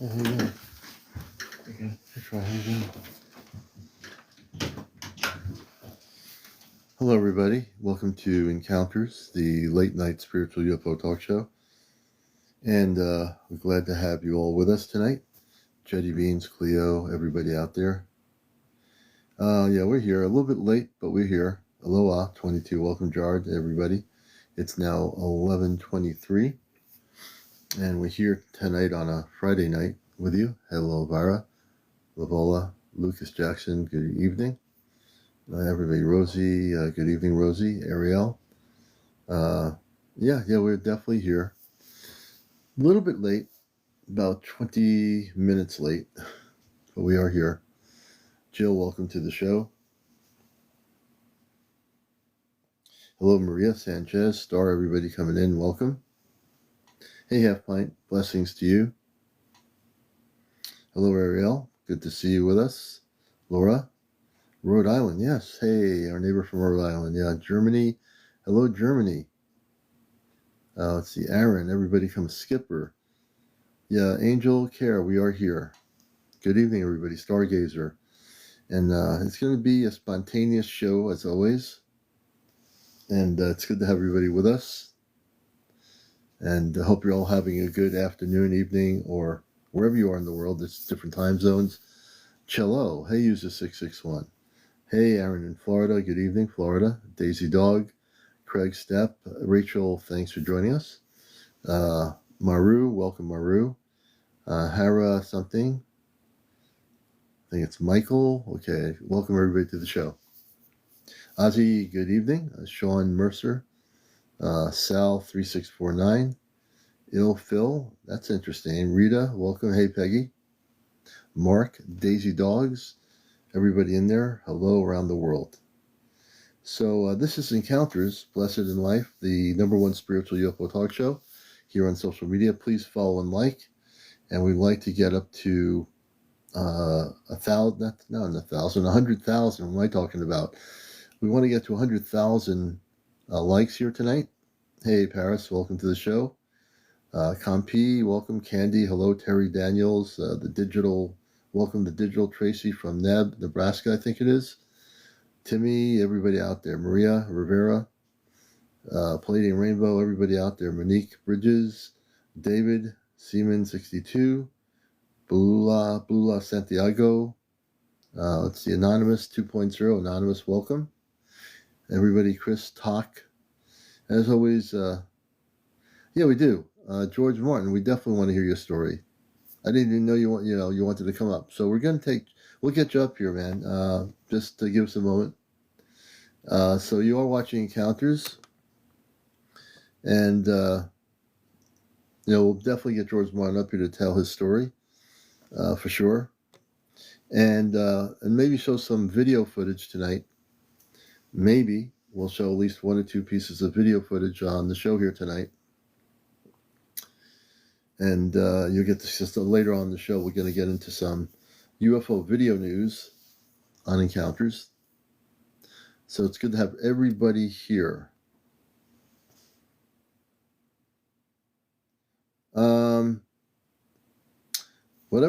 Hey, how you doing? Okay, try. How you doing? Hello, everybody. Welcome to Encounters, the late night spiritual UFO talk show. And we're glad to have you all with us tonight. Jetty Beans, Cleo, everybody out there. Yeah, we're here a little bit late, but we're here. Aloha, 22. Welcome, Jared, everybody. It's now 11:23, and we're here tonight on a Friday night with you. Hello, Vara, Lavola, Lucas Jackson. Good evening. Everybody, Rosie, good evening, Rosie, Ariel. Yeah, we're definitely here. A little bit late, about 20 minutes late, but we are here. Jill, welcome to the show. Hello, Maria Sanchez, Star, everybody coming in, welcome. Hey, Half Pint, blessings to you. Hello, Ariel, good to see you with us. Laura, Rhode Island, yes. Hey, our neighbor from Rhode Island, yeah. Germany, hello, Germany. Let's see, Aaron, everybody come Skipper. Yeah, Angel Care, we are here. Good evening, everybody. Stargazer. And it's going to be a spontaneous show, as always. And it's good to have everybody with us. And I hope you're all having a good afternoon, evening, or wherever you are in the world. There's different time zones. Cello. Hey, user 661. Hey, Aaron in Florida. Good evening, Florida. Daisy Dog. Craig Stepp. Rachel, thanks for joining us. Maru, welcome, Maru. Hara something. I think it's Michael. Okay, welcome everybody to the show. Ozzy, good evening. Sean Mercer. Sal3649. Ill Phil, that's interesting. Rita, welcome. Hey, Peggy. Mark, Daisy Dogs, everybody in there. Hello around the world. So this is Encounters, Blessed in Life, the #1 spiritual UFO talk show here on social media. Please follow and like. And we'd like to get up to 100,000. What am I talking about? We want to get to 100,000 likes here tonight. Hey, Paris, welcome to the show. Comp, welcome. Candy, hello. Terry Daniels, welcome the digital Tracy from Nebraska, I think it is. Timmy, everybody out there. Maria Rivera, Palladium Rainbow, everybody out there. Monique Bridges, David, Seaman 62, Bula Santiago. Let's see, Anonymous 2.0, Anonymous, welcome. Everybody, Chris Talk. As always, yeah, we do. George Martin, we definitely want to hear your story. I didn't even know you wanted to come up. So we'll get you up here, man. Just to give us a moment. So you are watching Encounters, and we'll definitely get George Martin up here to tell his story, for sure, and maybe show some video footage tonight. Maybe we'll show at least 1 or 2 pieces of video footage on the show here tonight. And you'll get this later on in the show. We're going to get into some UFO video news on Encounters. So it's good to have everybody here. Whatever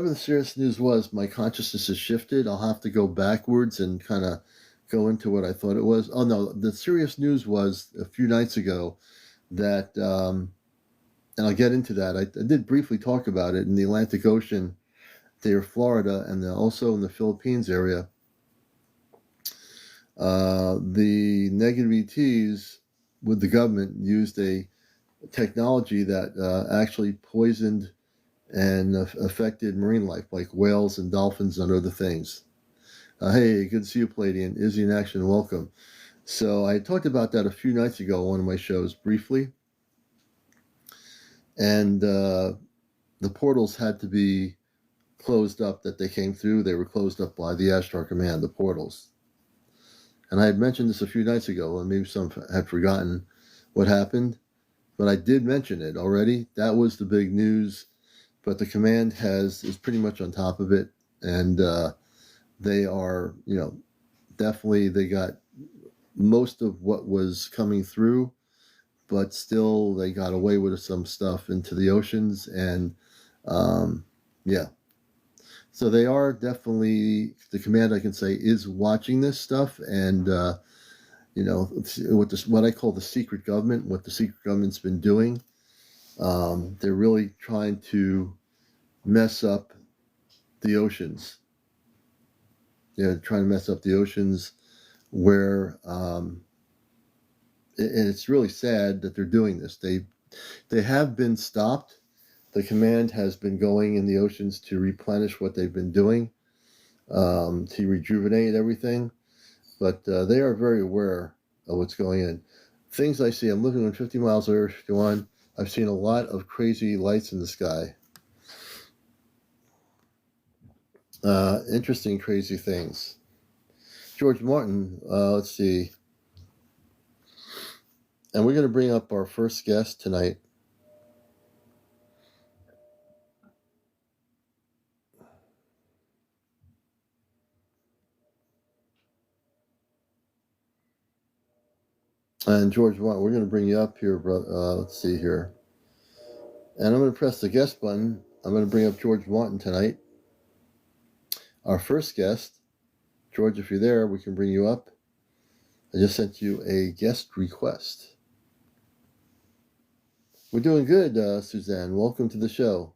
the serious news was, my consciousness has shifted. I'll have to go backwards and kind of go into what I thought it was. Oh, no, the serious news was a few nights ago that, and I'll get into that. I did briefly talk about it in the Atlantic Ocean, near Florida, and also in the Philippines area. The negative ETs with the government used a technology that actually poisoned and affected marine life, like whales and dolphins and other things. Hey, good to see you, Palladium. Izzy in action, welcome. So I talked about that a few nights ago on one of my shows briefly. And the portals had to be closed up that they came through. They were closed up by the Ashtar Command, the portals. And I had mentioned this a few nights ago, and maybe some had forgotten what happened. But I did mention it already. That was the big news. But the command is pretty much on top of it. And they are, definitely they got most of what was coming through. But still, they got away with some stuff into the oceans. And Yeah. So they are definitely, the command I can say is watching this stuff, and what I call the secret government, what the secret government's been doing. They're really trying to mess up the oceans. Trying to mess up the oceans where, and it's really sad that they're doing this. They have been stopped. The command has been going in the oceans to replenish what they've been doing, to rejuvenate everything. But they are very aware of what's going in. Things I see, I'm living on 50 miles of Area 51. I've seen a lot of crazy lights in the sky. Interesting, crazy things. George Martin, let's see. And we're going to bring up our first guest tonight. And George Martin, we're going to bring you up here, brother. Let's see here. And I'm going to press the guest button. I'm going to bring up George Martin tonight. Our first guest. George, if you're there, we can bring you up. I just sent you a guest request. We're doing good, Suzanne. Welcome to the show.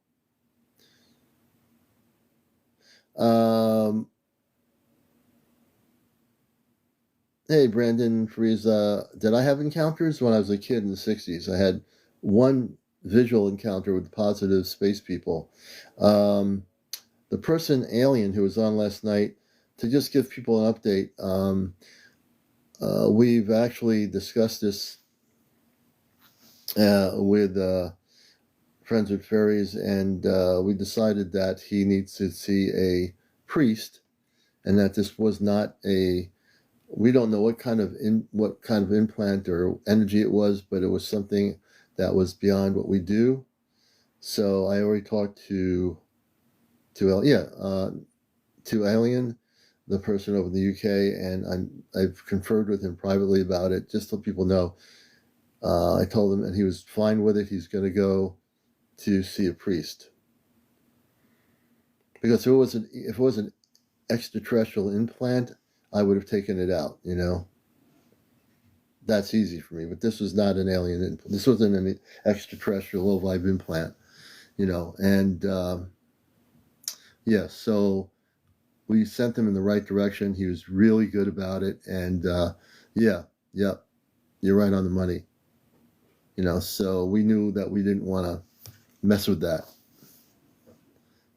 Hey, Brandon Frieza. Did I have encounters when I was a kid in the 60s? I had one visual encounter with positive space people. The person alien who was on last night, to just give people an update, we've actually discussed this with Friends with Fairies, and we decided that he needs to see a priest, and that this was not a. We don't know what kind of implant or energy it was, but it was something that was beyond what we do. So I already talked to Alien, the person over in the UK, and I've conferred with him privately about it, just so people know. I told him, and he was fine with it. He's going to go to see a priest, because if it was an extraterrestrial implant, I would have taken it out. That's easy for me. But this was not an alien implant. This wasn't an extraterrestrial low vibe implant. And so we sent him in the right direction. He was really good about it, and you're right on the money. So we knew that we didn't want to mess with that.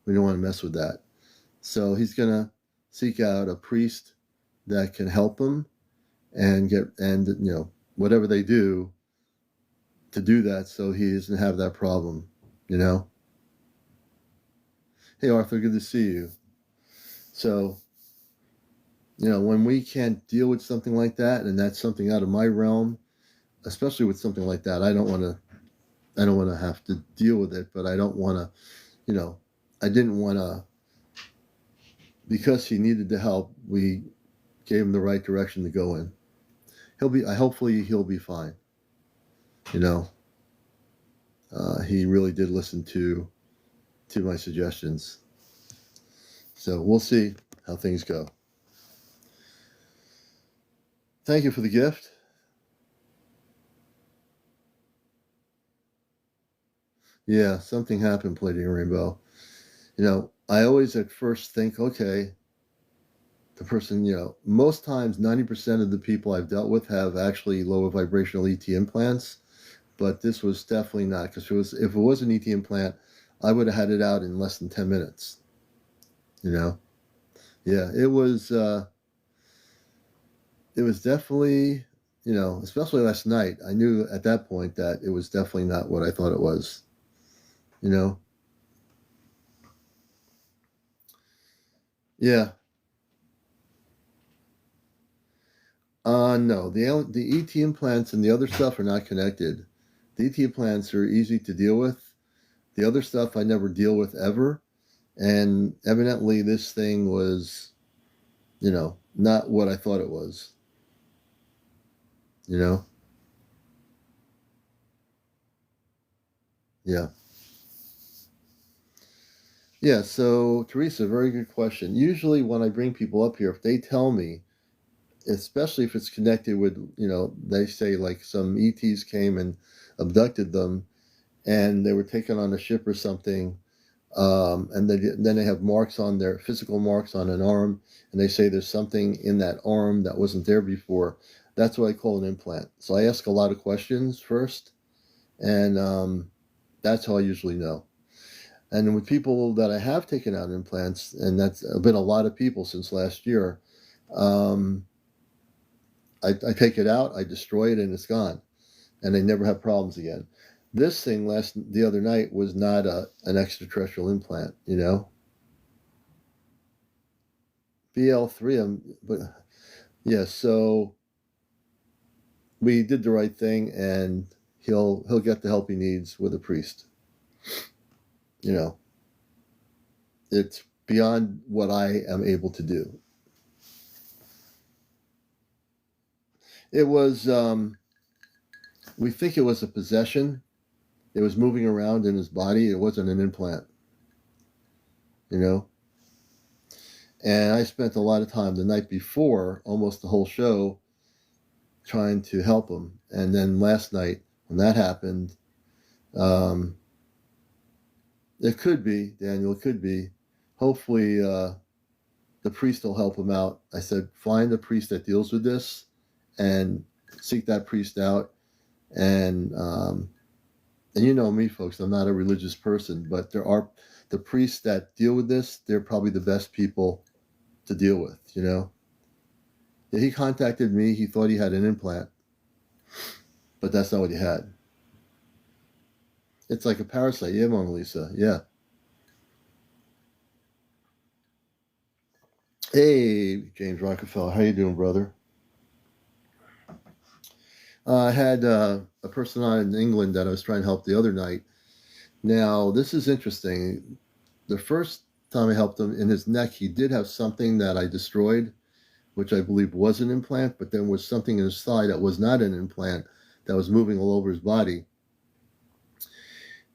We don't want to mess with that. So he's gonna seek out a priest that can help him and whatever they do to do that, so he doesn't have that problem. Hey Arthur, good to see you. So when we can't deal with something like that, and that's something out of my realm, especially with something like that, I don't want to have to deal with it, but I don't want to, I didn't want to, because he needed the help, we gave him the right direction to go in. Hopefully he'll be fine. He really did listen to my suggestions. So we'll see how things go. Thank you for the gift. Yeah, something happened, Palladium Rainbow. I always at first think, okay, the person, most times 90% of the people I've dealt with have actually lower vibrational ET implants, but this was definitely not, because if it was an ET implant, I would have had it out in less than 10 minutes. Yeah, it was definitely, especially last night, I knew at that point that it was definitely not what I thought it was. Yeah. No, the ET implants and the other stuff are not connected. The ET implants are easy to deal with. The other stuff I never deal with ever. And evidently this thing was, not what I thought it was. Yeah. Yeah, so Teresa, very good question. Usually when I bring people up here, if they tell me, especially if it's connected with, they say like some ETs came and abducted them and they were taken on a ship or something, and then they have marks on their physical marks on an arm, and they say there's something in that arm that wasn't there before. That's what I call an implant. So I ask a lot of questions first, and that's how I usually know. And with people that I have taken out implants, and that's been a lot of people since last year, um, I take it out, I destroy it, and it's gone, and they never have problems again. This thing the other night was not an extraterrestrial implant, BL3. But yeah, so we did the right thing, and he'll get the help he needs with a priest. It's beyond what I am able to do. It was we think it was a possession. It was moving around in his body. It wasn't an implant, you know. And I spent a lot of time the night before, almost the whole show, trying to help him. And then last night, when that happened, um, it could be, Daniel, it could be. Hopefully, the priest will help him out. I said, find a priest that deals with this and seek that priest out. And you know me, folks, I'm not a religious person, but there are the priests that deal with this. They're probably the best people to deal with. Yeah, he contacted me. He thought he had an implant, but that's not what he had. It's like a parasite. Yeah, Mona Lisa. Yeah. Hey, James Rockefeller. How you doing, brother? I had a person on in England that I was trying to help the other night. Now, this is interesting. The first time I helped him, in his neck, he did have something that I destroyed, which I believe was an implant, but then was something in his thigh that was not an implant that was moving all over his body.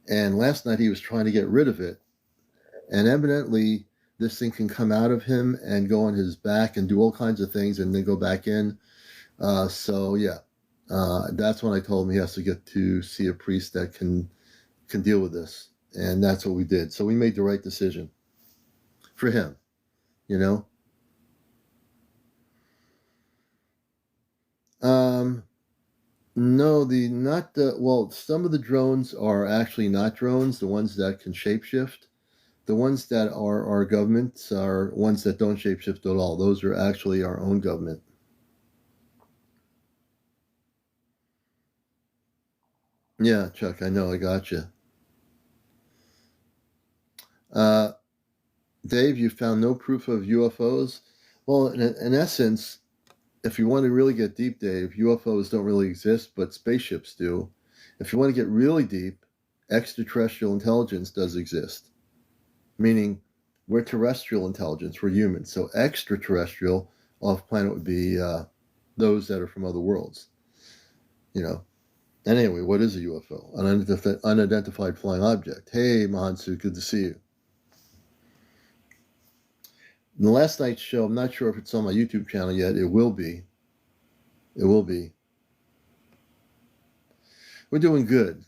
And last night he was trying to get rid of it. And evidently, this thing can come out of him and go on his back and do all kinds of things and then go back in. So, yeah, that's when I told him he has to get to see a priest that can deal with this. And that's what we did. So we made the right decision for him, you know. Um, no, some of the drones are actually not drones, the ones that can shapeshift. The ones that are our governments are ones that don't shapeshift at all. Those are actually our own government. Yeah, Chuck, I know, I got you. Uh, Dave, you found no proof of UFOs? Well, in essence, if you want to really get deep, Dave, UFOs don't really exist, but spaceships do. If you want to get really deep, extraterrestrial intelligence does exist, meaning we're terrestrial intelligence, we're humans. So extraterrestrial off planet would be those that are from other worlds, you know. And anyway, what is a UFO? An unidentified flying object. Hey, Mahansu, good to see you. In the last night's show, I'm not sure if it's on my YouTube channel yet. It will be. It will be. We're doing good,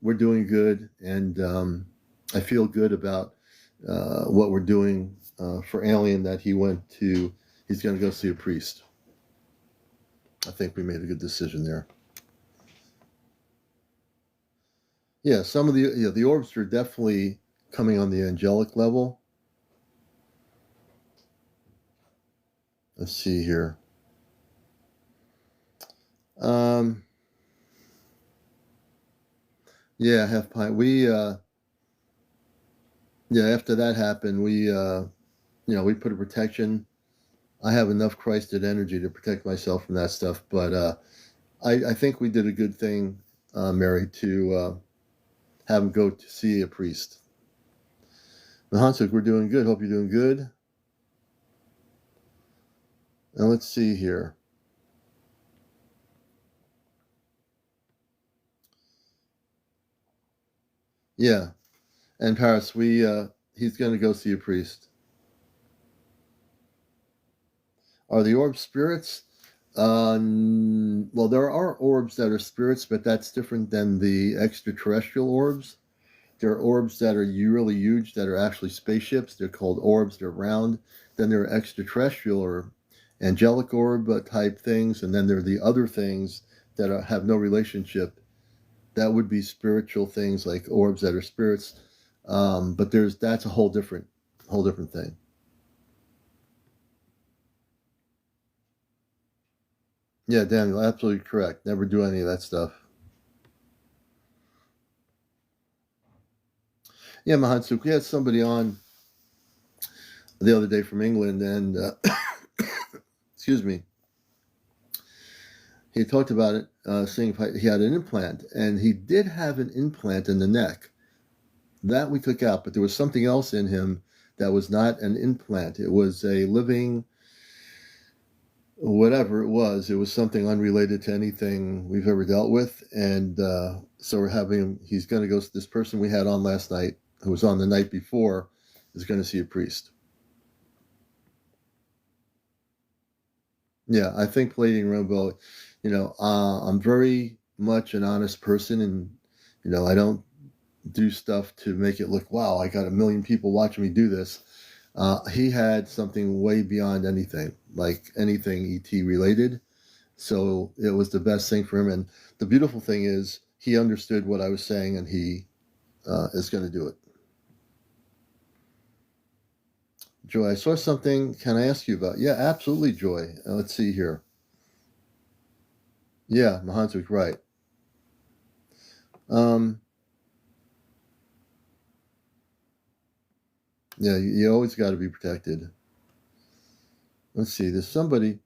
We're doing good, and I feel good about what we're doing for Alien. That he's going to go see a priest. I think we made a good decision there. Yeah, some of the orbs are definitely coming on the angelic level. Let's see here. Um, yeah, half pint. Yeah, after that happened, we put a protection. I have enough Christed energy to protect myself from that stuff, but I think we did a good thing, Mary, to have him go to see a priest. Hansuk, we're doing good. Hope you're doing good. And let's see here. Yeah, and Paris, He's going to go see a priest. Are the orbs spirits? Well, there are orbs that are spirits, but that's different than the extraterrestrial orbs. There are orbs that are really huge that are actually spaceships. They're called orbs. They're round. Then there are extraterrestrial or angelic orb type things, and then there are the other things that have no relationship. That would be spiritual things like orbs that are spirits. But that's a whole different thing. Yeah, Daniel, absolutely correct. Never do any of that stuff. Yeah, Mahansuk, we had somebody on the other day from England, and excuse me, he talked about it, saying he had an implant, and he did have an implant in the neck. That we took out, but there was something else in him that was not an implant. It was a living, whatever it was. It was something unrelated to anything we've ever dealt with, and so we're having him. He's going to go. This person we had on last night, who was on the night before, is going to see a priest. Yeah, I think Palladium Rainbow, I'm very much an honest person, and I don't do stuff to make it look, wow, I got a million people watching me do this. He had something way beyond anything, like anything ET related. So it was the best thing for him. And the beautiful thing is he understood what I was saying, and he is going to do it. Joy, I saw something. Can I ask you about? Yeah, absolutely, Joy. Let's see here. Yeah, Mahansuk, right. Yeah, you always got to be protected. Let's see. There's somebody.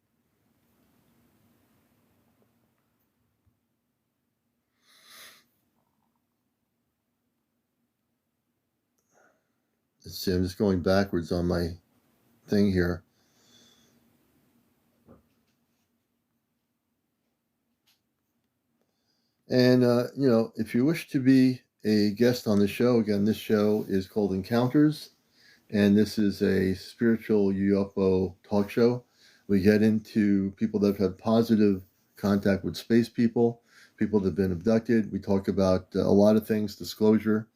Let's see. I'm just going backwards on my thing here. And, if you wish to be a guest on the show, again, this show is called Encounters, and this is a spiritual UFO talk show. We get into people that have had positive contact with space people that have been abducted. We talk about a lot of things, disclosure.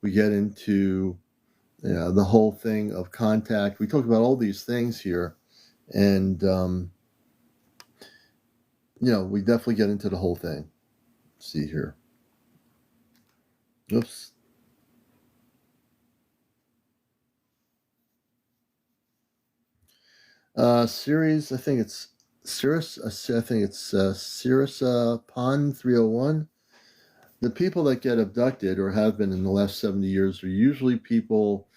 We get into the whole thing of contact. We talk about all these things here, and, we definitely get into the whole thing. Let's see here. Oops. Series, I think it's Cirrus. I think it's Cirrus Pond 301. The people that get abducted or have been in the last 70 years are usually people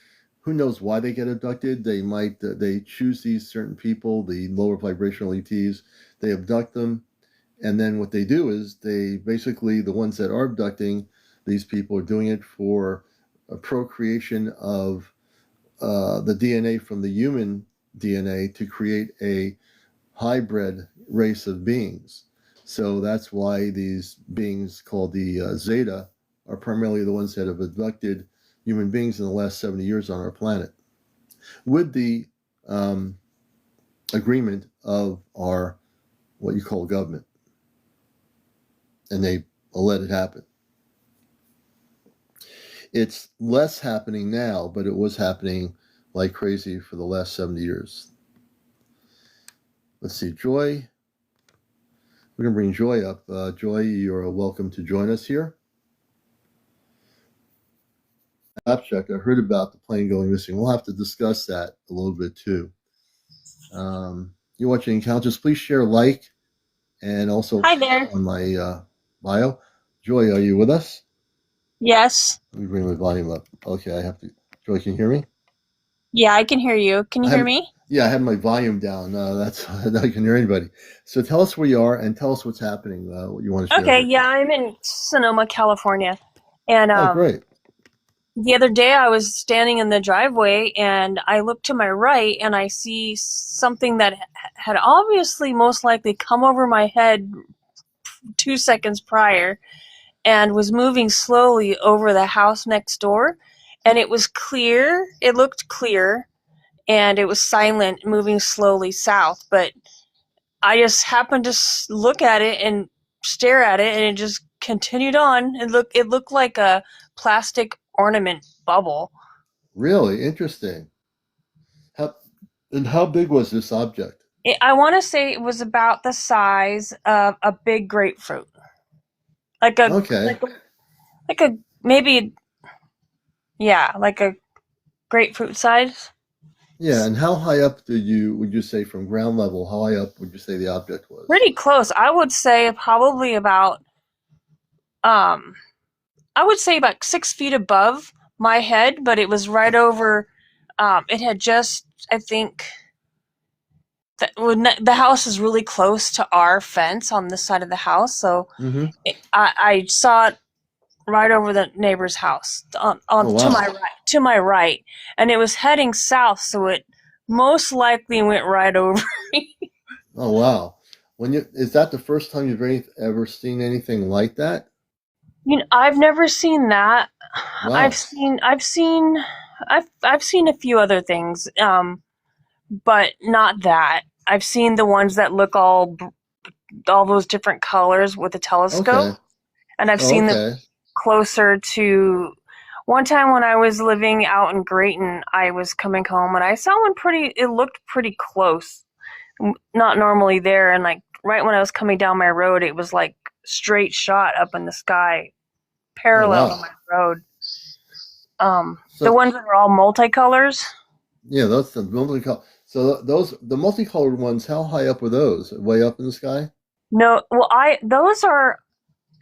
who knows why they get abducted. They choose these certain people, the lower vibrational ETs, they abduct them, and then what they do is they basically, the ones that are abducting these people are doing it for a procreation of the DNA from the human DNA to create a hybrid race of beings. So that's why these beings called the Zeta are primarily the ones that have abducted human beings in the last 70 years on our planet, with the agreement of our, what you call, government. And they let it happen. It's less happening now, but it was happening like crazy for the last 70 years. Let's see, Joy. We're going to bring Joy up. Joy, you're welcome to join us here. Abstract, I heard about the plane going missing. We'll have to discuss that a little bit too. You're watching Encounters. Please share, like, and also Hi there. on my bio. Joy, are you with us? Yes. Let me bring my volume up. Okay, I have to. Joy, can you hear me? Yeah, I can hear you. Can you hear me? Yeah, I had my volume down. That's I can hear anybody. So tell us where you are and tell us what's happening. What you want to share Okay, here. yeah, I'm in Sonoma, California. And Oh, great. the other day I was standing in the driveway and I look to my right and I see something that had obviously most likely come over my head 2 seconds prior and was moving slowly over the house next door. and it was clear. It looked clear, and it was silent, moving slowly south. But I just happened to look at it and stare at it, and it just continued on. It looked like a plastic ornament bubble. Really interesting. How and how big was this object? I want to say it was about the size of a big grapefruit, like a Okay. like a maybe, yeah, like a grapefruit size. Yeah, and how high up would you say from ground level, how high up would you say the object was? Pretty close. Um I would say about 6 feet above my head, but it was right over. It had just, I think, the house is really close to our fence on this side of the house, so Mm-hmm. I saw it right over the neighbor's house on Oh to wow. my right, and it was heading south, so it most likely went right over. Oh wow. When you is that the first time you've ever seen anything like that? I've never seen that. I've Wow. seen I've seen I've seen a few other things, but not that. I've seen the ones that look all those different colors with a telescope, Okay. and I've Oh, seen them okay. closer to. One time when I was living out in Grayton, I was coming home and I saw one pretty. It looked pretty close, not normally there, and like right when I was coming down my road, it was like straight shot up in the sky, Oh parallel to wow. my road. The So ones that are all multicolors. yeah, those the multicolored. So those the multicolored ones. How high up were those? Way up in the sky? No, well, I those are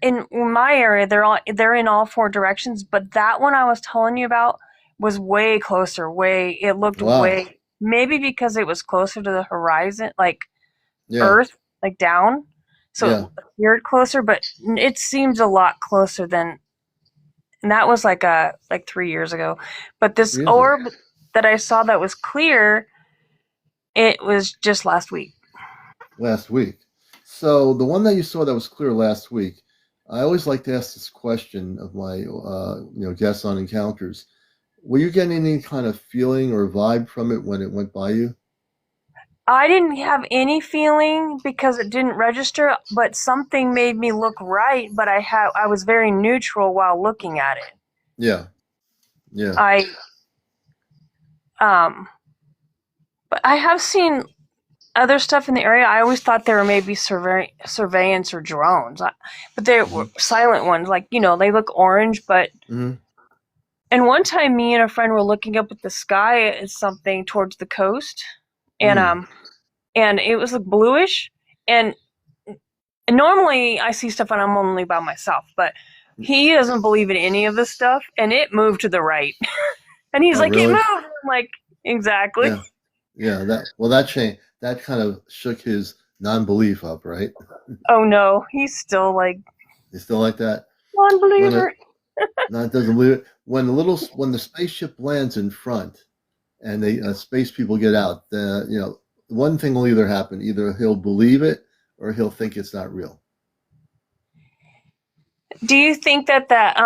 in my area. They're in all four directions, but that one I was telling you about was way closer. It looked Wow. way, maybe because it was closer to the horizon, like Yeah. Earth, like down, so it Yeah. appeared closer. But it seems a lot closer than, and that was like 3 years ago. But this Music. orb that I saw that was clear, it was just last week. Last week. So the one that you saw that was clear last week, I always like to ask this question of my guests on encounters. Were you getting any kind of feeling or vibe from it when it went by you? I didn't have any feeling because it didn't register, but something made me look right, but I was very neutral while looking at it. Yeah. Yeah. I um but I have seen other stuff in the area. I always thought there were maybe surveillance or drones. But they Hmm. were silent ones, like, they look orange, but Hmm. and one time me and a friend were looking up at the sky at something towards the coast, and Mm. um and it was like bluish, and normally I see stuff and I'm only by myself, but he doesn't believe in any of this stuff, and it moved to the right. And he's Oh, like, it moved. really? I'm like, exactly. Yeah. Yeah. That changed. That kind of shook his non-belief up, right? Oh no, he's still like You still like that? When it non-believer. no, it doesn't believe it. When the spaceship lands in front and the space people get out, one thing will either happen: either he'll believe it or he'll think it's not real. Do you think that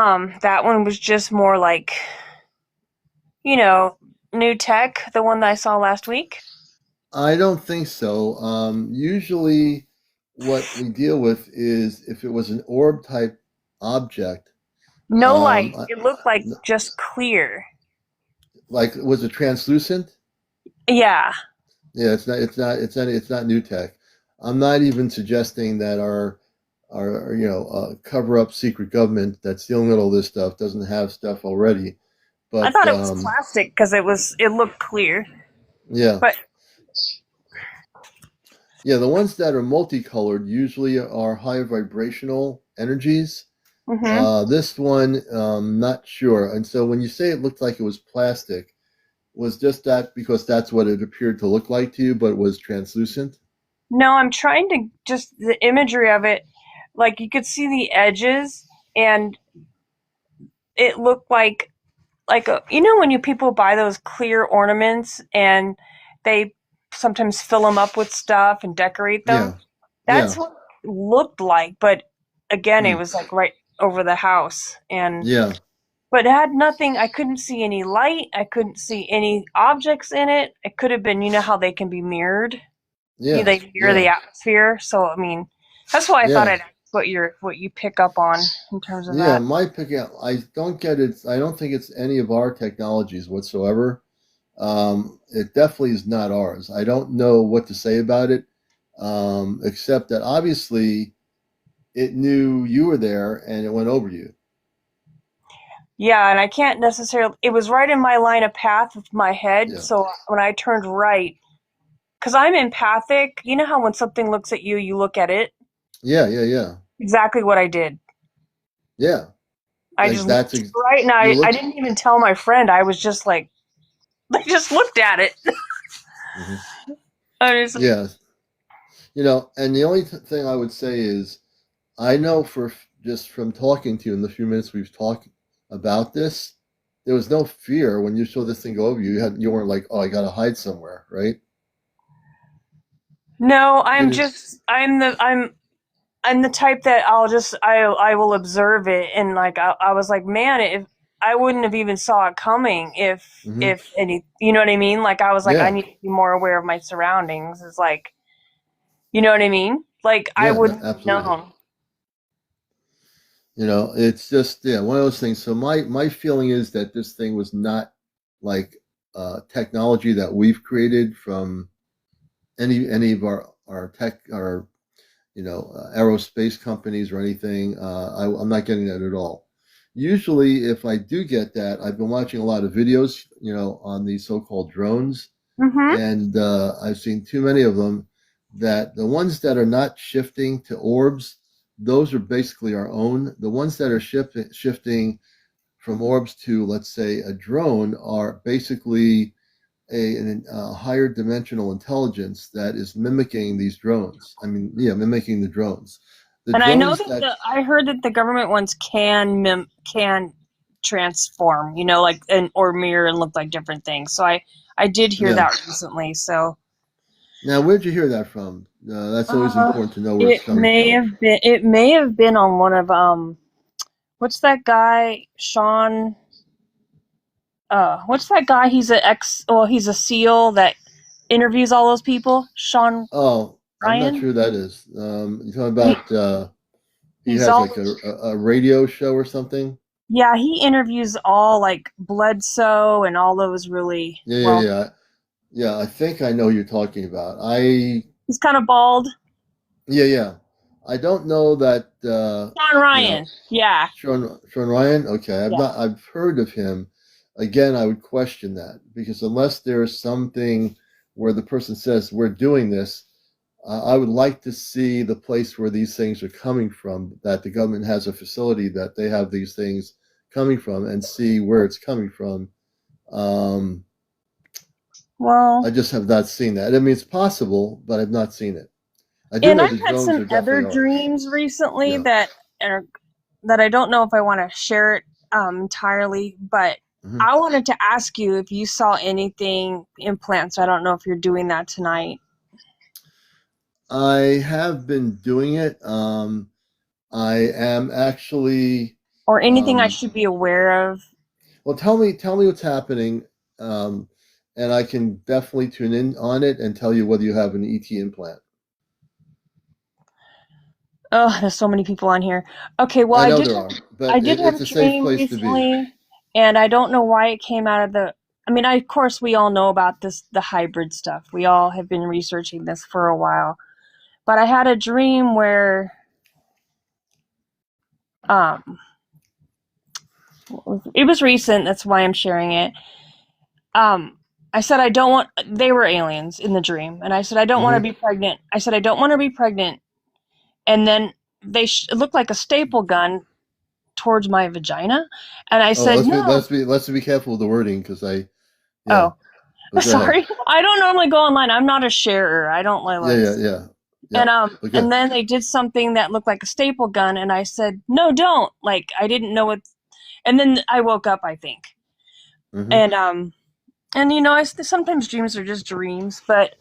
one was just more like, you know new tech, the one that I saw last week? I don't think so. Usually, what we deal with is if it was an orb type object, No light. um, It looked like just clear. like was it translucent? Yeah. Yeah, it's not new tech. I'm not even suggesting that our cover up secret government that's dealing with all this stuff doesn't have stuff already. I But thought it was plastic because it looked clear. yeah, But yeah, the ones that are multicolored usually are high vibrational energies. mhm. This one, not sure. And so when you say it looked like it was plastic, was just that because that's what it appeared to look like to you, but it was translucent? No, I'm trying to just the imagery of it. Like, you could see the edges, and it looked like when you people buy those clear ornaments and they sometimes fill them up with stuff and decorate them. Yeah, That's yeah, what it looked like, but again, it hmm, was like right over the house, and yeah. but it had nothing. I couldn't see any light. I couldn't see any objects in it. It could have been, you know how they can be mirrored. Yeah, They mirror the yeah, atmosphere. So I mean, that's why I thought yeah, I'd ask what you pick up on in terms of yeah. that. My picking up, I don't get it. I don't think it's any of our technologies whatsoever. It definitely is not ours. I don't know what to say about it, except that obviously it knew you were there and it went over you. Yeah, and I can't necessarily. It was right in my line of path with my head. Yeah, So when I turned right, because I'm empathic, you know how when something looks at you, you look at it. yeah, yeah, yeah, Exactly what I did. yeah. I Like just looked right, and you I look. didn't even tell my friend. I was just like, I just looked at it. Mhm. I was, Yeah, and the only thing I would say is I know just from talking to you in the few minutes we've talked about this, there was no fear when you saw this thing go over you. You weren't like, oh, I got to hide somewhere, right? no, You didn't. I'm the type that I will observe it, and like I was like, man, if I wouldn't have even saw it coming Hmm. if any, you know what I mean? Like I was like, I Yeah, need to be more aware of my surroundings. It's like, you know what I mean? Like I yeah, wouldn't have absolutely. known. It's just one of those things. So my feeling is that this thing was not like technology that we've created from any of our tech our aerospace companies or anything. I'm not getting that at all. Usually, if I do get that, I've been watching a lot of videos, on these so-called drones, Mm-hmm. and I've seen too many of them. That the ones that are not shifting to orbs, those are basically our own. The ones that are shifting from orbs to, let's say, a drone are basically a higher dimensional intelligence that is mimicking these drones. I mean, yeah, mimicking the drones. The And I know drones that that, I heard that the government ones can transform, you know, like and or mirror and look like different things. So I did hear yeah. that recently. So Now, where'd you hear that from? That's always uh, important to know where it's coming from. it may have been on one of what's that guy Sean what's that guy? He's a SEAL that interviews all those people. Sean Oh, I'm not Ryan. sure who that is. You're talking He about he he's has all like a radio show or something. yeah, he interviews all like Bledsoe and all those really Yeah, yeah, well. yeah, yeah. I think I know who you're talking about. He's kind of bald. Yeah, yeah. I don't know that. Sean You know, Ryan. Yeah. Sean Ryan. Okay, Yeah. I've heard of him. Again, I would question that because unless there's something where the person says we're doing this, I would like to see the place where these things are coming from. That the government has a facility that they have these things coming from, and see where it's coming from. Um, I Well, just have not seen that. I mean, it's possible, but I've not seen it. I do and know I've the had drones some are other definitely ours. dreams recently Yeah. are, that I don't know if I want to share it entirely, but Hmm. I wanted to ask you if you saw anything implants. I don't know if you're doing that tonight I have been doing it. I am actually. or anything I Um, should be aware of. well, tell me what's happening, um, and I can definitely tune in on it and tell you whether you have an ET implant. Oh, there's so many people on here. Okay, well, I know there are, I but did have it's a a safe dream place to be. recently, and I don't know why it came out of the. I mean, of course, we all know about the hybrid stuff. We all have been researching this for a while. But I had a dream where um, it was recent. That's why I'm sharing it. Um, I said I don't want. They were aliens in the dream, and I said I don't want to Hmm. be pregnant. I said I don't want to be pregnant, and then it looked like a staple gun towards my vagina, and I Oh, said no. let's be careful with the wording because yeah. Oh, But go ahead. sorry. I don't normally go online. I'm not a sharer. I don't like Yeah, yeah, let's. yeah, yeah. But And good. then they did something that looked like a staple gun, and I said no, don't. Like I didn't know what. And then I woke up, I think, Hmm. and you know, sometimes dreams are just dreams. But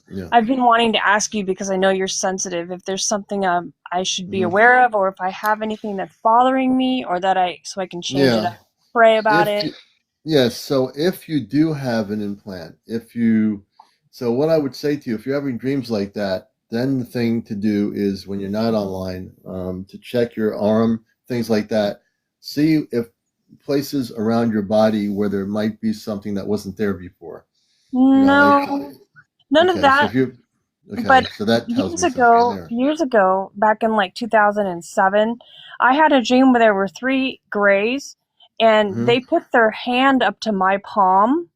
Yeah. I've been wanting to ask you because I know you're sensitive. If there's something I should be Hmm. aware of, or if I have anything that's bothering me, or that so I can change it Yeah. up. pray about if it. you, yes, so if you do have an implant, so what I would say to you, if you're having dreams like that, then the thing to do is when you're not online, to check your arm, things like that. See if places around your body where there might be something that wasn't there before. Like, No, none of okay, so that. if you, okay, But so that tells years me something ago, there. years ago, back in like 2007, I had a dream where there were three grays and Hmm. they put their hand up to my palm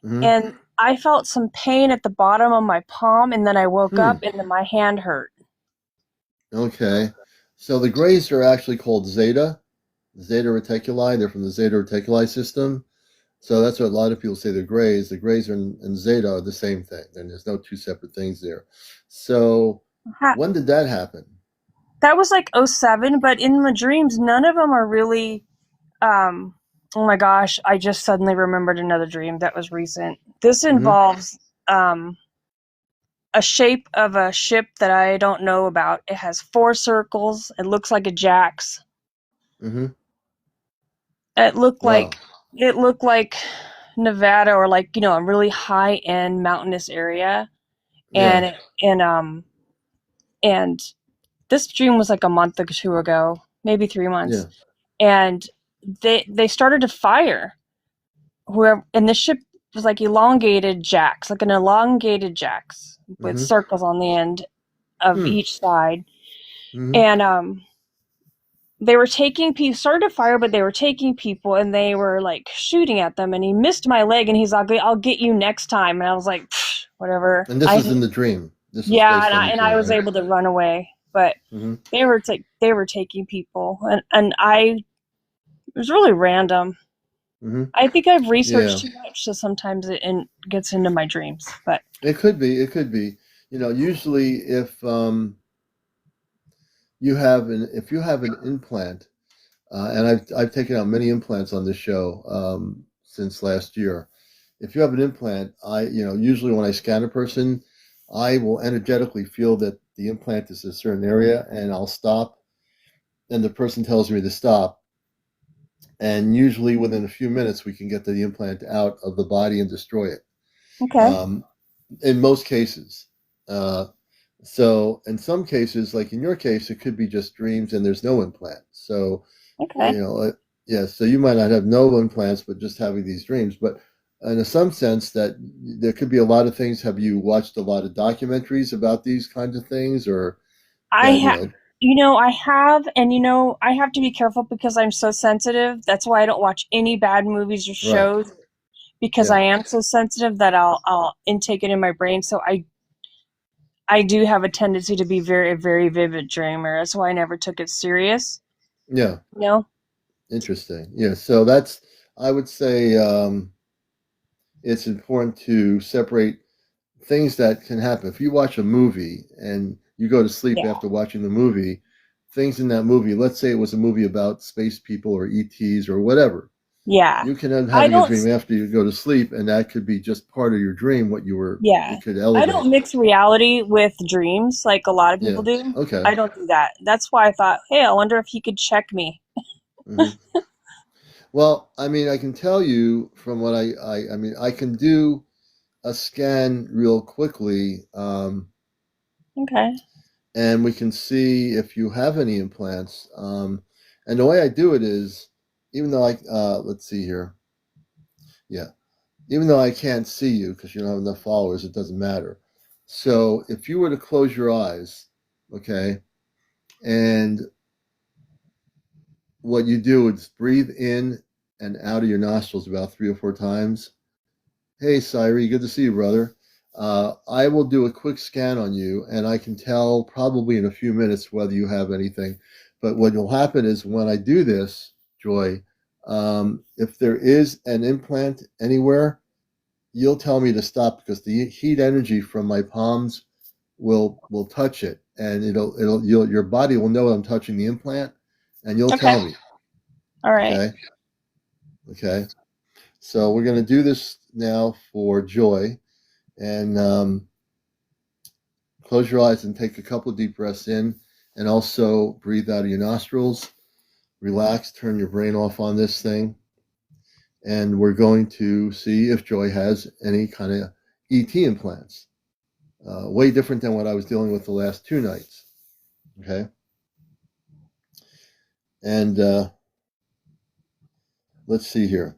Hmm. and I felt some pain at the bottom of my palm and then I woke Hmm. up and then my hand hurt. Okay. So the grays are actually called Zeta Reticuli. They're from the Zeta Reticuli system. So that's what a lot of people say they're grays. The grays and Zeta are the same thing, and there's no two separate things there. So Ha- when did that happen? That was like '07, but in my dreams, none of them are really. Um, oh my gosh, I just suddenly remembered another dream that was recent. This Hmm. involves um, a shape of a ship that I don't know about. It has four circles. It looks like a jacks. Hmm. It looked Wow. like it looked like Nevada or like a really high end mountainous area. Yeah. And and this dream was like a month or two ago, maybe 3 months. Yeah. And they started to fire whoever, and the ship was like elongated jacks, like an elongated jacks with Hmm. circles on the end of Hmm. each side. Hmm. And they were taking people, started a fire, but they were taking people and they were like shooting at them. And he missed my leg and he's like, I'll get you next time. And I was like, whatever. And this was in the dream. This was Yeah, based on the and I dream, was right? able to run away, but Hmm. they were taking people, and I it was really random. Hmm. I think I've researched Yeah. too much, so sometimes gets into my dreams. But It could be. It could be. Usually if if you have an implant, and I've taken out many implants on this show since last year. If you have an implant, usually when I scan a person, I will energetically feel that the implant is a certain area, and I'll stop, and the person tells me to stop, and usually within a few minutes we can get the implant out of the body and destroy it. okay, Um, in most cases. Uh, so in some cases, like in your case, it could be just dreams and there's no implant. So, okay. you know, uh, yeah, so you might not have no implants, but just having these dreams. But in some sense, that there could be a lot of things. Have you watched a lot of documentaries about these kinds of things, or I that, have, I have, and I have to be careful because I'm so sensitive. That's why I don't watch any bad movies or right? shows because Yeah, I am so sensitive that I'll intake it in my brain. So I do have a tendency to be very, very vivid dreamer. That's why I never took it serious. yeah, You know? interesting. Yeah, so I would say, it's important to separate things that can happen. If you watch a movie and you go to sleep Yeah. after watching the movie, things in that movie, let's say it was a movie about space people or ETs or whatever, Yeah. you can end up I having a don't, dream after you go to sleep, and that could be just part of your dream, yeah. it could I elevate. don't mix reality with dreams like a lot of people Yeah. do. Okay. I don't do that. That's why I thought, hey, I wonder if he could check me. Hmm. Well, I mean, I can tell you from what I mean, I can do a scan real quickly. Okay. And we can see if you have any implants. And the way I do it is, even though let's see here, yeah, even though I can't see you because you don't have enough followers, it doesn't matter. So if you were to close your eyes, okay, and what you do is breathe in and out of your nostrils about 3 or 4 times. Hey, Syrie, good to see you, brother. I will do a quick scan on you, and I can tell probably in a few minutes whether you have anything. But what will happen is when I do this, Joy, if there is an implant anywhere, you'll tell me to stop because the heat energy from my palms will touch it, and your body will know I'm touching the implant, and you'll Okay. tell me. All right. Okay, okay. So we're going to do this now for Joy. And close your eyes and take a couple of deep breaths in, and also breathe out of your nostrils. Relax, turn your brain off on this thing. and we're going to see if Joy has any kind of ET implants. Way different than what I was dealing with the last 2 nights. Okay, and let's see here.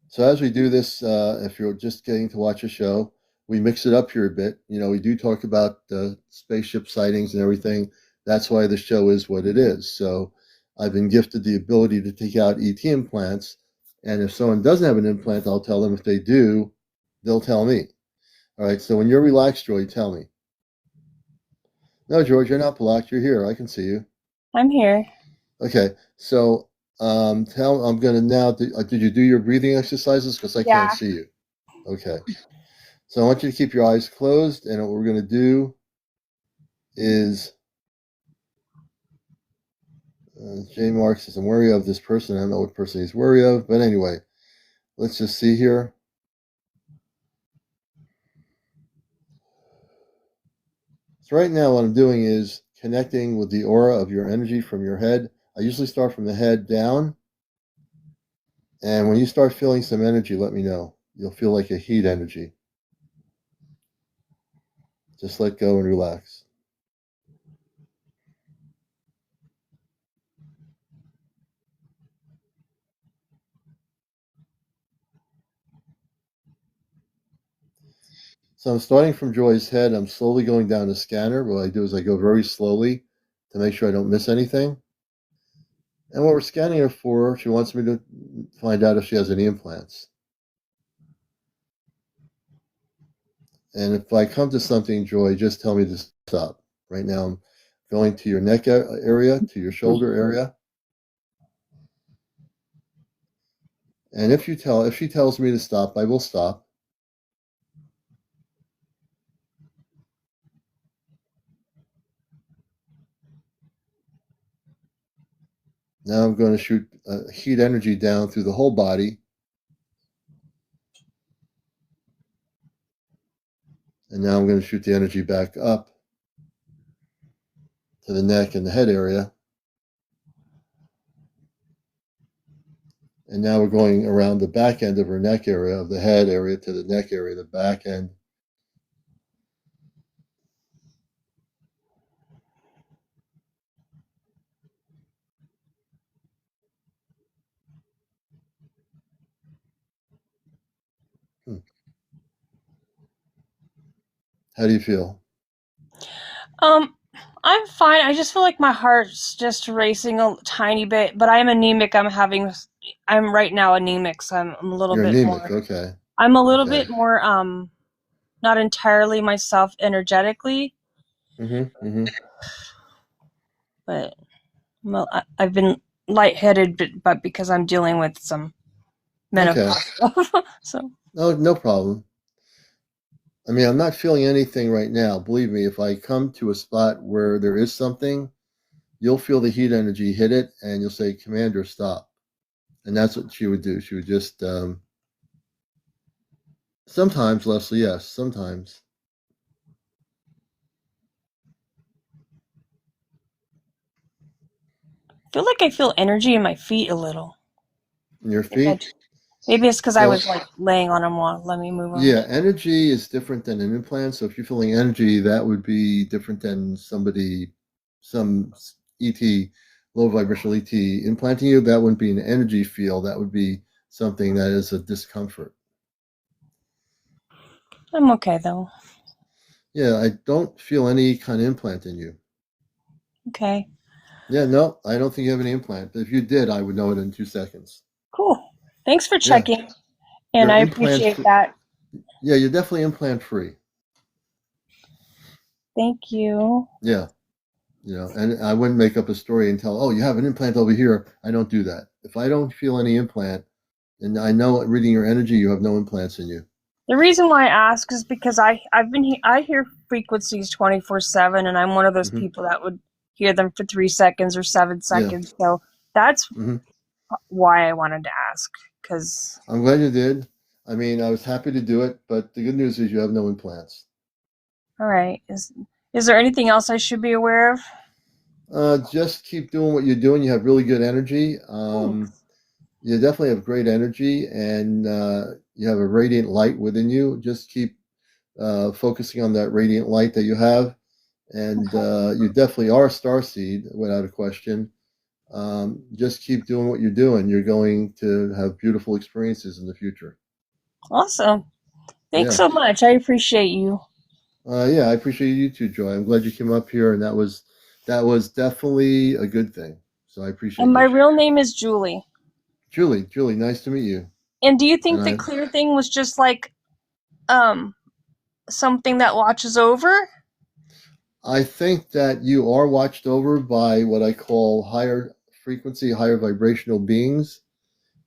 So as we do this, if you're just getting to watch a show, we mix it up here a bit. We do talk about spaceship sightings and everything. That's why the show is what it is. So I've been gifted the ability to take out ET implants. And if someone doesn't have an implant, I'll tell them. If they do, they'll tell me. All right. So when you're relaxed, Joy, tell me. No, George, you're not blocked. You're here. I can see you. I'm here. Okay. So I'm going to now. Did you do your breathing exercises? Because I can't Yeah. see you. Okay. So I want you to keep your eyes closed, and what we're going to do is, J. Mark says, I'm wary of this person. I don't know what person he's wary of, but anyway, let's just see here. So right now what I'm doing is connecting with the aura of your energy from your head. I usually start from the head down, and when you start feeling some energy, let me know. You'll feel like a heat energy. Just let go and relax. So I'm starting from Joy's head. I'm slowly going down the scanner. What I do is I go very slowly to make sure I don't miss anything. And what we're scanning her for, she wants me to find out if she has any implants. And if I come to something, Joy, just tell me to stop. Right now, I'm going to your neck area, to your shoulder area. And if she tells me to stop, I will stop. Now I'm going to shoot heat energy down through the whole body. And now I'm going to shoot the energy back up to the neck and the head area. And now we're going around the back end of her neck area, of the head area to the neck area, the back end. How do you feel? Um, I'm fine. I just feel like my heart's just racing a tiny bit, but I'm anemic. I'm right now anemic, so I'm a little You're bit anemic. more. Okay. I'm a little Okay. bit more not entirely myself energetically, Mm-hmm. but well, I've been lightheaded, but because I'm dealing with some Okay. menopause stuff. So No problem. I mean, I'm not feeling anything right now. Believe me, if I come to a spot where there is something, you'll feel the heat energy hit it, and you'll say, "Commander, stop." And that's what she would do. She would just sometimes, Leslie, yes, sometimes I feel like I feel energy in my feet a little. in your Maybe, feet. maybe it's because I Well, was like laying on them long. Let me move them. yeah, energy is different than an implant. So if you're feeling energy, that would be different than some ET, low vibrational ET implanting you. That wouldn't be an energy field. That would be something that is a discomfort. I'm okay though. Yeah, I don't feel any kind of implant in you. Okay, Yeah, no, I don't think you have any implant. But if you did, I would know it in 2 seconds. cool. Thanks for Yeah, checking, and you're I implant appreciate free. that. Yeah, you're definitely implant free. Thank you. Yeah, and I wouldn't make up a story and tell, oh, you have an implant over here. I don't do that. If I don't feel any implant, and I know reading your energy, you have no implants in you. The reason why I ask is because I hear frequencies 24/7, and I'm one of those Hmm. people that would hear them for 3 seconds or seven Yeah. seconds. So that's Hmm. why I wanted to ask. Because I'm glad you did. I mean, I was happy to do it, but the good news is you have no implants. all right, is there anything else I should be aware of? Just keep doing what you're doing. You have really good energy. Thanks. You definitely have great energy, and you have a radiant light within you. Just keep focusing on that radiant light that you have, and Okay. you definitely are a star seed without a question. Just keep doing what you're doing. You're going to have beautiful experiences in the future. Awesome. Thanks Yeah. so much. I appreciate you. Yeah, I appreciate you too, Joy. I'm glad you came up here, and that was definitely a good thing. So I appreciate And my you, real name is Julie. Julie. Julie, nice to meet you. And do you And think the clear thing was just like um something that watches over? I think that you are watched over by what I call higher frequency, higher vibrational beings.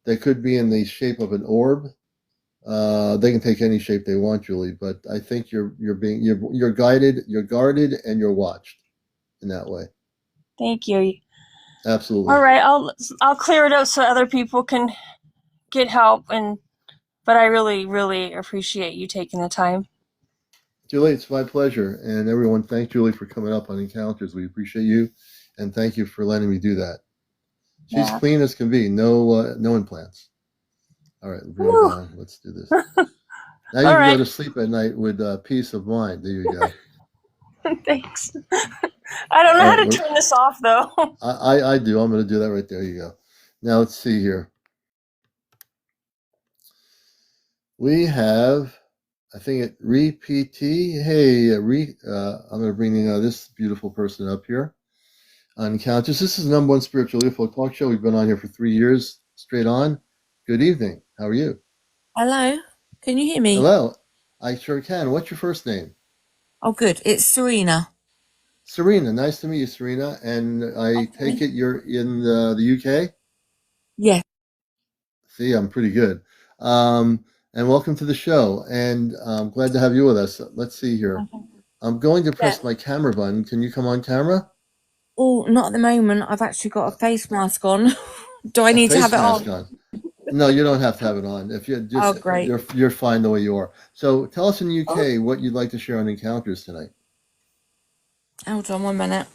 They could be in the shape of an orb. They can take any shape they want, Julie. But I think you're guided, you're guarded, and you're watched in that way. Thank you. All Absolutely. right, I'll clear it up so other people can get help, and but I really really appreciate you taking the time. Julie, it's my pleasure. And everyone, thank Julie for coming up on Encounters. We appreciate you. And thank you for letting me do that. She's Yeah. clean as can be. No implants. All right, bring her Woo. down. Let's do this. Now you All can go right. to sleep at night with peace of mind. There you go. Thanks. I don't know All how right, to turn this off though. I do. I'm going to do that right there. You go. Now let's see here. We have, I think it Re-PT. Hey, I'm going to bring this beautiful person up here on Countess. This is the number one spiritual UFO talk show. We've been on here for 3 years straight on. Good evening. How are you? Hello, can you hear me? Hello. I sure can. What's your first name? Oh, good. It's Serena. Serena. Nice to meet you, Serena. And I take Okay. it you're in the UK? Yeah. See, I'm pretty good. And welcome to the show. And I'm glad to have you with us. Let's see here. I'm going to Yeah. press my camera button. Can you come on camera? Oh, not at the moment. I've actually got a face mask on. Do I A need to have face it mask on? on. No, you don't have to have it on. If you Oh, just great. you're fine the way you are. So tell us in the Oh, UK what you'd like to share on encounters tonight. hold on 1 minute.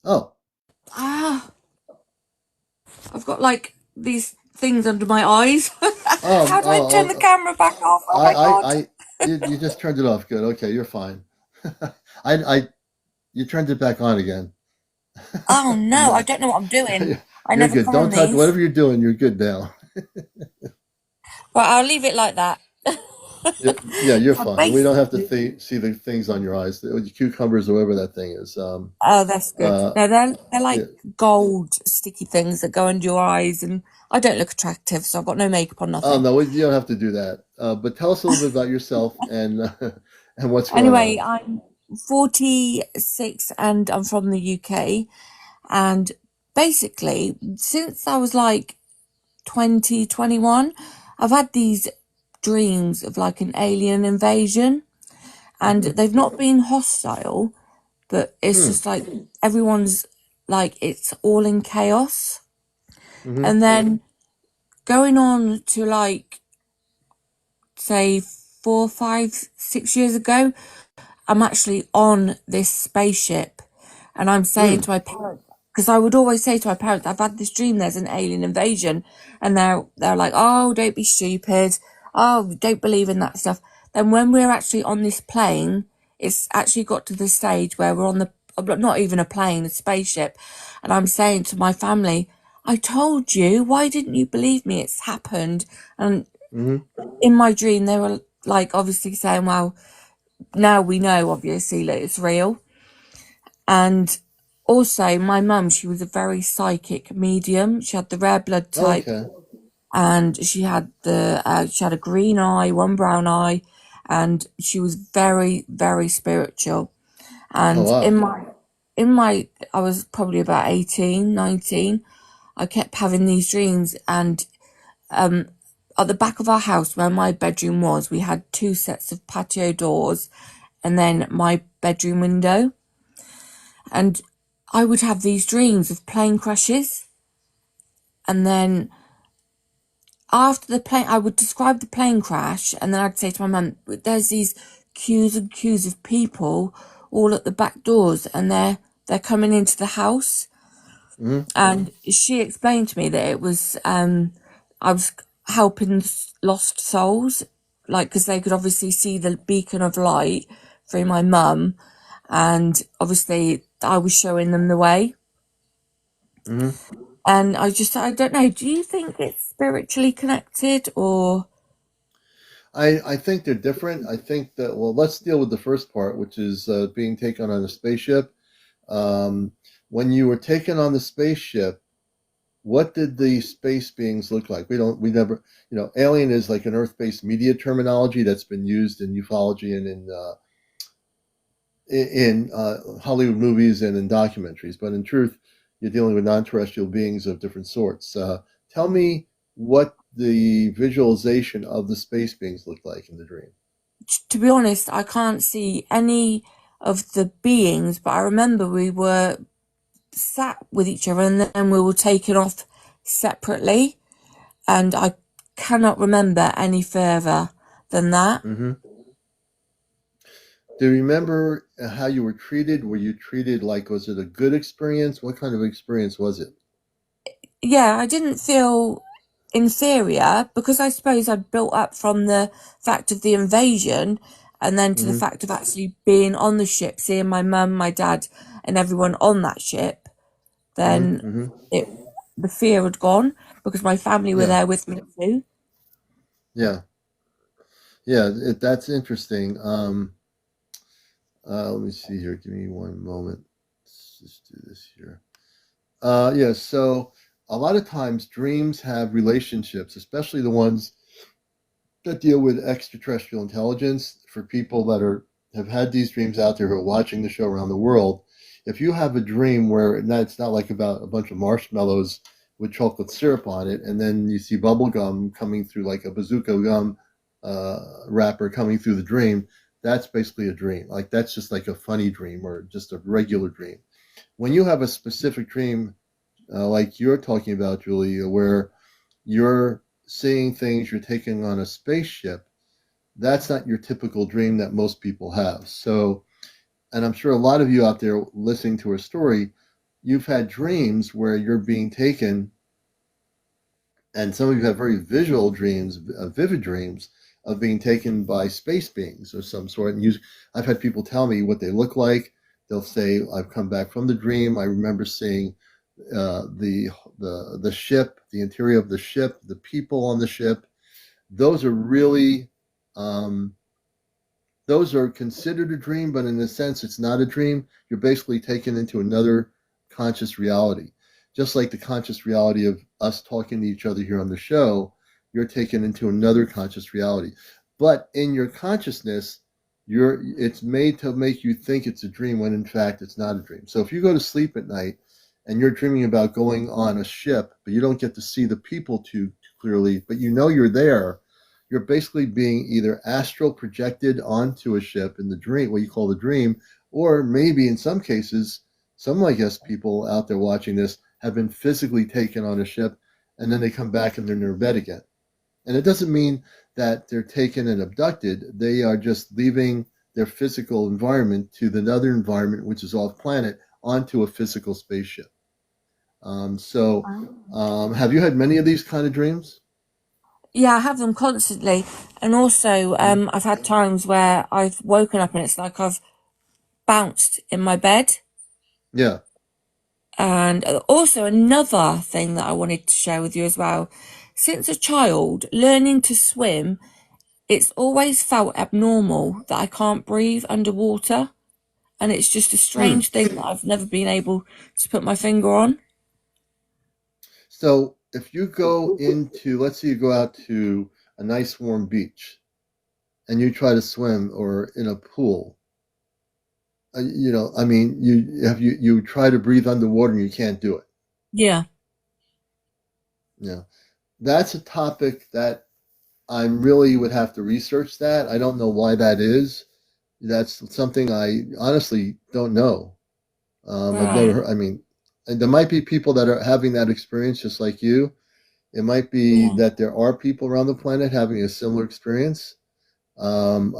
Oh, Ah, I've got like these things under my eyes. oh, How do I turn the oh, camera back off? Oh my God. I you just turned it off. Good. Okay, you're fine. I you turned it back on again. Oh no, I No, don't know what I'm doing. I you're never good. come on Don't touch these. whatever you're doing. You're good now. But I'll leave it like that. Yeah, you're So fine. We don't have to basically, see the things on your eyes, the cucumbers or whatever that thing is. oh, that's good. Uh, No, they're yeah. like gold sticky things that go under your eyes, and I don't look attractive, so I've got no makeup on, Oh nothing. no, you don't have to do that. But tell us a little bit about yourself and and what's going Anyway, on. I'm 46 and I'm from the UK. And basically, since I was like 20, 21, I've had these dreams of like an alien invasion, and Hmm. they've not been hostile, but it's Hmm. just like everyone's like it's all in chaos. Hmm. And then going on to like say 4, 5, 6 years ago, I'm actually on this spaceship, and I'm saying Hmm. to my parents, because I would always say to my parents, I've had this dream there's an alien invasion, and they're like, oh, don't be stupid, oh, don't believe in that stuff. Then when we're actually on this plane, it's actually got to the stage where we're on the not even a plane, a spaceship, and I'm saying to my family, I told you, why didn't you believe me? It's happened. And Hmm. in my dream, they were like obviously saying, well, now we know obviously that it's real. And also my mum, she was a very psychic medium. She had the rare blood type, Okay. and she had a green eye, one brown eye, and she was very, very spiritual. Oh And wow. in my I was probably about 18, 19. I kept having these dreams, and at the back of our house where my bedroom was, we had two sets of patio doors and then my bedroom window. And I would have these dreams of plane crashes. And then after the plane, I would describe the plane crash. And then I'd say to my mum, there's these queues and queues of people all at the back doors, and they're coming into the house. Hmm. And she explained to me that it was I was helping lost souls, like because they could obviously see the beacon of light through my mum, and obviously I was showing them the way. Hmm. And I don't know. Do you think it's spiritually connected or? I think they're different. I think that, well, let's deal with the first part, which is being taken on a spaceship. Um, when you were taken on the spaceship, what did the space beings look like? We never, alien is like an Earth-based media terminology that's been used in ufology and in Hollywood movies and in documentaries. But in truth, you're dealing with non-terrestrial beings of different sorts. Tell me what the visualization of the space beings looked like in the dream. To be honest, I can't see any of the beings, but I remember we were sat with each other and then we were taken off separately, and I cannot remember any further than that. Hmm. Do you remember how you were treated? Were you treated like, was it a good experience? What kind of experience was it? Yeah, I didn't feel inferior because I suppose I'd built up from the fact of the invasion and then to the Hmm. fact of actually being on the ship, seeing my mum, my dad, and everyone on that ship. Hmm. Then Hmm. it the fear had gone because my family were Yeah, there with me too. yeah, yeah. That's interesting. Let me see here. Give me one moment. Let's just do this here. Yeah. So a lot of times dreams have relationships, especially the ones that deal with extraterrestrial intelligence. For people that have had these dreams out there who are watching the show around the world, if you have a dream where it's not like about a bunch of marshmallows with chocolate syrup on it, and then you see bubble gum coming through like a bazooka gum wrapper coming through the dream, that's basically a dream. Like that's just like a funny dream or just a regular dream. When you have a specific dream, like you're talking about, Julie, where you're seeing things, you're taking on a spaceship, that's not your typical dream that most people have. So, and I'm sure a lot of you out there listening to her story, you've had dreams where you're being taken, and some of you have very visual dreams, vivid dreams of being taken by space beings of some sort. And I've had people tell me what they look like. They'll say, "I've come back from the dream. I remember seeing the ship, the interior of the ship, the people on the ship." Those are really um, those are considered a dream, but in a sense, it's not a dream. You're basically taken into another conscious reality. Just like the conscious reality of us talking to each other here on the show, you're taken into another conscious reality. But in your consciousness, it's made to make you think it's a dream when in fact it's not a dream. So if you go to sleep at night and you're dreaming about going on a ship, but you don't get to see the people too clearly, but you know you're there, you're basically being either astral projected onto a ship in the dream, what you call the dream, or maybe in some cases, some, I guess, people out there watching this have been physically taken on a ship and then they come back and they're in their bed again. And it doesn't mean that they're taken and abducted. They are just leaving their physical environment to the other environment, which is off planet, onto a physical spaceship. Have you had many of these kind of dreams? Yeah, I have them constantly, and also Mm. I've had times where I've woken up and it's like I've bounced in my bed. Yeah. And also another thing that I wanted to share with you as well. Since a child, learning to swim, it's always felt abnormal that I can't breathe underwater. And it's just a Hmm. strange thing that I've never been able to put my finger on. So if you go into, let's say you go out to a nice warm beach and you try to swim or in a pool, I mean, you try to breathe underwater and you can't do it. Yeah, Yeah, that's a topic that I really would have to research that. I don't know why that is. That's something I honestly don't know. I've never right. heard, I mean, and there might be people that are having that experience just like you. It might be Yeah. that there are people around the planet having a similar experience.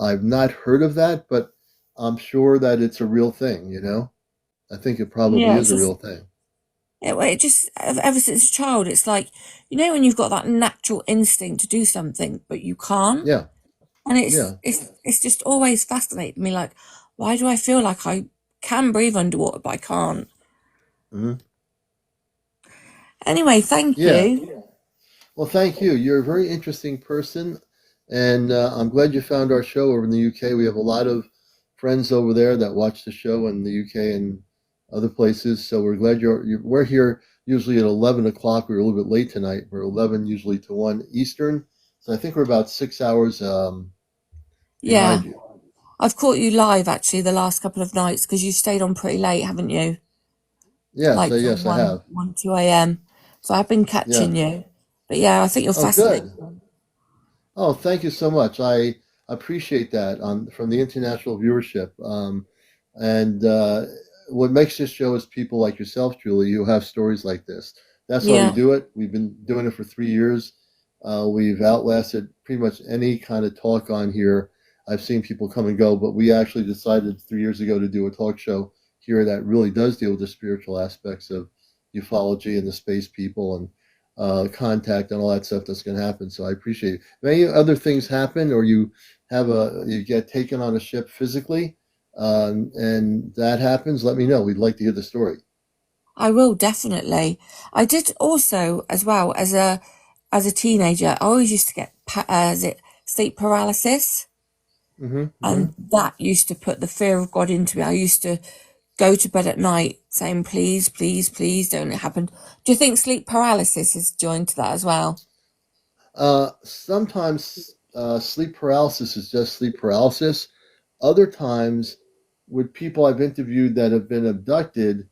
I've not heard of that, but I'm sure that it's a real thing, I think it probably Yeah, is a real thing. It just, ever since a child, it's like, when you've got that natural instinct to do something, but you can't. Yeah, And yeah. it's just always fascinated me, like, why do I feel like I can breathe underwater, but I can't? Hmm. Anyway, thank Yeah. you. Well, thank you. You're a very interesting person, and I'm glad you found our show over in the UK. We have a lot of friends over there that watch the show in the UK and other places. So we're glad we're here usually at 11 o'clock. We were a little bit late tonight. We're 11 usually to 1 Eastern. So I think we're about 6 hours Yeah. behind you. I've caught you live actually the last couple of nights because you stayed on pretty late, haven't you? Yes, Like till yes, I 1, have. 1, 2 a.m. So I've been Yeah. catching you. But yeah, I think you're Oh, good. fascinating. Oh, thank you so much. I appreciate that from the international viewership. And what makes this show is people like yourself, Julie, who have stories like this. That's why we Yeah. do it. We've been doing it for 3 years. We've outlasted pretty much any kind of talk on here. I've seen people come and go, but we actually decided 3 years ago to do a talk show here that really does deal with the spiritual aspects of ufology and the space people and contact and all that stuff that's going to happen. So I appreciate it. If any other things happen, or you get taken on a ship physically, and that happens, let me know. We'd like to hear the story. I will definitely. I did also, as well as a teenager, I always used to get is it sleep paralysis, Hmm. Hmm. and that used to put the fear of God into me. I used to go to bed at night saying, "Please, please, please, don't it happen." Do you think sleep paralysis is joined to that as well? Sometimes sleep paralysis is just sleep paralysis. Other times, with people I've interviewed that have been abducted,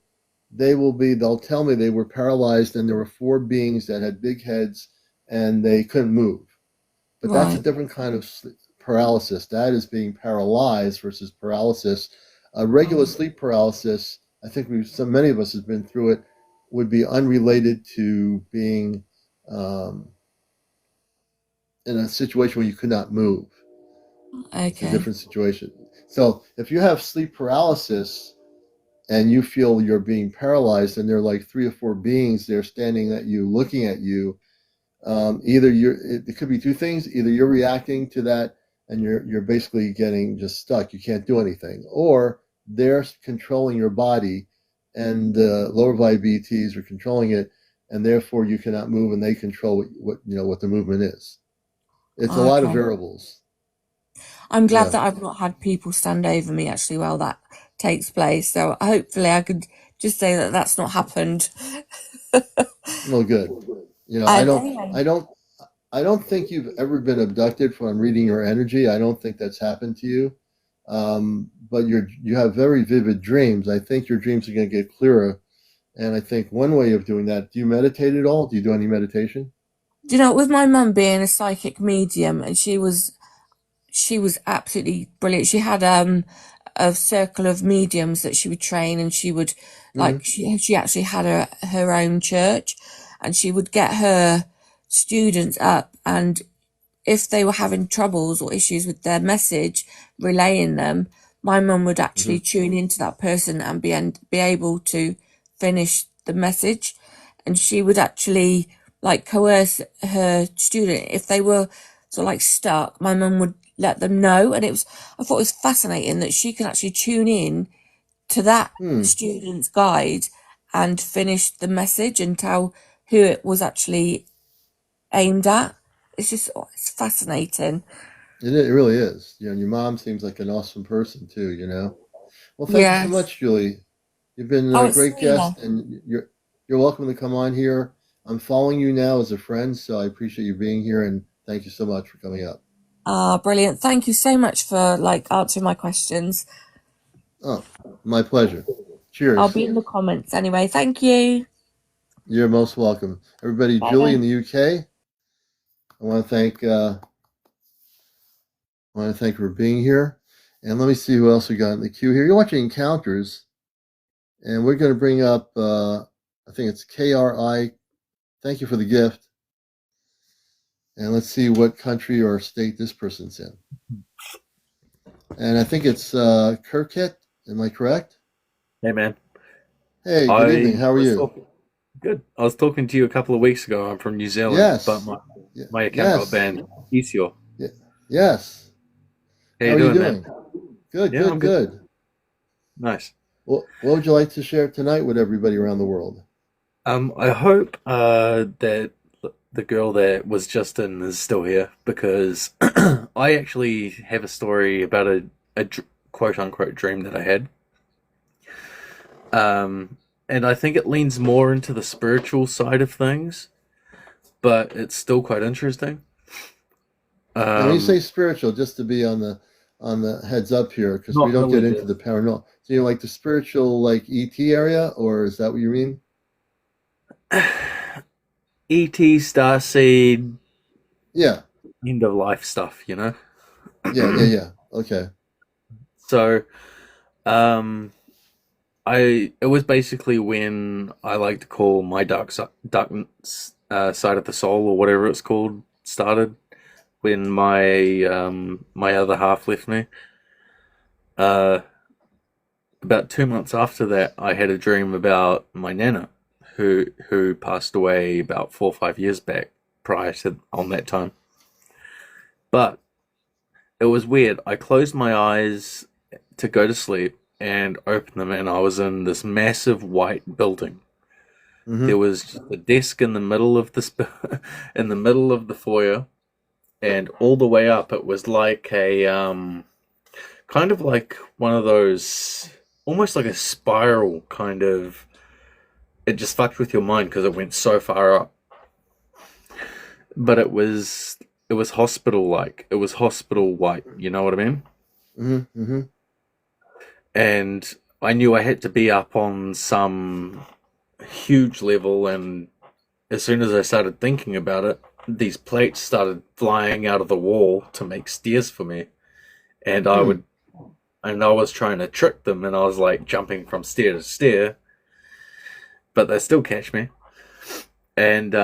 they'll tell me they were paralyzed and there were four beings that had big heads and they couldn't move. But that's a Right. different kind of paralysis. That is being paralyzed versus paralysis. A regular Right. sleep paralysis, I think many of us have been through it, would be unrelated to being um, in a situation where you could not move. It's a Okay. different situation. So if you have sleep paralysis and you feel you're being paralyzed, and there are like three or four beings there standing at you, looking at you, either it could be two things. Either you're reacting to that and you're basically getting just stuck. You can't do anything, or they're controlling your body, and the lower body BTs are controlling it, and therefore you cannot move, and they control what the movement is. It's a lot of Okay. variables. I'm glad Yeah. that I've not had people stand over me actually while that takes place. So hopefully I could just say that that's not happened. Well, good. I don't. Anyway, I don't. I don't think you've ever been abducted from reading your energy. I don't think that's happened to you. But you have very vivid dreams. I think your dreams are going to get clearer. And I think one way of doing that, do you meditate at all? Do you do any meditation? with my mum being a psychic medium, and she was absolutely brilliant. She had a circle of mediums that she would train, and she would Hmm. she actually had her own church, and she would get her students up, and if they were having troubles or issues with their message, relaying them, my mum would Hmm. actually tune into that person and be able to finish the message. And she would actually like coerce her student if they were sort of like stuck. My mum would let them know, and I thought it was fascinating that she can actually tune in to that Hmm. student's guide and finish the message and tell who it was actually aimed at. It's fascinating. It really is. Your mom seems like an awesome person too. Well, thank you so Yes. much, Julie. You've been Oh, a it's great guest, Selena. and you're welcome to come on here. I'm following you now as a friend, so I appreciate you being here, and thank you so much for coming up. Ah, brilliant. Thank you so much for like answering my questions. Oh, my pleasure. I'll Cheers. be in the comments anyway. Thank you. You're most welcome. Everybody, Bye Julie in bye. the UK, I want to thank her for being here. And let me see who else we got in the queue here. You're watching Encounters, and we're going to bring up, I think it's KRI. Thank you for the gift. And let's see what country or state this person's in. And I think it's Kirkit. Am I correct? Hey man, Hey, good evening. I How are was you? hoping. Good. I was talking to you a couple of weeks ago. I'm from New Zealand, but Yes. my account got Yes. banned. Isio. Yes. How How you are you doing, man? doing? Good, Yeah, good, I'm good. good. Nice. What would you like to share tonight with everybody around the world? I hope that the girl that was just in is still here because I actually have a story about a quote unquote dream that I had. And I think it leans more into the spiritual side of things, but it's still quite interesting. Now, when you say Um, spiritual, just to be on the heads up here, because we Not don't get into religious. the paranormal. So you know, like the spiritual, like ET area, or is that what you mean? ET, Starseed, Yeah, end of life stuff, you know? yeah. Okay. So, um, it was basically when I like to call my dark side of the soul or whatever it's called started when my other half left me. Uh, about 2 months after that, I had a dream about my nana, who passed away about 4 or 5 years back. Prior to on that time, but it was weird. I closed my eyes to go to sleep and opened them, and I was in this massive white building. There Mm-hmm. was just a desk in the middle of in the middle of the foyer, and all the way up, it was like a kind of like one of those, almost like a spiral kind of. It just fucked with your mind because it went so far up. But it was hospital like. It was hospital white. You know what I mean? Mm-hmm. Mm-hmm. And I knew I had to be up on some huge level, and as soon as I started thinking about it, these plates started flying out of the wall to make stairs for me, and Hmm. I was trying to trick them, and I was like jumping from stair to stair, but they still catch me, and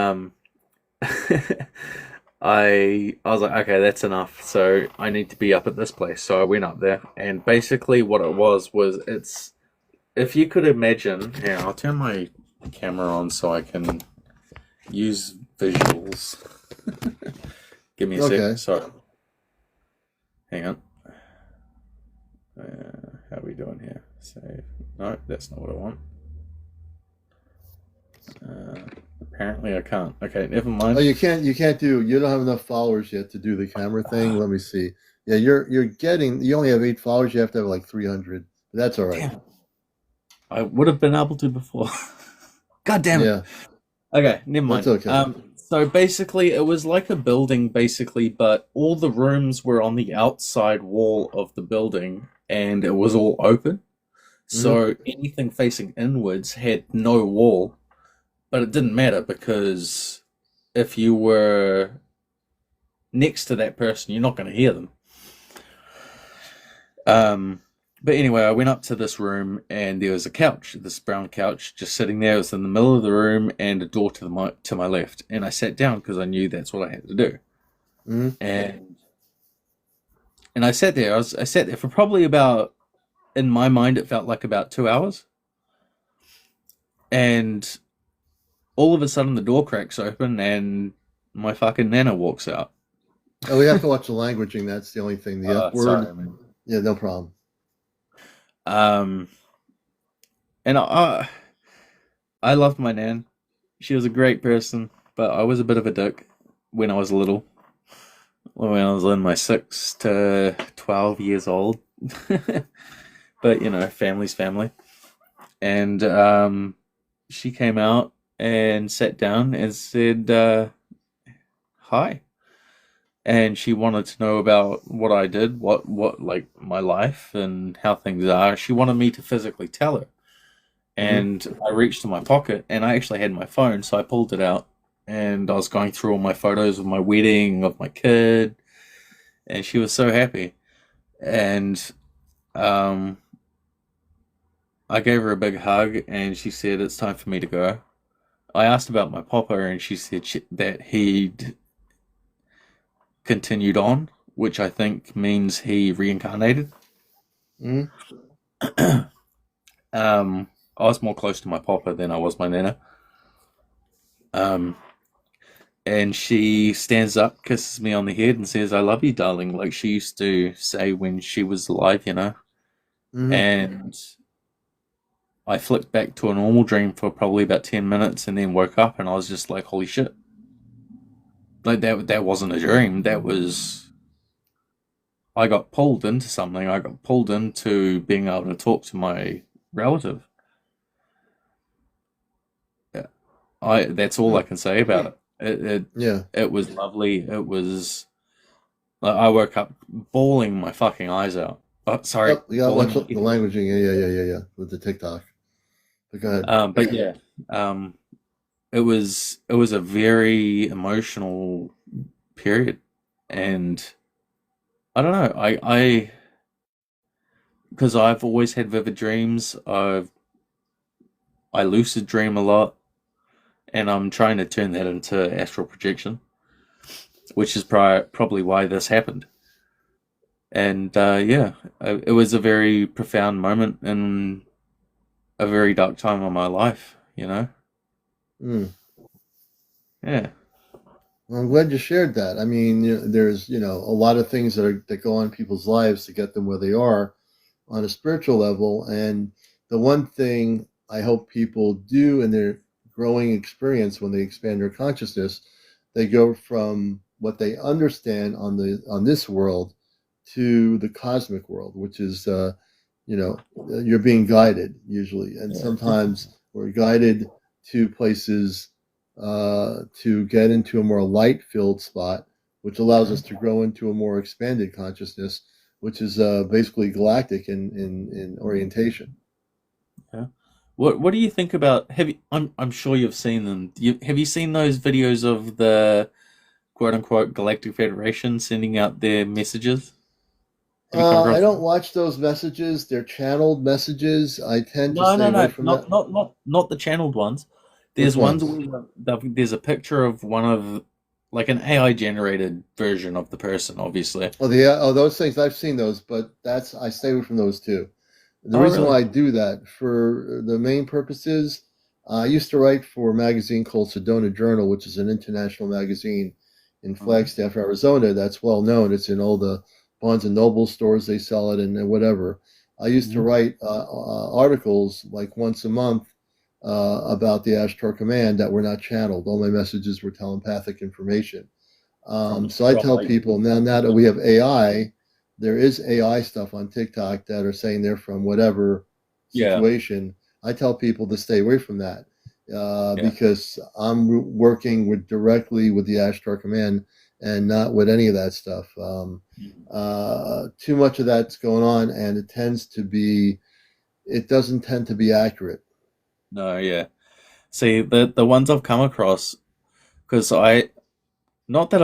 I was like, okay, that's enough. So I need to be up at this place. So I went up there, and basically what it was it's, if you could imagine. Here, I'll turn my camera on so I can use visuals. Give me a sec. Okay. Sorry. Hang on. How are we doing here? Save. No, that's not what I want. Uh, Apparently I can't. Okay, never Oh, mind. you can't do. You don't have enough followers yet to do the camera thing. Let me see. Yeah, you're getting. You only have 8 followers. You have to have like 300. That's all right. Damn. I would have been able to before. God damn it. Yeah, Okay, never that's mind. okay. So basically, it was like a building, basically, but all the rooms were on the outside wall of the building, and it was all open. Mm-hmm. So anything facing inwards had no wall, but it didn't matter because if you were next to that person, you're not going to hear them. Um, but anyway, I went up to this room and there was a couch, this brown couch, just sitting there. It was in the middle of the room and a door to my left. And I sat down because I knew that's what I had to do. Mm-hmm. And I sat there. I sat there for probably about, in my mind, it felt like about 2 hours. And all of a sudden, the door cracks open and my fucking nana walks out. Oh, we have to watch the languaging. That's the only thing. The F word. Sorry, man. Yeah, no problem. Um, and I loved my nan. She was a great person, but I was a bit of a dick when I was little. When I was in my 6 to 12 years old. But family's family. And she came out and sat down and said hi. And she wanted to know about what I did, what like my life and how things are. She wanted me to physically tell her. Mm-hmm. And I reached in my pocket and I actually had my phone, so I pulled it out and I was going through all my photos of my wedding, of my kid, and she was so happy. And um, I gave her a big hug and she said, it's time for me to go. I asked about my papa and she said that he'd continued on, which I think means he reincarnated. Mm-hmm. I was more close to my papa than I was my nana. Um, and she stands up, kisses me on the head, and says, "I love you, darling," like she used to say when she was alive, you know. Hmm. And I flicked back to a normal dream for probably about 10 minutes, and then woke up, and I was just like, "Holy shit!" Like that wasn't a dream. That was I got pulled into something. I got pulled into being able to talk to my relative. Yeah. I That's all I can say about it. Yeah. It was lovely. It was like I woke up bawling my fucking eyes out. Oh, sorry, Oh, you gotta bawling watch my the teeth out. languaging. Yeah. With the TikTok. But go ahead. But yeah, um, it was a very emotional period, and I don't know. I because I've always had vivid dreams. I lucid dream a lot, and I'm trying to turn that into astral projection, which is probably why this happened. And yeah, it was a very profound moment in a very dark time of my life, you know? Mm. Yeah. Well, I'm glad you shared that. I mean, there's a lot of things that go on in people's lives to get them where they are on a spiritual level, and the one thing I hope people do in their growing experience when they expand their consciousness, they go from what they understand on this world to the cosmic world, which is you're being guided usually, and Yeah. sometimes we're guided to places to get into a more light filled spot, which allows us to grow into a more expanded consciousness, which is basically galactic in orientation. Yeah. What do you think about have you I'm sure you've seen them. Have you seen those videos of the quote unquote Galactic Federation sending out their messages? Have you come I across don't them? watch those messages. They're channeled messages. I tend to No, stay no, away no, from that. not the channeled ones. Which There's ones ones? where there's a picture of one of like an AI generated version of the person, obviously. Those things I've seen those, but that's I stay away from those too. The Oh, reason really? why I do that for the main purpose is I used to write for a magazine called Sedona Journal, which is an international magazine in Mhm. Flagstaff, Arizona. That's well known. It's in all the Barnes and Noble stores. They sell it and whatever. I used to Mhm. write articles like once a month about the Ashtar Command that were not channeled. All my messages were telepathic information. From So I tell people now that we have AI, there is AI stuff on TikTok that are saying they're from whatever yeah, situation. I tell people to stay away from that yeah. because I'm working with directly with the Ashtar Command and not with any of that stuff. Mhm. Too much of that's going on, and it doesn't tend to be accurate. No, yeah. See, the ones I've come across, because not that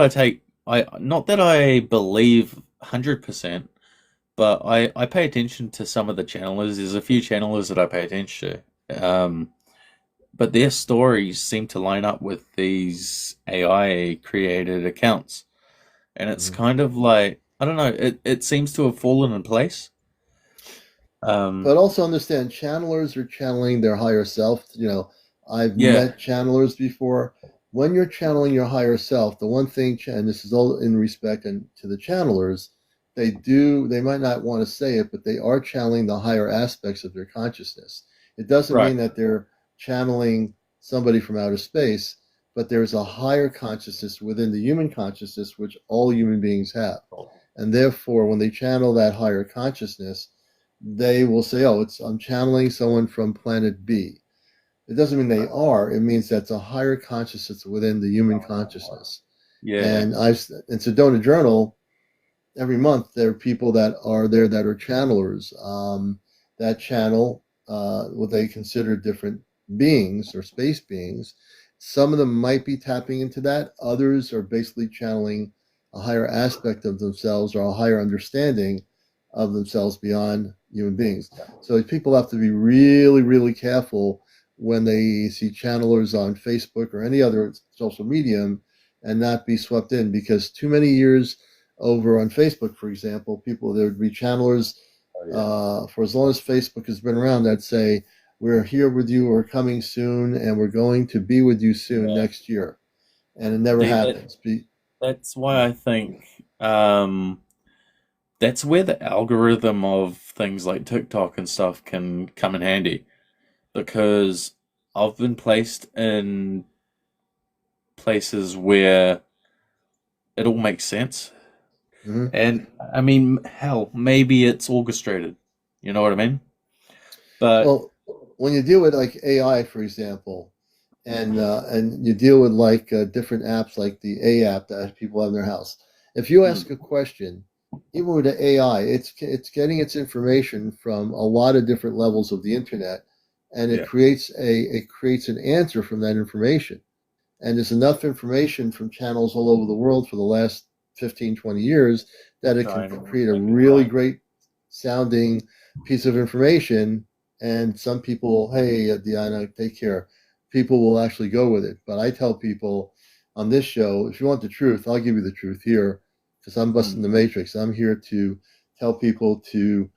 I believe 100%, but I pay attention to some of the channelers. There's a few channelers that I pay attention to. But their stories seem to line up with these AI created accounts. And it's Mhm. kind of like, I don't know, it seems to have fallen in place. Um, But also understand channelers are channeling their higher self. I've yeah, met channelers before. When you're channeling your higher self, the one thing, and this is all in respect and to the channelers, they might not want to say it, but they are channeling the higher aspects of their consciousness. It doesn't right. mean that they're channeling somebody from outer space, but there's a higher consciousness within the human consciousness, which all human beings have. And therefore, when they channel that higher consciousness, they will say, "Oh, it's I'm channeling someone from planet B." It doesn't mean they are. It means that's a higher consciousness within the human consciousness. Yeah. And in Sedona Journal, every month there are people that are there that are channelers that channel what they consider different beings or space beings. Some of them might be tapping into that. Others are basically channeling a higher aspect of themselves or a higher understanding of themselves beyond human beings. So people have to be really, really careful when they see channelers on Facebook or any other social medium and not be swept in, because too many years over on Facebook, for example, there would be channelers Oh, yeah. for as long as Facebook has been around that say, we're here with you, we're coming soon, and we're going to be with you soon Yeah. next year. And it never See, happens. that's why I think that's where the algorithm of things like TikTok and stuff can come in handy because I've been placed in places where it all makes sense. Mhm. And I mean, hell, maybe it's orchestrated. You know what I mean? But Well, when you deal with like AI, for example, and you deal with like different apps like the A app that people have in their house, if you ask a mm, question, even with the AI, it's getting its information from a lot of different levels of the internet, and yeah, it creates an answer from that information. And there's enough information from channels all over the world for the last 15, 20 years that it can trying to create a make it really right. great sounding piece of information. And some people, hey, Deanna, take care. People will actually go with it. But I tell people on this show, if you want the truth, I'll give you the truth here because I'm busting the Mm, matrix. I'm here to tell people to,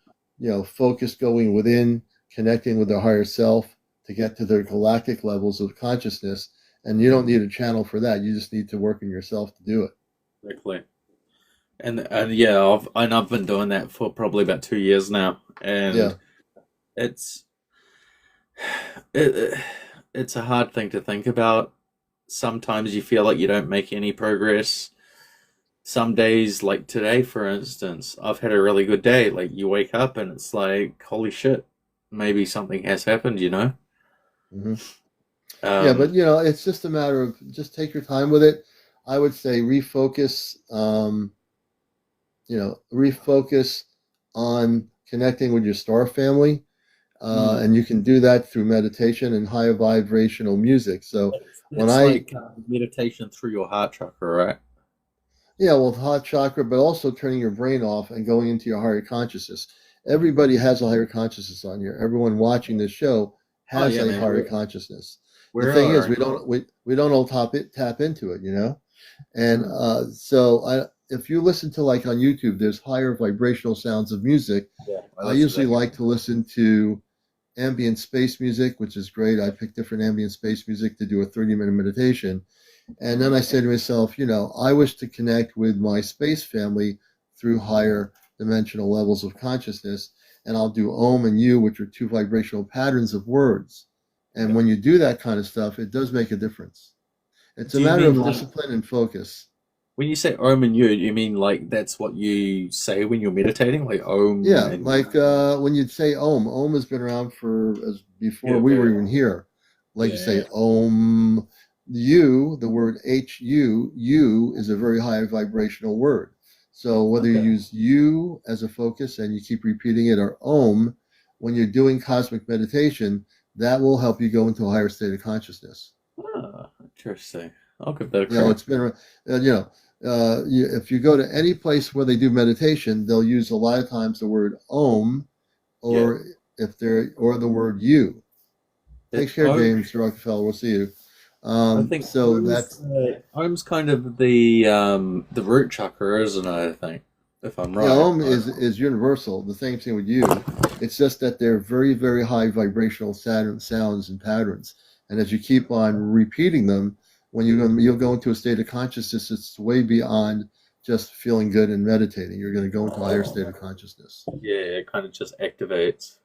focus going within, connecting with their higher self to get to their galactic levels of consciousness, and you don't mm, need a channel for that. You just need to work on yourself to do it. exactly. And yeah, I've been doing that for probably about 2 years now, Yeah. and it's it, it's a hard thing to think about. Sometimes you feel like you don't make any progress. Some days, like today, for instance, I've had a really good day. Like you wake up and it's like, holy shit, maybe something has happened, you know? Hmm. Yeah, but Um, it's just a matter of just take your time with it. I would say refocus. Refocus on connecting with your star family, mm, and you can do that through meditation and high vibrational music. So when it's I like meditation through your heart chakra, right? Yeah, well, hot chakra, but also turning your brain off and going into your higher consciousness. Everybody has a higher consciousness on here. Everyone watching this show Oh has yeah, a man, higher consciousness. The we're thing is, our we don't all tap into it, And mm, if you listen to like on YouTube, there's higher vibrational sounds of music. yeah, I I listen to usually that. like to listen to ambient space music, which is great. I pick different ambient space music to do a 30-minute meditation, and then Mm, I say to myself, I wish to connect with my space family through higher dimensional levels of consciousness. And I'll do Om and U, which are two vibrational patterns of words. And yeah. when you do that kind of stuff, it does make a difference. It's a Do you matter mean of like discipline and focus. when you say Om and you mean like that's what you say when you're meditating, like Om Yeah, and like when you'd say Om has been around for as before yeah, we were very even here. Like you yeah, say Om, U, the word U is a very high vibrational word. So yeah. whether you Okay. use U as a focus and you keep repeating it or Om, when you're doing cosmic meditation, that will help you go into a higher state of consciousness. Ah, interesting. I'll give that a It's crack. been, if you go to any place where they do meditation, they'll use a lot of times the word Om Yeah. or or the word you. It Take care, Om James Rockefeller. We'll see you. I think So that's Om's kind of the root chakra, isn't it, I think, if I'm right. Om is universal. The same thing with you. It's just that they're very very high vibrational sounds and patterns, and as you keep on repeating them, you'll go into a state of consciousness that's way beyond just feeling good and meditating. You're going to go into a higher state of consciousness. Yeah, it kind of just activates.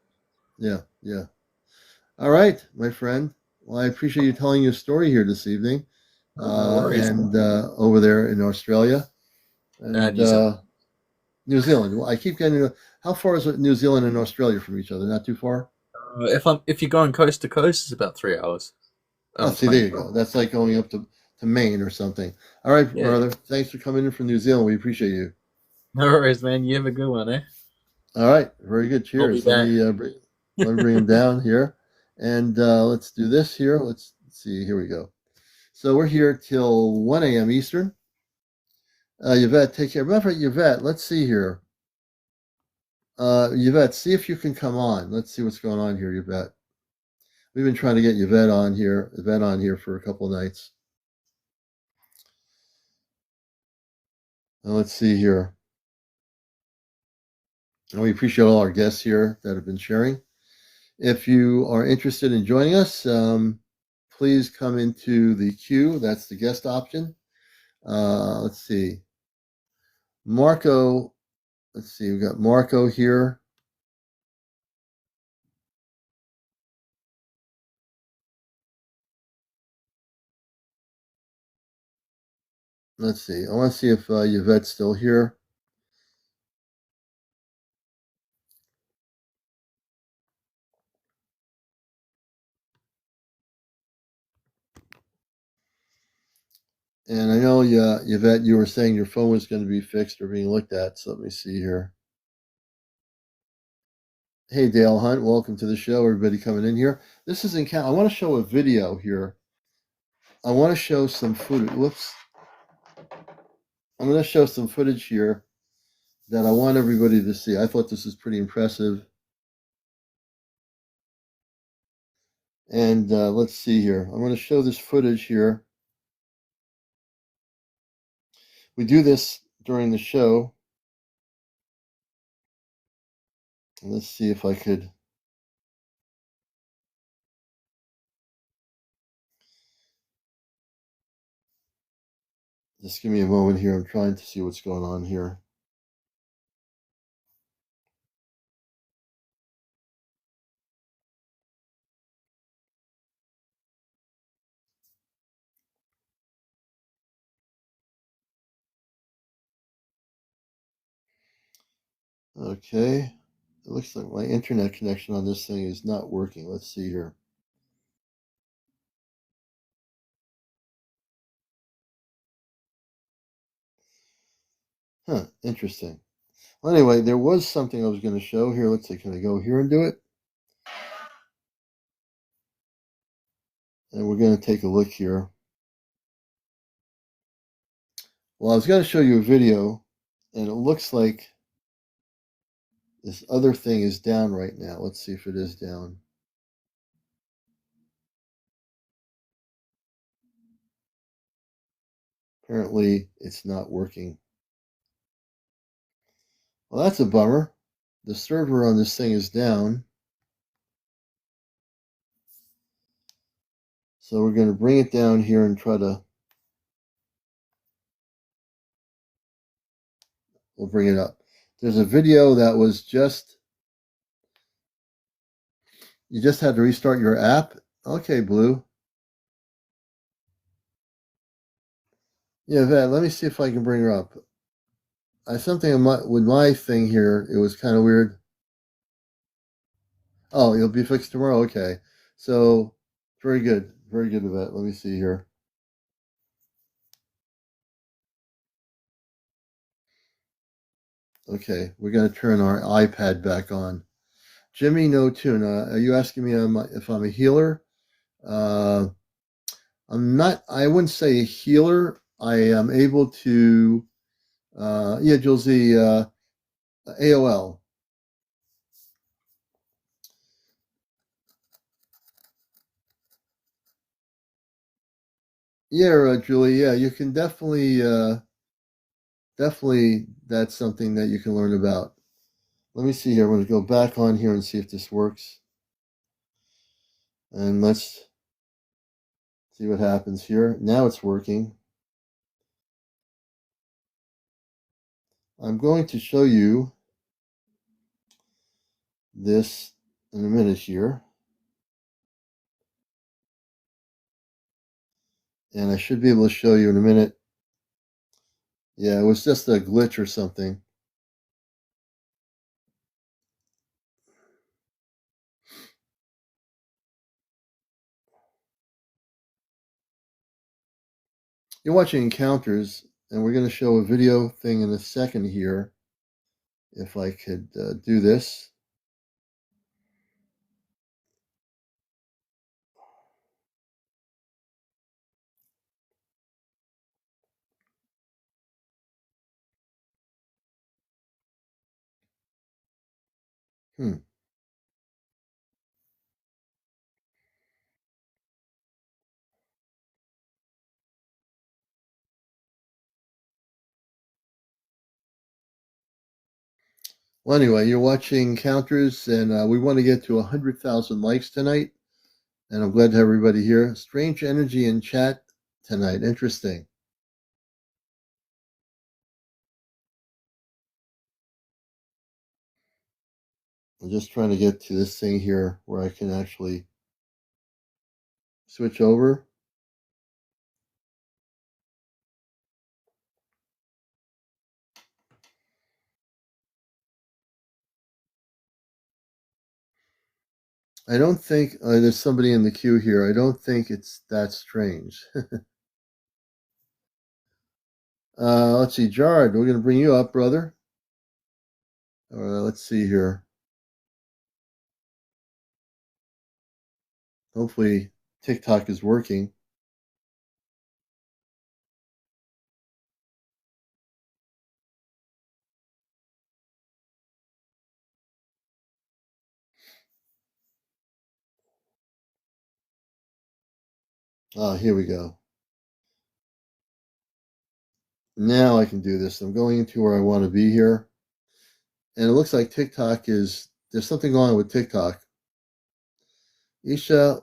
Yeah, yeah. All right, my friend. Well, I appreciate you telling your story here this evening, Oh, no worries. and over there in Australia and New Zealand. New Zealand. Well, I keep getting. How far is New Zealand and Australia from each other? Not too far. If you're going coast to coast, it's about 3 hours. Oh, see, there 20. you go. That's like going up to Maine or something. All right, Yeah, yeah. brother. Thanks for coming in from New Zealand. We appreciate you. No worries, man. You have a good one, eh? All right, very good. I'll be Cheers. back. Let me bring him down here, and let's do this here. Let's see. Here we go. So we're here till 1 a.m. Eastern. Yvette, take care. Matter of fact, Yvette, let's see here. Yvette, see if you can come on. Let's see what's going on here, Yvette. We've been trying to get Yvette on here for a couple of nights. Let's see here. And we appreciate all our guests here that have been sharing. If you are interested in joining us, please come into the queue. That's the guest option. Let's see. Marco, let's see, we've got Marco here. Let's see. I want to see if Yvette's still here. And I know, Yvette, you were saying your phone was going to be fixed or being looked at. So let me see here. Hey, Dale Hunt, welcome to the show. Everybody coming in here. This is I want to show a video here. I want to show some footage. Whoops. I'm going to show some footage here that I want everybody to see. I thought this was pretty impressive. And let's see here. I'm going to show this footage here. We do this during the show. Let's see if I could. Just give me a moment here. I'm trying to see what's going on here. Okay. It looks like my internet connection on this thing is not working. Let's see here. Huh, interesting. Well, anyway, there was something I was going to show here. Let's see, can I go here and do it? And we're going to take a look here. Well, I was going to show you a video, and it looks like this other thing is down right now. Let's see if it is down. Apparently, it's not working. Well, that's a bummer. The server on this thing is down. So we're going to bring it down here and try to, we'll bring it up. There's a video that was just, you just had to restart your app. Okay, Blue. Yeah, Vet, let me see if I can bring her up. Something with my thing here, it was kind of weird. Oh, you'll be fixed tomorrow? Okay. So, very good. Very good, Vet. Let me see here. Okay, we're going to turn our iPad back on. Jimmy No Tune, are you asking me if I'm a healer? I'm not, I wouldn't say a healer. I am able to, yeah, Josie, AOL. Yeah, Julie, yeah, you can definitely, that's something that you can learn about. Let me see here. I'm going to go back on here and see if this works. And let's see what happens here. Now it's working. I'm going to show you this in a minute here. And I should be able to show you in a minute. Yeah, it was just a glitch or something. You're watching Encounters, and we're going to show a video thing in a second here. If I could do this. Hmm. Well, anyway, you're watching Counters, and we want to get to 100,000 likes tonight. And I'm glad to have everybody here. Strange energy in chat tonight. Interesting. I'm just trying to get to this thing here where I can actually switch over. I don't think there's somebody in the queue here. I don't think it's that strange. Let's see, Jared, we're going to bring you up, brother. Let's see here. Hopefully, TikTok is working. Here we go. Now I can do this. I'm going into where I want to be here. And it looks like there's something going on with TikTok. Isha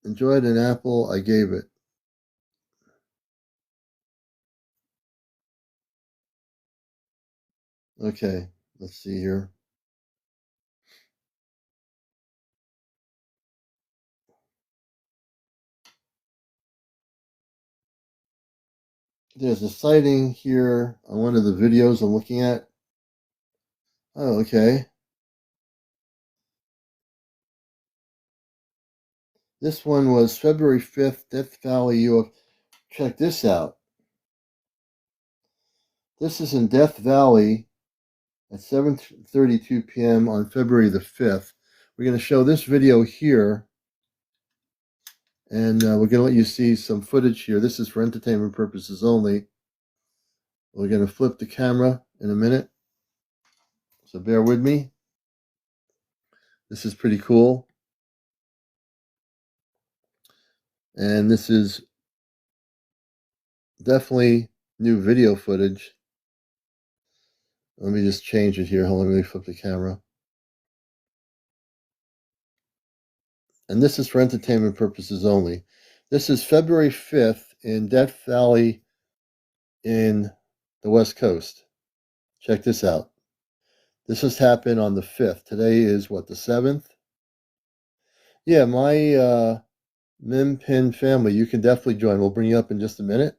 enjoyed an apple I gave it. Okay, let's see here. There's a sighting here on one of the videos I'm looking at. Oh, okay. This one was February 5th, Death Valley UFO. Check this out. This is in Death Valley at 7:32 p.m. on February the 5th. We're going to show this video here, and we're going to let you see some footage here. This is for entertainment purposes only. We're going to flip the camera in a minute, so bear with me. This is pretty cool. And this is definitely new video footage. Let me just change it here. Hold on, let me flip the camera. And this is for entertainment purposes only. This is February 5th in Death Valley in the West Coast. Check this out. This has happened on the 5th. Today is what, the 7th? Yeah, my Mim Pin family, you can definitely join. We'll bring you up in just a minute.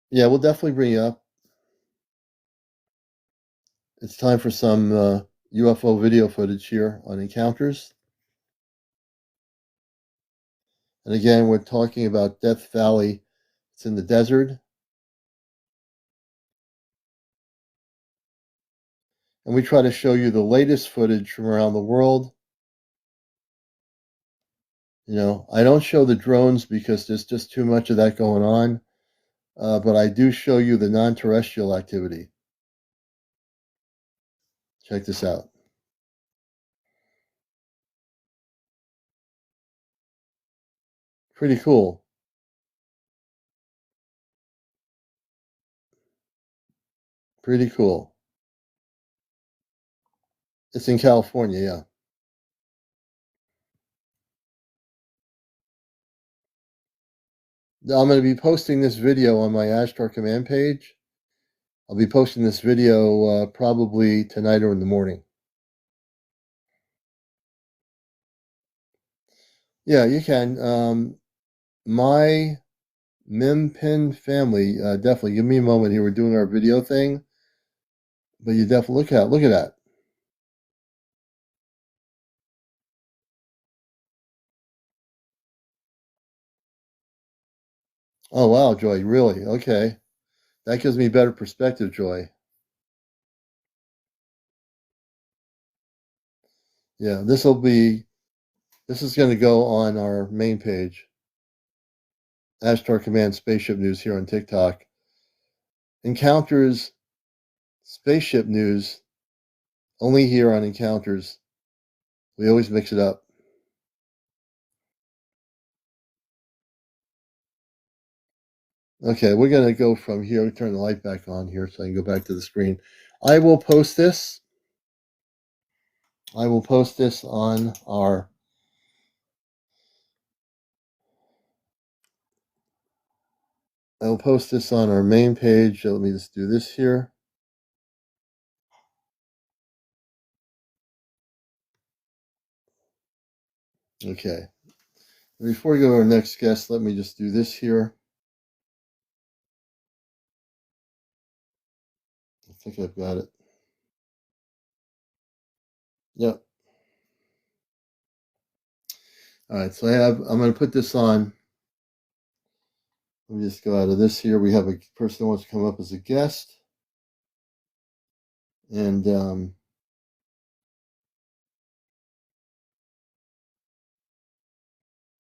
Yeah, we'll definitely bring you up. It's time for some UFO video footage here on Encounters. And again, we're talking about Death Valley. It's in the desert. And we try to show you the latest footage from around the world. You know, I don't show the drones because there's just too much of that going on. But I do show you the non-terrestrial activity. Check this out. Pretty cool. Pretty cool. It's in California, yeah. Now, I'm going to be posting this video on my Ashtar Command page. I'll be posting this video probably tonight or in the morning. Yeah, you can. My Mimpin family, definitely. Give me a moment here. We're doing our video thing, but you definitely look at that. Oh wow, Joy, really? Okay, that gives me better perspective, Joy. Yeah, this is going to go on our main page, Ashtar Command Spaceship News here on TikTok. Encounters Spaceship News only here on Encounters. We always mix it up. Okay, we're going to go from here. Turn the light back on here so I can go back to the screen. I will post this. I will post this on our main page. Let me just do this here. Okay. Before we go to our next guest, let me just do this here. I think I've got it. Yep. All right, so I'm going to put this on. Let me just go out of this here. We have a person who wants to come up as a guest. And there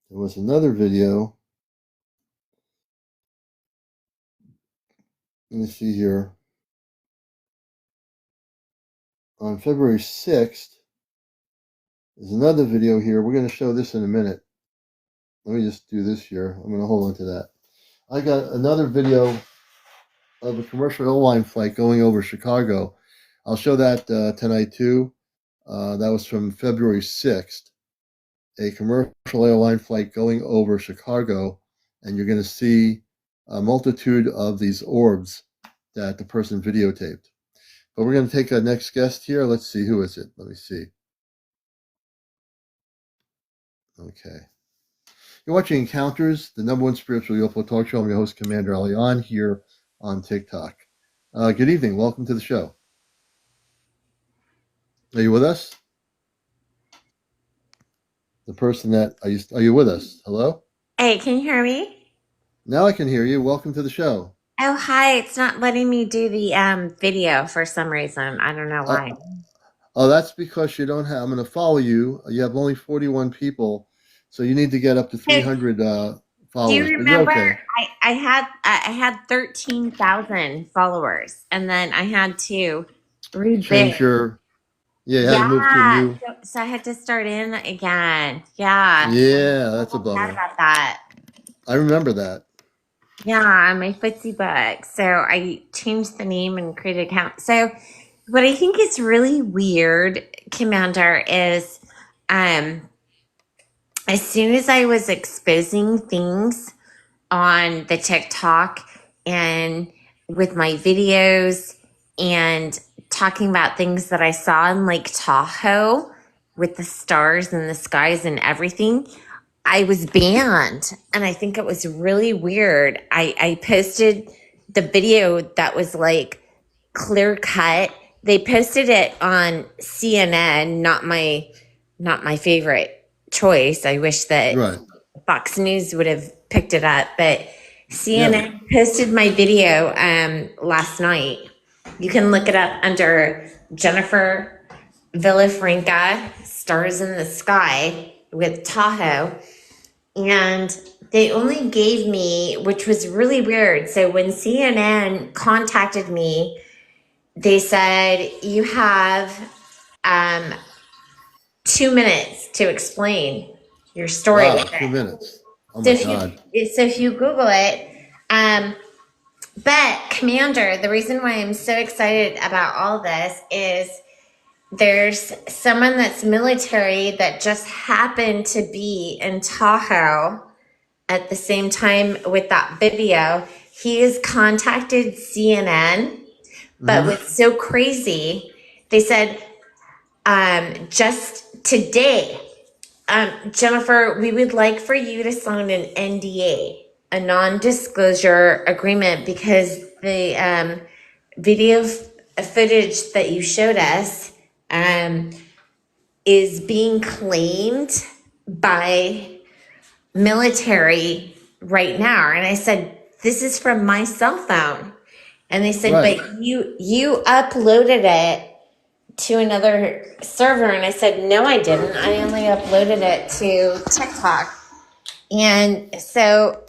was another video. Let me see here. On February 6th, there's another video here. We're going to show this in a minute. Let me just do this here. I'm going to hold on to that. I got another video of a commercial airline flight going over Chicago. I'll show that tonight too. That was from February 6th. A commercial airline flight going over Chicago, and you're going to see a multitude of these orbs that the person videotaped. But we're going to take our next guest here. Let's see, who is it? Let me see. Okay. You're watching Encounters, the #1 spiritual UFO talk show. I'm your host, CmdrAleon, here on TikTok. Good evening. Welcome to the show. Are you with us? The person that are you with us? Hello? Hey, can you hear me? Now I can hear you. Welcome to the show. Oh, hi. It's not letting me do the video for some reason. I don't know why. Oh, that's because you don't have. I'm going to follow you. You have only 41 people, so you need to get up to 300 Do you followers. But you're remember okay. I had 13,000 followers, and then I had to Change rebid. your. Yeah, you had to move to a Yeah, new. so I had to start in again. Yeah, Yeah, that's a I'm sad bummer. about that. I remember that. Yeah, my footsie book. So I changed the name and created an account. So what I think is really weird, Commander, is as soon as I was exposing things on the TikTok and with my videos and talking about things that I saw in Lake Tahoe with the stars and the skies and everything, I was banned. And I think it was really weird. I posted the video that was like clear cut. They posted it on CNN, not my favorite choice. I wish that Right. Fox News would have picked it up, but Yeah. CNN posted my video last night. You can look it up under Jennifer Villafranca, Stars in the Sky with Tahoe. And they only gave me, which was really weird. So when CNN contacted me, they said, you have 2 minutes to explain your story Wow. with 2 it. minutes. Oh So my if God. you Google it, but Commander, the reason why I'm so excited about all this is there's someone that's military that just happened to be in Tahoe at the same time with that video. He has contacted CNN, but what's so crazy, they said just today, Jennifer, we would like for you to sign an NDA, a non-disclosure agreement, because the video footage that you showed us is being claimed by military right now. And I said, this is from my cell phone. And they said, Right. but you uploaded it to another server. And I said, no, I didn't. I only uploaded it to TikTok. And so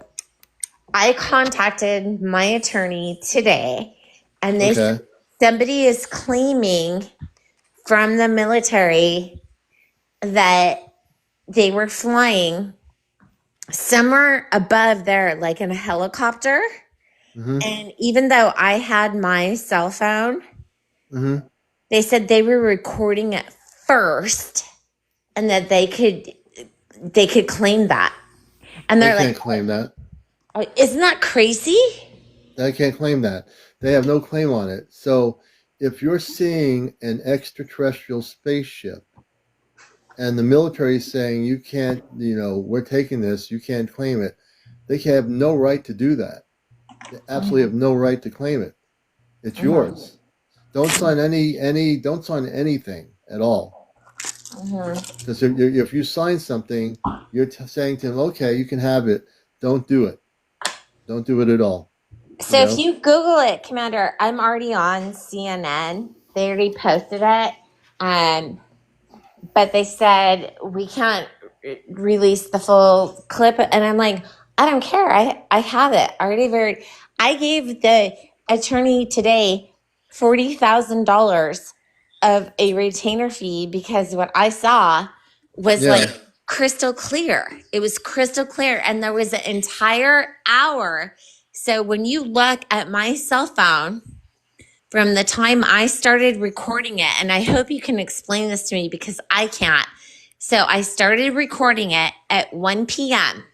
I contacted my attorney today, and they Okay. somebody is claiming from the military that they were flying somewhere above there, like in a helicopter. Mm-hmm. And even though I had my cell phone Mm-hmm. They said they were recording it first and that they could claim that. And They they're like, can't claim that. oh, isn't that crazy? They can't claim that. They have no claim on it. So if you're seeing an extraterrestrial spaceship and the military is saying you can't, we're taking this, you can't claim it, they can have no right to do that. They absolutely have no right to claim it. It's Mm-hmm. yours. Don't sign don't sign anything at all. Mm-hmm. Because if you sign something, you're saying to them, okay, you can have it. Don't do it. Don't do it at all. So if you Google it, Commander, I'm already on CNN. They already posted it. But they said we can't release the full clip. And I'm like, I don't care. I have it already. I gave the attorney today $40,000 of a retainer fee because what I saw was like crystal clear. It was crystal clear. And there was an entire hour. So when you look at my cell phone, from the time I started recording it, and I hope you can explain this to me because I can't. So I started recording it at 1 p.m.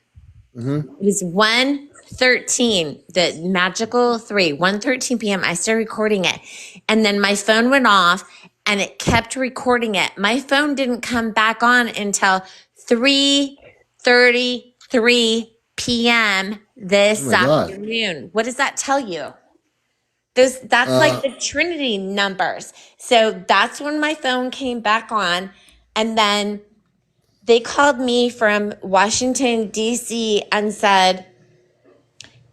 Mm-hmm. It was 1:13, the magical 1:13 p.m. I started recording it. And then my phone went off and it kept recording it. My phone didn't come back on until 3:33 p.m. this afternoon. What does that tell you? That's like the Trinity numbers. So that's when my phone came back on. And then they called me from Washington, D.C. and said,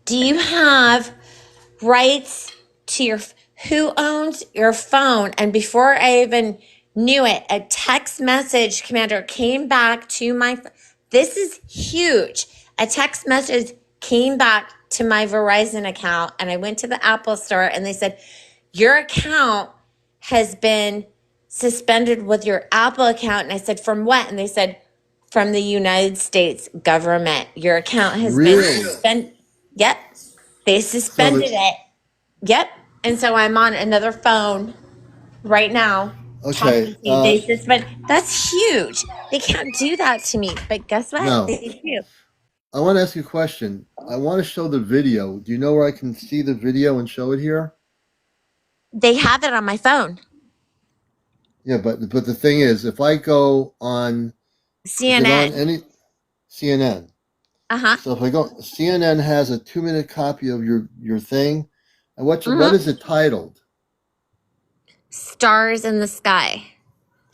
do you have rights to who owns your phone? And before I even knew it, a text message, Commander, came back to this is huge. A text message came back to my Verizon account, and I went to the Apple store and they said, your account has been suspended with your Apple account. And I said, from what? And they said, from the United States government. Your account has been suspended. Yep. They suspended it. Yep. And so I'm on another phone right now talking to you. They suspend. That's huge. They can't do that to me. But guess what? No. They do. I want to ask you a question. I want to show the video. Do you know where I can see the video and show it here? They have it on my phone. Yeah, but the thing is, if I go on CNN. CNN. Uh-huh. So if I go, CNN has a 2-minute copy of your thing. And what is it titled? Stars in the Sky.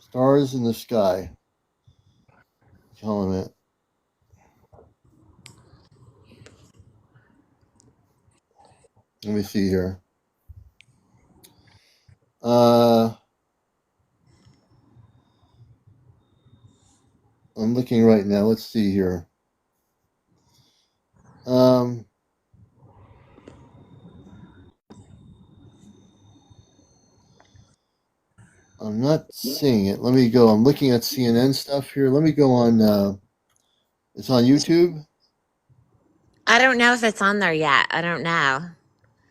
Stars in the Sky. Hold on a minute. Let me see here. I'm looking right now. Let's see here. I'm not seeing it. Let me go. I'm looking at CNN stuff here. Let me go on. It's on YouTube. I don't know if it's on there yet. I don't know.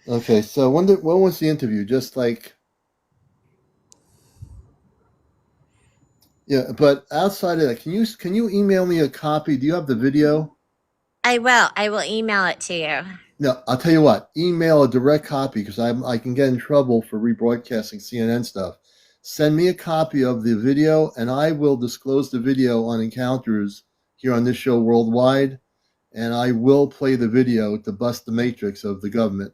Okay, so when was the interview? Just like, yeah, but outside of that, can you email me a copy? Do you have the video? I will. I will email it to you. No, I'll tell you what. Email a direct copy because I can get in trouble for rebroadcasting CNN stuff. Send me a copy of the video, and I will disclose the video on Encounters here on this show worldwide, and I will play the video to bust the matrix of the government.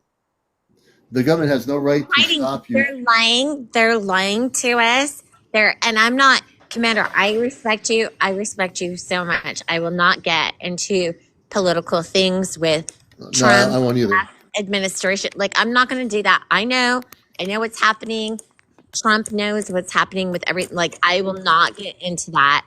The government has no right to stop you. They're lying. They're lying to us. And I'm not, Commander, I respect you. I respect you so much. I will not get into political things with Trump. No, I won't either. Administration. Like, I'm not going to do that. I know what's happening. Trump knows what's happening with everything. Like, I will not get into that.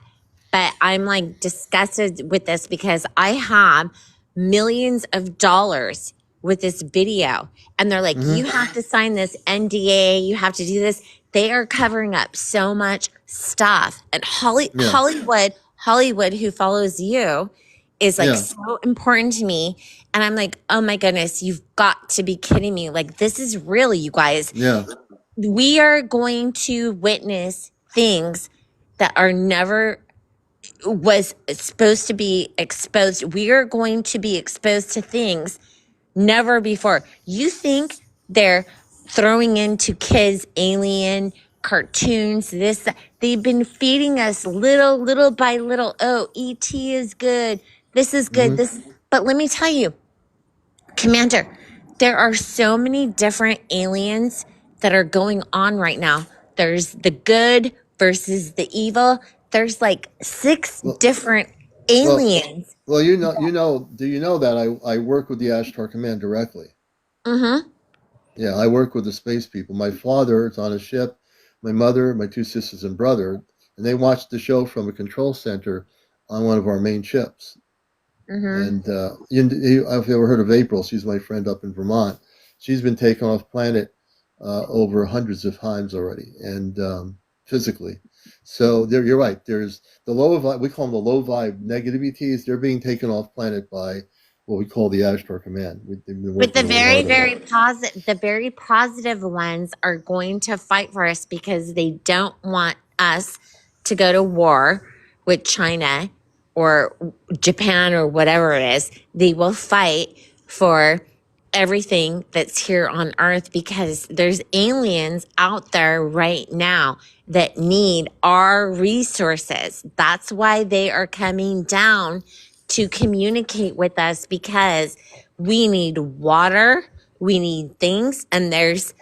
But I'm like disgusted with this because I have millions of dollars with this video. And they're like, you have to sign this NDA. You have to do this. They are covering up so much stuff. And Hollywood, who follows you, is like so important to me. And I'm like, oh my goodness, you've got to be kidding me. Like, this is real, you guys. Yeah. we are going to witness things that are never was supposed to be exposed. We are going to be exposed to things never before. You think they're throwing into kids alien cartoons, this, they've been feeding us little by little. Oh, ET is good. This is good. This, but let me tell you, Commander, there are so many different aliens that are going on right now. There's the good versus the evil. There's like 6 Well, different well, aliens. well. Do you know that I work with the Ashtar Command directly? Mm-hmm. Yeah, I work with the space people. My father is on a ship. My mother, my 2 sisters and brother, and they watched the show from a control center on one of our main ships. Mm-hmm. And I've ever heard of April. She's my friend up in Vermont. She's been taken off planet over hundreds of times already, and physically. So you're right. There's the low vibe. We call them the low vibe negative ETs. They're being taken off planet by what we call the Ashtar Command. They've been But the working really hard on that. the very positive ones are going to fight for us because they don't want us to go to war with China or Japan or whatever it is. They will fight for everything that's here on earth because there's aliens out there right now that need our resources. That's why they are coming down to communicate with us because we need water, we need things, and there's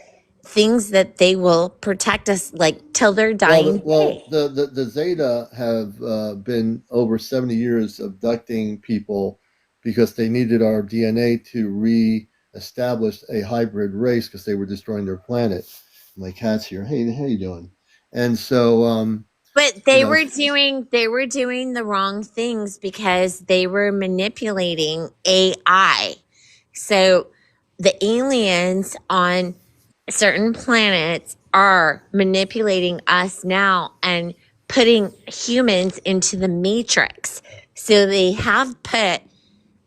things that they will protect us like till they're dying. The Zeta have been over 70 years abducting people because they needed our DNA to re-establish a hybrid race because they were destroying their planet. My cat's here. Hey, how you doing? And so, But you know, they were doing the wrong things because they were manipulating AI. So the aliens on certain planets are manipulating us now and putting humans into the matrix. So they have put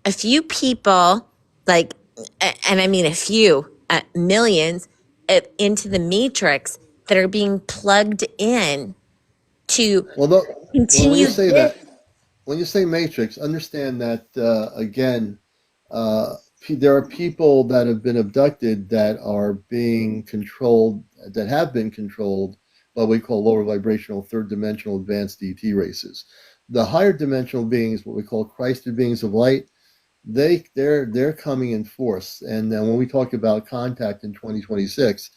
a few people, like, and I mean a few, millions, into the matrix that are being plugged in to well, no, well, when you continue say this. that, when you say matrix, understand that again, there are people that have been abducted that are being controlled, that have been controlled by what we call lower vibrational, third dimensional advanced ET races. The higher dimensional beings, what we call Christed beings of light, they're coming in force. And then when we talk about contact in 2026,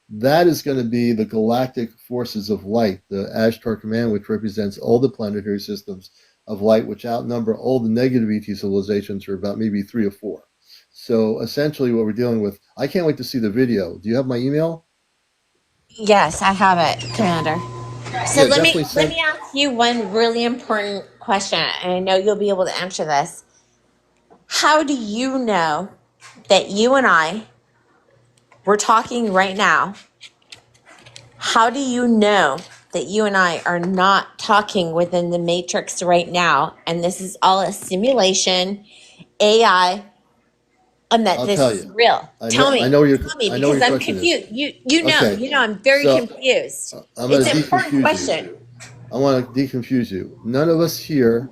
that is going to be the galactic forces of light, the Ashtar Command, which represents all the planetary systems of light, which outnumber all the negative ET civilizations, or about maybe 3 or 4. So essentially, what we're dealing with, I can't wait to see the video. Do you have my email? Yes, I have it, Commander. So Yeah, definitely let send. me ask you one really important question, and I know you'll be able to answer this. How do you know that you and I we're talking right now? How do you know that you and I are not talking within the matrix right now, and this is all a simulation, AI, and that I'll this tell is you. real? Tell me, I know what because your I'm question is. confused. Okay, You know, I'm very so confused. I'm It's going an to important deconfuse you. question. I want to deconfuse you. None of us here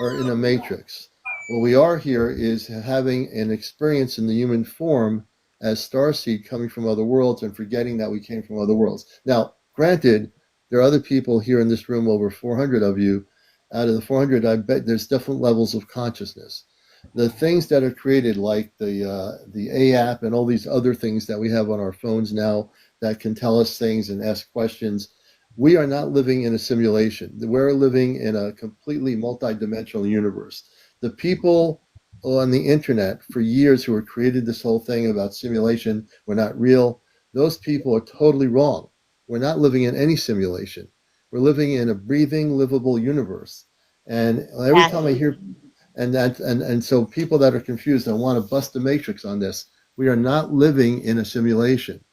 are in a matrix. What we are here is having an experience in the human form as starseed coming from other worlds and forgetting that we came from other worlds. Now, granted, there are other people here in this room, over 400 of you. Out of the 400, I bet there's different levels of consciousness. The things that are created, like the A app and all these other things that we have on our phones now that can tell us things and ask questions, we are not living in a simulation. We're living in a completely multidimensional universe. The people on the internet for years who have created this whole thing about simulation, we're not real, those people are totally wrong. We're not living in any simulation. We're living in a breathing, livable universe. And every Yes. time I hear, and so people that are confused and want to bust the matrix on this, we are not living in a simulation.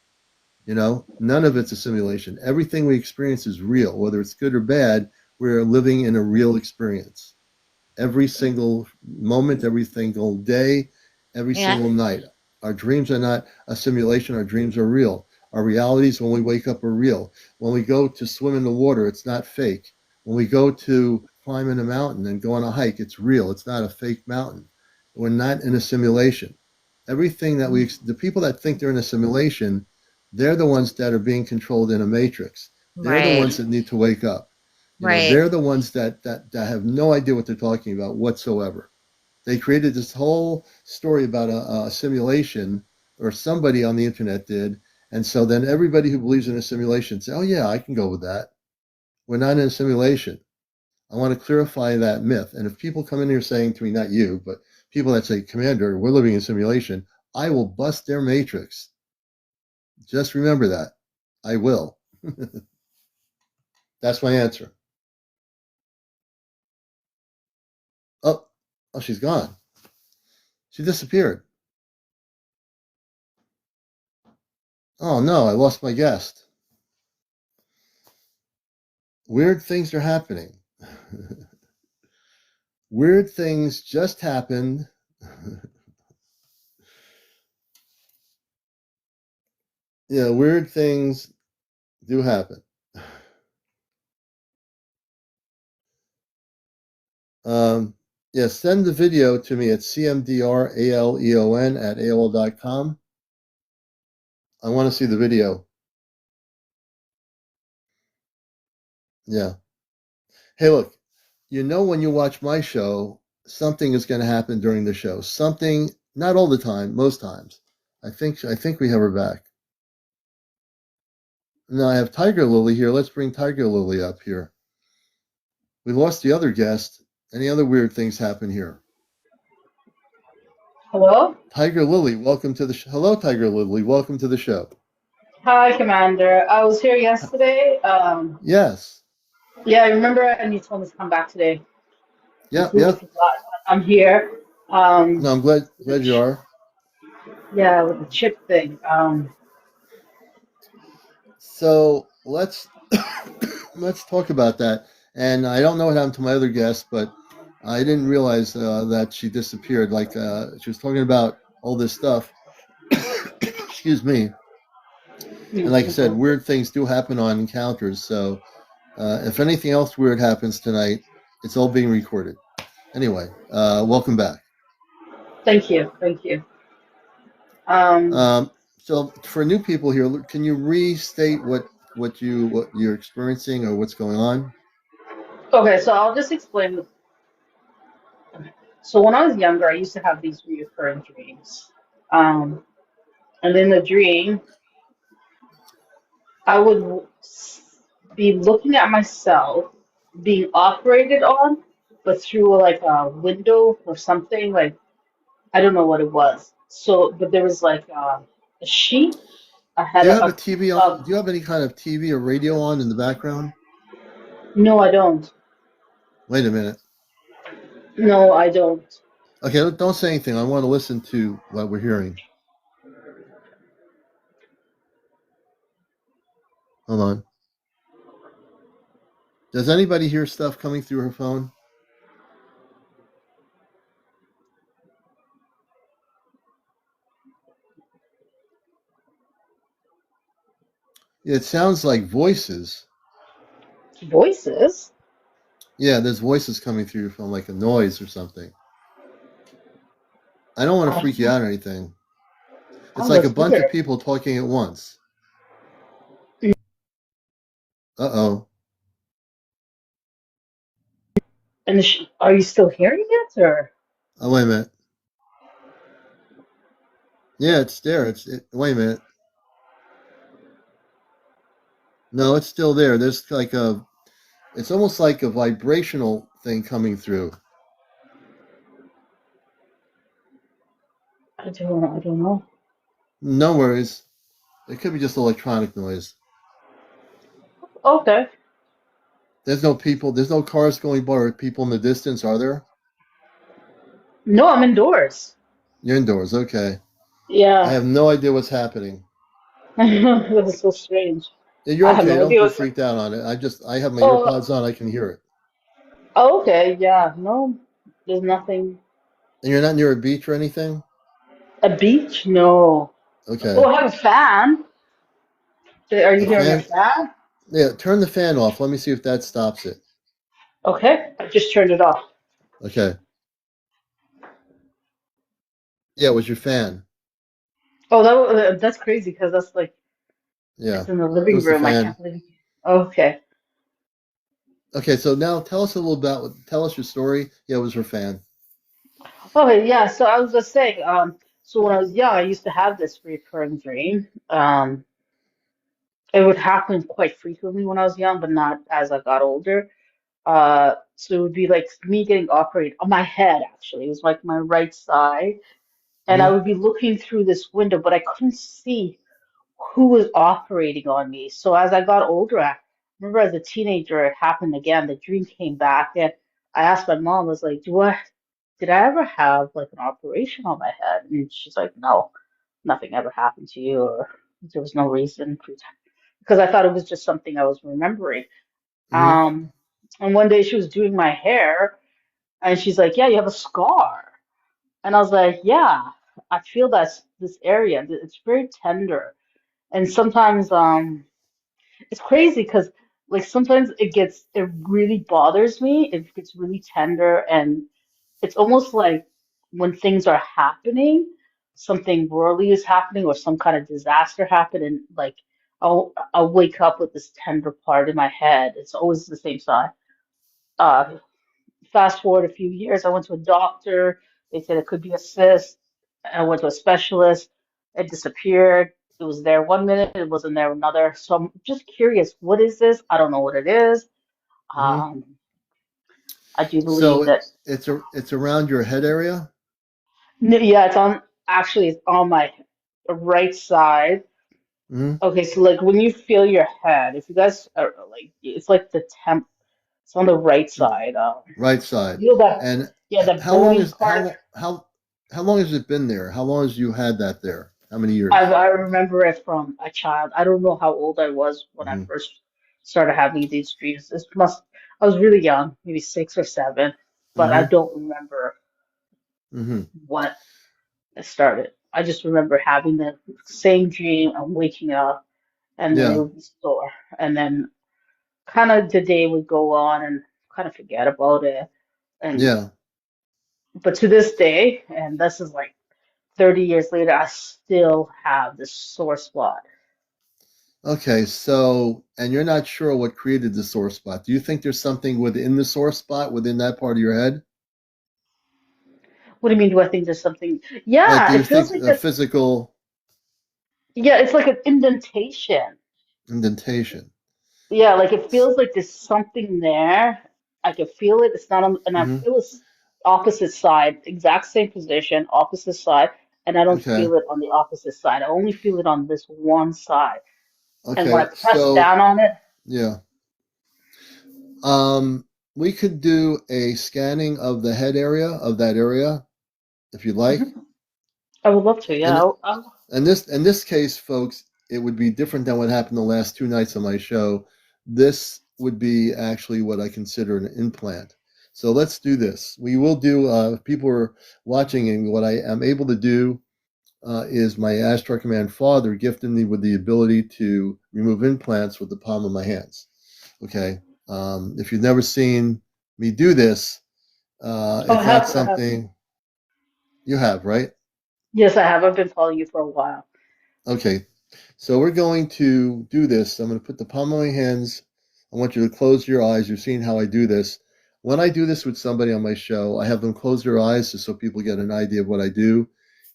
None of it's a simulation. Everything we experience is real, whether it's good or bad. We're living in a real experience. Every single moment, every single day, every Yeah. single night. Our dreams are not a simulation. Our dreams are real. Our realities when we wake up are real. When we go to swim in the water, it's not fake. When we go to climb in a mountain and go on a hike, it's real. It's not a fake mountain. We're not in a simulation. Everything that the people that think they're in a simulation, they're the ones that are being controlled in a matrix. They're the Right. ones that need to wake up. Right. They're the ones that have no idea what they're talking about whatsoever. They created this whole story about a simulation, or somebody on the internet did. And so then everybody who believes in a simulation say, oh, yeah, I can go with that. We're not in a simulation. I want to clarify that myth. And if people come in here saying to me, not you, but people that say, Commander, we're living in a simulation, I will bust their matrix. Just remember that. I will. That's my answer. Oh, she's gone. She disappeared. Oh, no, I lost my guest. Weird things are happening. Weird things just happened. Yeah, weird things do happen. Yeah, send the video to me at CmdrAleon at AOL.com. I want to see the video. Yeah. Hey, look, when you watch my show, something is going to happen during the show. Something, not all the time, most times. I think we have her back. Now I have Tiger Lily here. Let's bring Tiger Lily up here. We lost the other guest. Any other weird things happen here? Hello? Tiger Lily, welcome to the show. Hello, Tiger Lily, welcome to the show. Hi, Commander. I was here yesterday. Yes. Yeah, I remember, and you told me to come back today. Yep, Completely yep. forgot, but I'm here. No, I'm glad you are. Yeah, with the chip thing. So let's talk about that. And I don't know what happened to my other guest, but I didn't realize that she disappeared. Like she was talking about all this stuff. Excuse me. And like I said, weird things do happen on encounters. So if anything else weird happens tonight, it's all being recorded. Anyway, welcome back. Thank you, thank you. So for new people here, can you restate what you're experiencing or what's going on? Okay, so I'll just explain. So when I was younger, I used to have these recurring dreams. And in the dream, I would be looking at myself being operated on, but through like a window or something. Like, I don't know what it was. So, but there was like a sheet. I Do had you have a TV on? a. Do you have any kind of TV or radio on in the background? No, I don't. Wait a minute. No, I don't. Okay, don't say anything. I want to listen to what we're hearing. Hold on. Does anybody hear stuff coming through her phone? It sounds like voices. Voices? Yeah, there's voices coming through your phone, like a noise or something. I don't want to freak you out or anything. It's Oh, like a that's bunch of weird. people talking at once. Uh-oh. And are you still hearing it, or? Oh, wait a minute. Yeah, it's there. Wait a minute. No, it's still there. There's it's almost like a vibrational thing coming through. I don't know. I don't know. No worries. It could be just electronic noise. Okay. There's no people. There's no cars going by or people in the distance, are there? No, I'm indoors. You're indoors. Okay. I Yeah. have no idea what's happening. That is so strange. Yeah, you're I have okay. no Don't idea be what's. freaked out on it. I have my Oh, earpods on. I can hear it. oh, okay. Yeah. No, there's nothing. And you're not near a beach or anything? A beach? No. Okay. Oh, I have a fan. Are you A hearing a fan? fan? Yeah, turn the fan off. Let me see if that stops it. Okay, I just turned it off. Okay. Yeah, it was your fan. Oh, that's crazy because that's like Yeah, it's in the it living was the room. I fan. can't believe. Okay. Okay, so now tell us a little about, tell us your story. Yeah, it was her fan. Okay, yeah. So I was just saying. So when I was young, I used to have this recurring dream. It would happen quite frequently when I was young, but not as I got older. So it would be like me getting operated on my head. Actually, it was like my right side, and I Hmm. would be looking through this window, but I couldn't see who was operating on me. So as I got older, I remember as a teenager, it happened again. The dream came back, and I asked my mom, I was like, did I ever have like an operation on my head? And she's like, no, nothing ever happened to you, or there was no reason because I thought it was just something I was remembering. Hmm. Um, and one day she was doing my hair, and she's like, yeah, you have a scar. And I was like, yeah, I feel that's this area. It's very tender. And sometimes it's crazy because like sometimes it really bothers me. It gets really tender and it's almost like when things are happening, something worldly is happening or some kind of disaster happened and like I'll wake up with this tender part in my head. It's always the same sign. Uh, Fast forward a few years, I went to a doctor. They said it could be a cyst. I went to a specialist. It disappeared. It was there one minute, it wasn't there another. So I'm just curious, what is this? I don't know what it is. Hmm. Um, I do So believe that, it's around your head area. yeah, it's on my right side. Hmm. Okay, so like when you feel your head, if you guys are like, it's like the temp, it's on the right side. Right side. Feel that, And yeah, the how long bony is part. how long has it been there? How long has you had that there? How many years? I remember it from a child. I don't know how old I was when I Hmm. first started having these dreams. I was really young, maybe 6 or 7, but I Hmm. don't remember Hmm. what it started. I just remember having the same dream and waking up, and then it Yeah. would be sore, and then kind of the day would go on and kind of forget about it. And Yeah. but to this day, and this is like 30 years later, I still have this sore spot. Okay, so, and you're not sure what created the sore spot. Do you think there's something within the sore spot within that part of your head? What do you mean? Do I think there's something? Like, do Yeah, you it feels think like a a, physical yeah, it's like an indentation. indentation? Yeah, like it feels like there's something there. I can feel it. It's not on, and I Hmm. feel it's opposite side, exact same position, opposite side, and I don't Okay. feel it on the opposite side. I only feel it on this one side. And when I Okay. press So, down on it, yeah. Um, we could do a scanning of the head area of that area if you like. mhm, I would love to. Yeah, And in this case, folks, it would be different than what happened the last 2 nights on my show. This would be actually what I consider an implant. So let's do this. We will do. If people are watching, and what I am able to do is my Astro Command Father gifted me with the ability to remove implants with the palm of my hands. Okay. If you've never seen me do this, oh, it's not I have. something you have, right? Yes, I have. I've been following you for a while. Okay, so we're going to do this. I'm going to put the palm of my hands. I want you to close your eyes. You're seeing how I do this. When I do this with somebody on my show, I have them close their eyes just so people get an idea of what I do.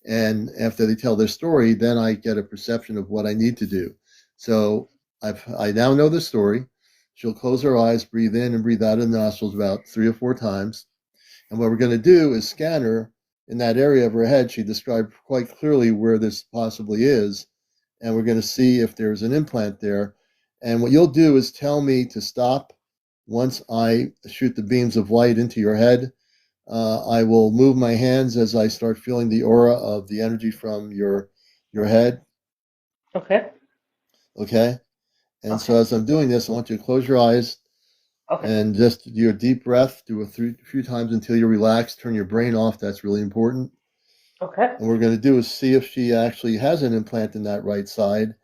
And after they tell their story, then I get a perception of what I need to do. So I now know the story. She'll close her eyes, breathe in and breathe out of the nostrils about 3 or 4 times. And what we're going to do is scan her in that area of her head. She described quite clearly where this possibly is. And we're going to see if there's an implant there. And what you'll do is tell me to stop once I shoot the beams of light into your head. I will move my hands as I start feeling the aura of the energy from your head. Okay. Okay. And so Okay. as I'm doing this, I want you to close your eyes Okay. and just do a deep breath. Do a few times until you're relaxed. Turn your brain off. That's really important. Okay. And what we're going to do is see if she actually has an implant in that right side.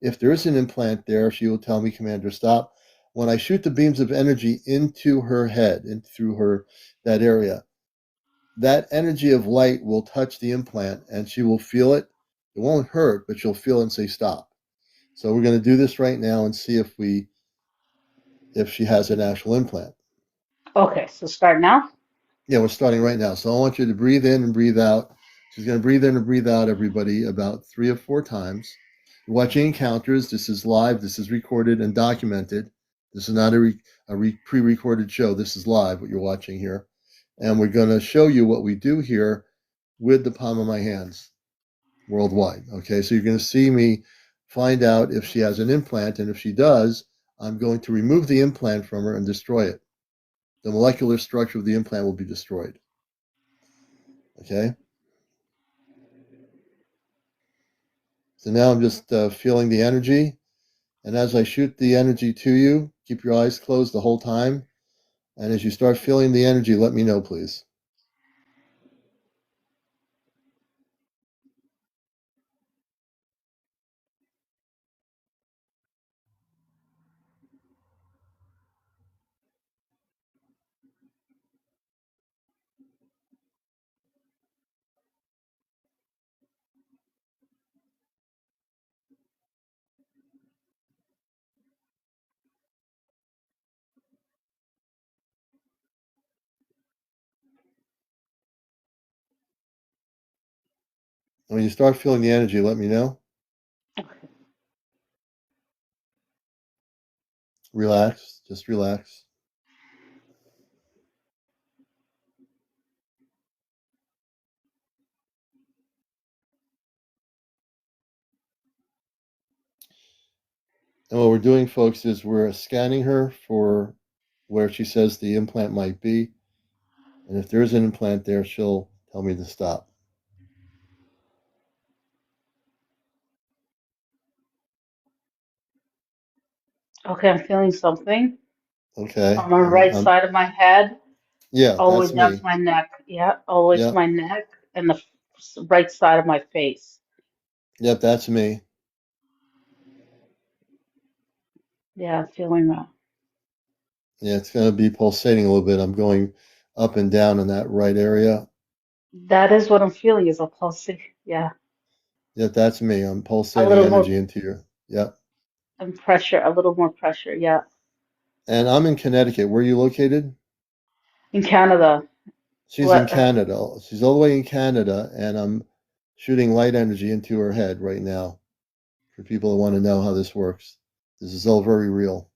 If there is an implant there, she will tell me, Commander, stop. When I shoot the beams of energy into her head and through her that area, that energy of light will touch the implant and she will feel it. It won't hurt, but she'll feel it and say stop. So we're going to do this right now and see if she has an actual implant. Okay, so start now. Yeah, we're starting right now. So I want you to breathe in and breathe out. She's going to breathe in and breathe out, everybody, about 3 or 4 times. You're watching Encounters. This is live. This is recorded and documented. This is not a pre-recorded show. This is live, what you're watching here. And we're going to show you what we do here with the palm of my hands worldwide. Okay, so you're going to see me find out if she has an implant. And if she does, I'm going to remove the implant from her and destroy it. The molecular structure of the implant will be destroyed. Okay? So now I'm just feeling the energy. And as I shoot the energy to you, keep your eyes closed the whole time. And as you start feeling the energy, let me know, please. And when you start feeling the energy, let me know. Relax. Just relax. And what we're doing, folks, is we're scanning her for where she says the implant might be. And if there is an implant there, she'll tell me to stop. Okay, I'm feeling something Okay. on my right side of my head, Yeah, all the way that's down to me. my neck. Yeah, all the way to Yep. my neck and the right side of my face. Yep, that's me. Yeah, I'm feeling that. Yeah, it's going to be pulsating a little bit. I'm going up and down in that right area. That is what I'm feeling is a pulsing. Yeah, Yep, that's me. I'm a pulsating little more energy into your. Yep. and pressure, a little more pressure. Yeah, And I'm in Connecticut. Where are you located? in Canada. She's in What? Canada. She's all the way in Canada, and I'm shooting light energy into her head right now for people who want to know how this works. This is all very real.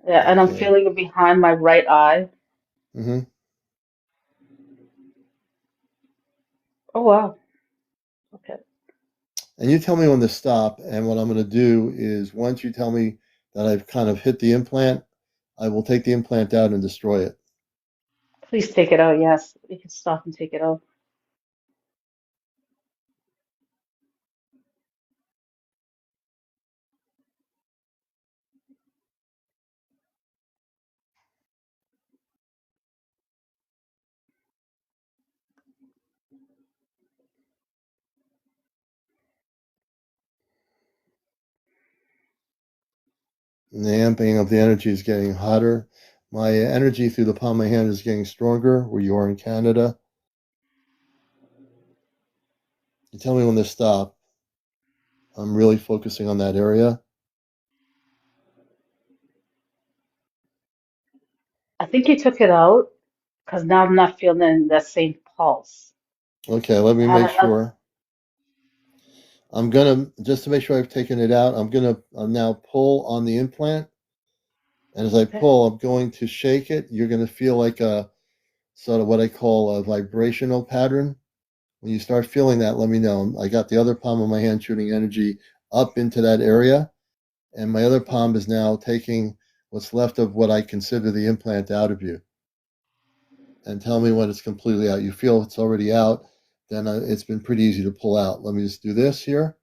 Yeah, and I'm Okay. feeling it behind my right eye. Mm-hmm. Oh wow. Okay. And you tell me when to stop. And what I'm going to do is once you tell me that I've kind of hit the implant, I will take the implant out and destroy it. Please take it out. Yes, you can stop and take it out. And the amping of the energy is getting hotter. My energy through the palm of my hand is getting stronger where you are in Canada. You tell me when to stop. I'm really focusing on that area. I think you took it out because now I'm not feeling that same pulse. Okay, let me I make had another. sure. I'm gonna, just to make sure I've taken it out, I'm gonna now pull on the implant. And as I Okay. pull, I'm going to shake it. You're gonna feel like a sort of what I call a vibrational pattern. When you start feeling that, let me know. I got the other palm of my hand shooting energy up into that area, and my other palm is now taking what's left of what I consider the implant out of you. And tell me when it's completely out. You feel it's already out, then it's been pretty easy to pull out. Let me just do this here.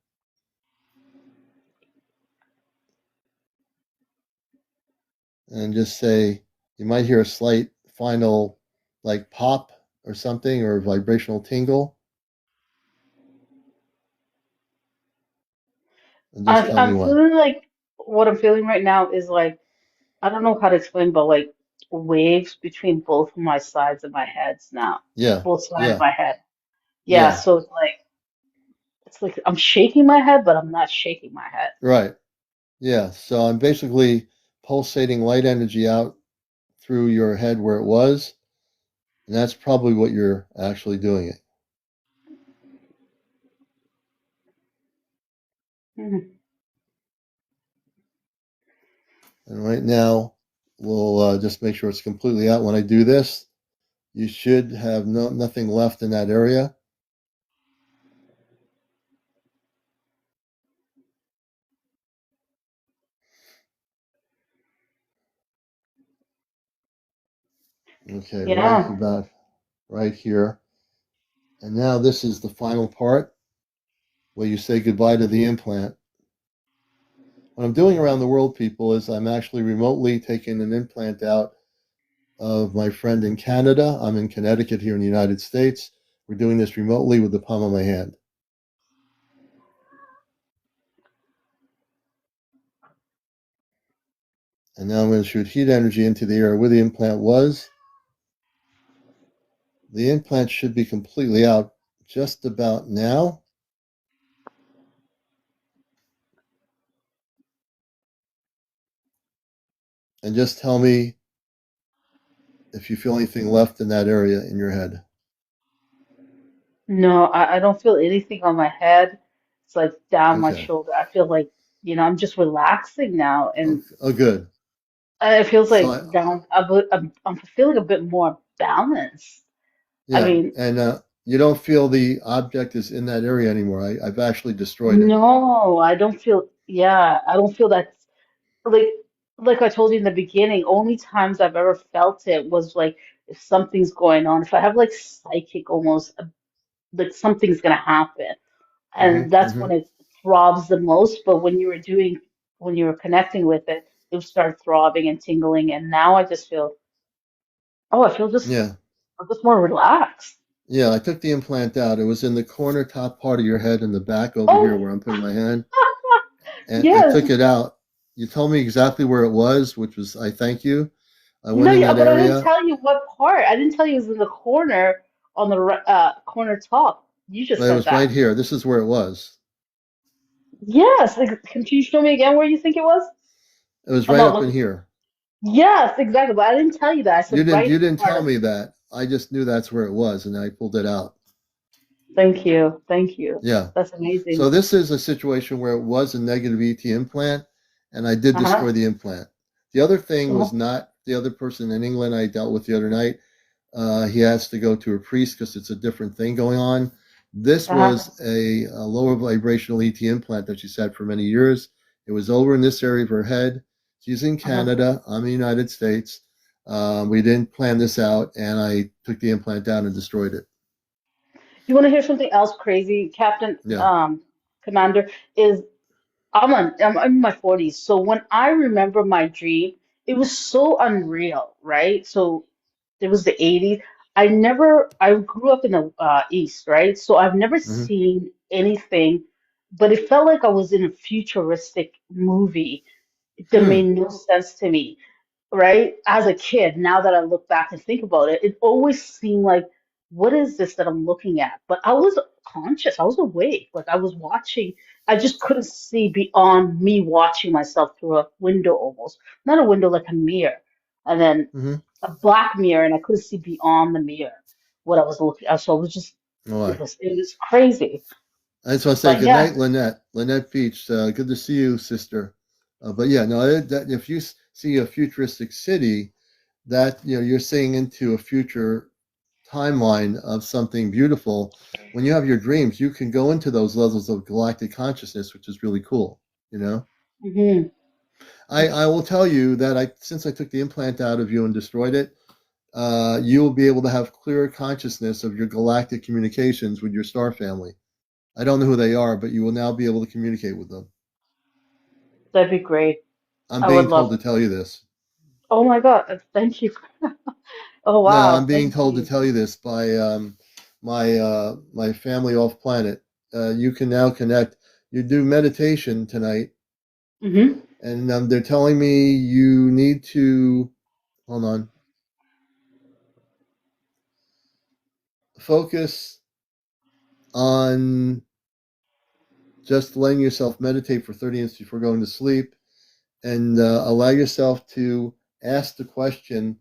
And just say, you might hear a slight final like pop or something or vibrational tingle. And just tell me I'm what. feeling like what I'm feeling right now is like I don't know how to explain, but like waves between both of my sides of my heads now, Yeah, both sides of yeah, my head. Yeah, yeah, so it's like I'm shaking my head, but I'm not shaking my head. right. Yeah. So I'm basically pulsating light energy out through your head where it was, and that's probably what you're actually doing it. Mhm. And right now, we'll just make sure it's completely out. When I do this, you should have nothing left in that area. Okay, right Yeah. about right here. And now this is the final part where you say goodbye to the implant. What I'm doing around the world, people, is I'm actually remotely taking an implant out of my friend in Canada. I'm in Connecticut here in the United States. We're doing this remotely with the palm of my hand. And now I'm going to shoot heat energy into the area where the implant was. The implant should be completely out just about now. And just tell me if you feel anything left in that area in your head. No, I don't feel anything on my head. It's like down my Okay. shoulder. I feel like, I'm just relaxing now, Oh, and oh good. it feels So like down. I'm feeling a bit more balanced. I yeah, mean, and you don't feel the object is in that area anymore. I've actually destroyed it. no, I don't feel. Yeah, I don't feel that. Like, like I told you in the beginning, only times I've ever felt it was like if something's going on. If I have like psychic almost, like something's gonna happen. Hmm, And that's hmm. when it throbs the most. But when you were connecting with it, it would start throbbing and tingling. And now I just feel, oh, Yeah, I'm just more relaxed. yeah. I took the implant out. It was in the corner top part of your head in the back over here Oh, where I'm putting my hand. And I yes. took it out. You told me exactly where it was, which was I thank you. I went No, in yeah, that but I didn't area. tell you what part. I didn't tell you it was in the corner on the corner top. You just But it said was right that. here. This is where it was. Yes. Like, can you show me again where you think it was? It was I'm right not up in looking. here. Yes, exactly. But I didn't tell you that. I You said didn't right you didn't part tell of. me that. I just knew that's where it was, and I pulled it out. Thank you. Thank you. Yeah. That's amazing. So this is a situation where it was a negative ET implant, and I did Uh-huh. destroy the implant. The other thing was So, not the other person in England I dealt with the other night. He has to go to a priest because it's a different thing going on. This uh-huh. was a lower vibrational ET implant that she's had for many years. It was over in this area of her head. She's in Uh-huh. Canada. I'm in the United States. We didn't plan this out, and I took the implant down and destroyed it. You want to hear something else crazy, Captain, Yeah. Commander? Is I'm in my 40s, so when I remember my dream, it was so unreal, right? So it was the 80s. I grew up in the East, right? So I've never Hmm, seen anything, but it felt like I was in a futuristic movie that hmm, made no sense to me, right? As a kid, now that I look back and think about it, it always seemed like, what is this that I'm looking at? But I was conscious, I was awake, like I was watching. I just couldn't see beyond me watching myself through a window almost. Not a window, like a mirror. And then hmm. a black mirror, and I couldn't see beyond the mirror what I was looking at. So it was just, All right. it was crazy. I just want to say But good yeah, night, Lynette. Lynette Beach. Good to see you, sister. But yeah, no, if you see a futuristic city, that you're seeing into a future timeline of something beautiful. When you have your dreams, you can go into those levels of galactic consciousness, which is really cool. You know, hmm I will tell you that since I took the implant out of you and destroyed it, you will be able to have clearer consciousness of your galactic communications with your star family. I don't know who they are, but you will now be able to communicate with them. that'd be great. I'm I would being told love to it. tell you this. Oh my God, thank you. Oh No, I'm wow, being thank told to you. tell you this by my family off planet. You can now connect you do meditation tonight, Mm-hmm. and they're telling me you need to, hold on, focus on just letting yourself meditate for 30 minutes before going to sleep, and allow yourself to ask the question,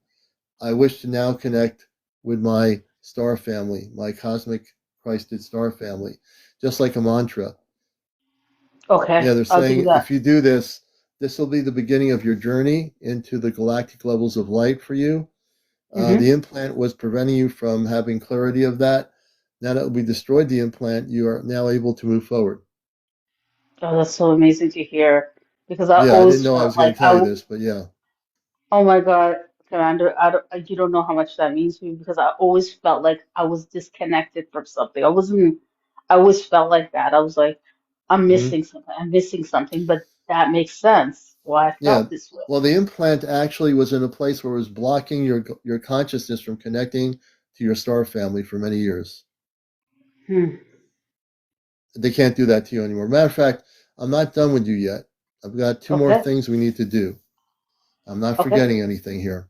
I wish to now connect with my star family, my cosmic Christed star family, just like a mantra. Okay, Yeah, they're I'll do saying that. if you do this, this will be the beginning of your journey into the galactic levels of light for you. The Mm-hmm. implant was preventing you from having clarity of that. Now that we destroyed the implant, you are now able to move forward. Oh, that's so amazing to hear because I Yeah, I didn't always know I felt was going like to tell you this, but yeah. oh my God, Commander, you don't know how much that means to me because I always felt like I was disconnected from something. I always felt like that. I was like, I'm Hmm. missing something. I'm missing something, but that makes sense why I Yeah. felt this way. Well, the implant actually was in a place where it was blocking your consciousness from connecting to your star family for many years. Hmm. They can't do that to you anymore. Matter of fact, I'm not done with you yet. I've got two more Okay. things we need to do. I'm not Okay. forgetting anything here.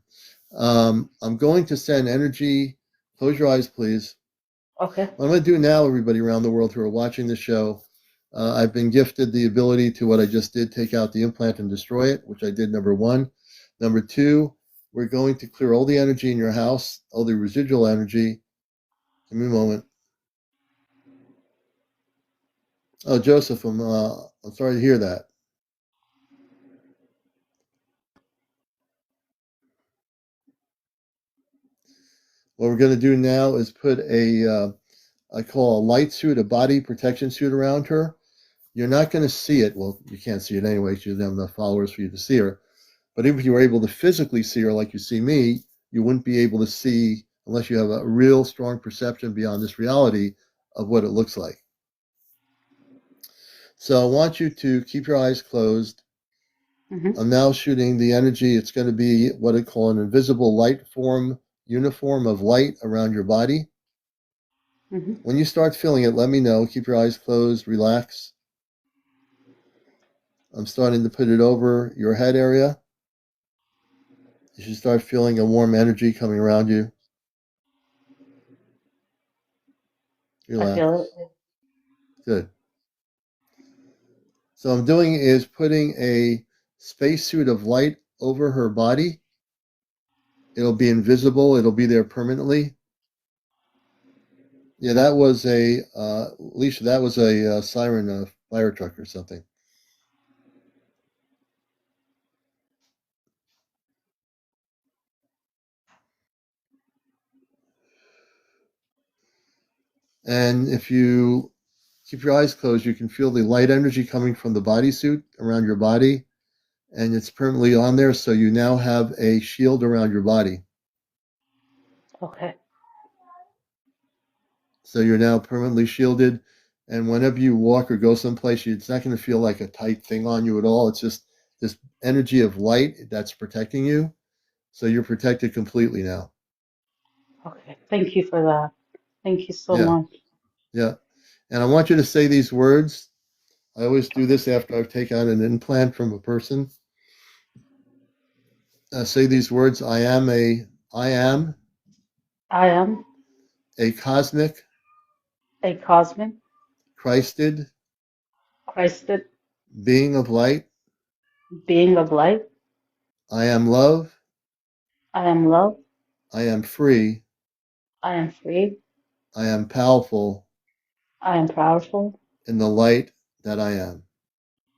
I'm going to send energy. Close your eyes, please. Okay. What I'm going to do now, everybody around the world who are watching the show, I've been gifted the ability to what I just did, take out the implant and destroy it, which I did, number one. Number two, we're going to clear all the energy in your house, all the residual energy. Give me a moment. Oh, Joseph, I'm sorry to hear that. What we're going to do now is put I call a light suit, a body protection suit around her. You're not going to see it. Well, you can't see it anyway. She doesn't have enough followers for you to see her. But if you were able to physically see her like you see me, you wouldn't be able to see unless you have a real strong perception beyond this reality of what it looks like. So I want you to keep your eyes closed. Mm-hmm. I'm now shooting the energy. It's going to be what I call an invisible light form uniform of light around your body. Mm-hmm. When you start feeling it, let me know. Keep your eyes closed, relax. I'm starting to put it over your head area. You should start feeling a warm energy coming around you. I feel Relax. it. Good. So I'm doing is putting a spacesuit of light over her body. It'll be invisible. It'll be there permanently. Yeah, that was a Alicia. That was a siren fire truck or something. And if you keep your eyes closed, you can feel the light energy coming from the bodysuit around your body, and it's permanently on there. So you now have a shield around your body. Okay. So you're now permanently shielded. And whenever you walk or go someplace, it's not going to feel like a tight thing on you at all. It's just this energy of light that's protecting you. So you're protected completely now. Okay. Thank you for that. Thank you so Yeah, much. yeah. And I want you to say these words. I always do this after I've taken out an implant from a person. Say these words. I am I am a cosmic, a cosmic, Christed Christed being of light. being of light. I am love. I am love. I am free. I am free. I am powerful I am powerful in the light that I am.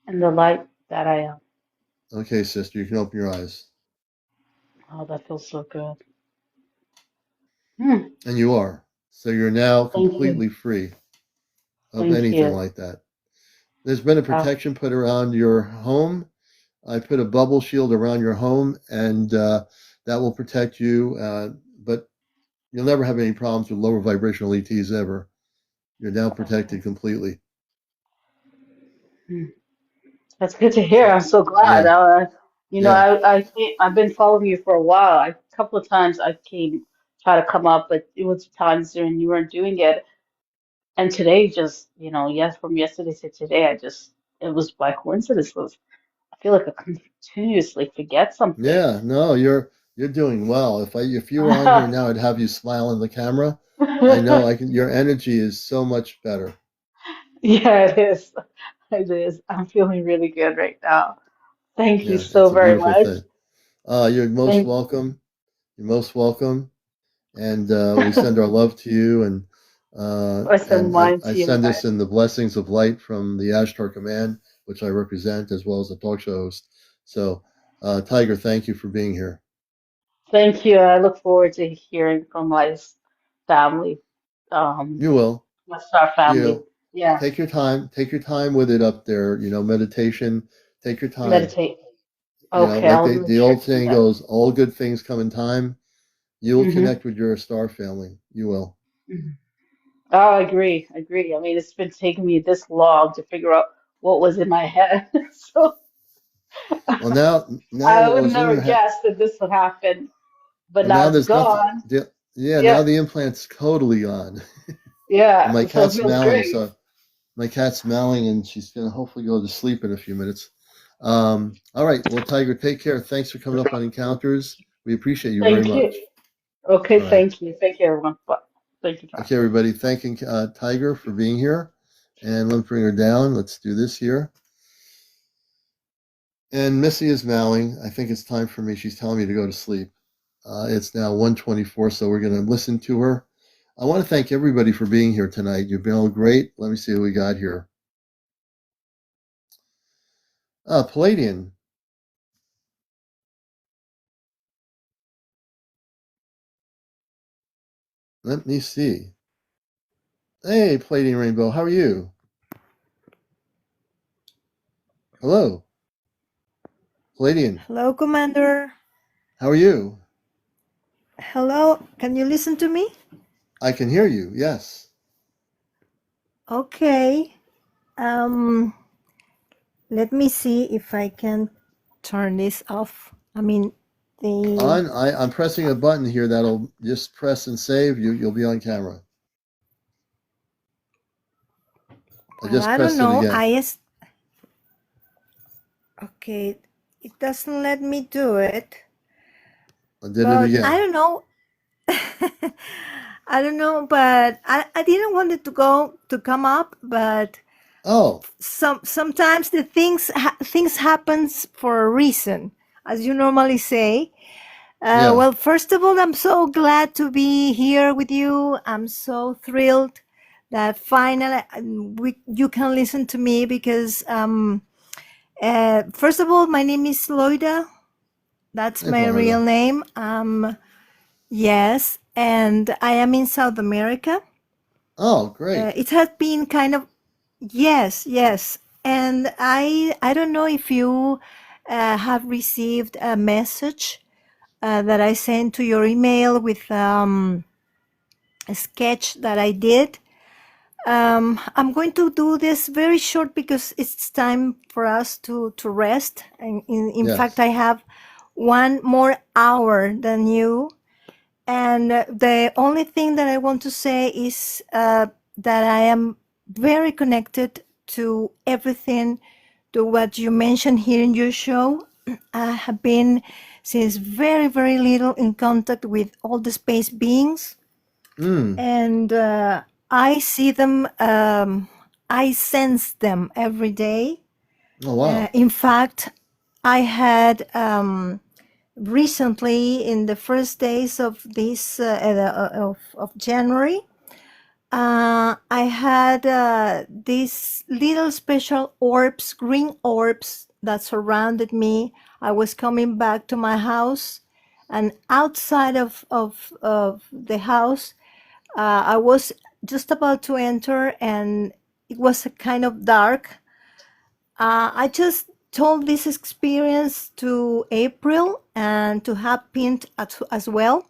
in the light that I am. Okay, sister, you can open your eyes. Oh, that feels so good. Hmm. And you are. So you're now Thank you. completely free of Thank anything you. like that. There's been a Uh, protection put around your home. I put a bubble shield around your home, and that will protect you. But you'll never have any problems with lower vibrational ETs ever. You're now okay. protected completely. Hmm. That's good to hear. So, I'm so glad. yeah, yeah. I've been following you for a while. A couple of times I came try to come up, but it was times when you weren't doing it. And today, just, yes, from yesterday to today, it was by coincidence. I feel like I continuously forget something. Yeah, no, you're doing well. If you were on here now, I'd have you smile in the camera. I know I can. Your energy is so much better. Yeah, it is. It is. I'm feeling really good right now. Thank you Yeah, so it's a very beautiful much. thing. You're most Thank welcome. You're most welcome. And we send our love to you, I send and mine I to you send this guys. in the blessings of light from the Ashtar Command, which I represent, as well as the talk show host. So, Tiger, thank you for being here. Thank you. I look forward to hearing from my family, You will, my star you family. know, Yeah, take your time with it up there. Meditation. Take your time. meditate. Okay, Like I'll make the sure old to do saying that. goes, all good things come in time. You will Hmm. connect with your star family. You will. Oh, I agree. I agree. I mean, it's been taking me this long to figure out what was in my head. So Well, now I what would was in never your head. guess that this would happen, but Well, now now it's there's nothing. gone. Yeah, now Yeah, the implant's totally gone. And yeah. my So it cat's feels mowing, great. so my cat's mowing, and she's gonna hopefully go to sleep in a few minutes. All right. Well, Tiger, take care. Thanks for coming up on Encounters. We appreciate you very Thank you. much. Okay, All right. thank you. Thank you, everyone. Bye. Thank you, John. Okay, everybody. Thanking Tiger for being here. And let's bring her down. Let's do this here. And Missy is mowing. I think it's time for me. She's telling me to go to sleep. It's now 1:24, so we're going to listen to her. I want to thank everybody for being here tonight. You've been all great. Let me see who we got here. Palladian. Let me see. Hey, Palladian Rainbow. How are you? Hello, Palladian. Hello, Commander. How are you? Hello, can you listen to me? I can hear you. Yes. Okay. Um, Let me see if I can turn this off. I mean, the I'm pressing a button here that'll just press and save. You'll be on camera. I well, just I don't pressed it know. again. Okay, it doesn't let me do it, I did it but I again. don't know. I don't know, but I didn't want it to come up, but Oh, sometimes the things happens for a reason, as you normally say. yeah. Well, first of all, I'm so glad to be here with you. I'm so thrilled that finally you can listen to me because, first of all, my name is Loida. That's Hey, my real Florida. name. Yes, and I am in South America. Oh, great. It has been kind of, yes, yes. And I don't know if you have received a message that I sent to your email with a sketch that I did. I'm going to do this very short because it's time for us to rest. And in fact, Yes. I have one more hour than you. And the only thing that I want to say is that I am very connected to everything, to what you mentioned here in your show. I have been since very, very little in contact with all the space beings, Mm. and I see them, I sense them every day. Oh, wow. In fact, I had recently, in the first days of this of January, I had these little special orbs, green orbs that surrounded me. I was coming back to my house, and outside of the house, I was just about to enter, and it was a kind of dark. I just told this experience to April and to have Pint as well.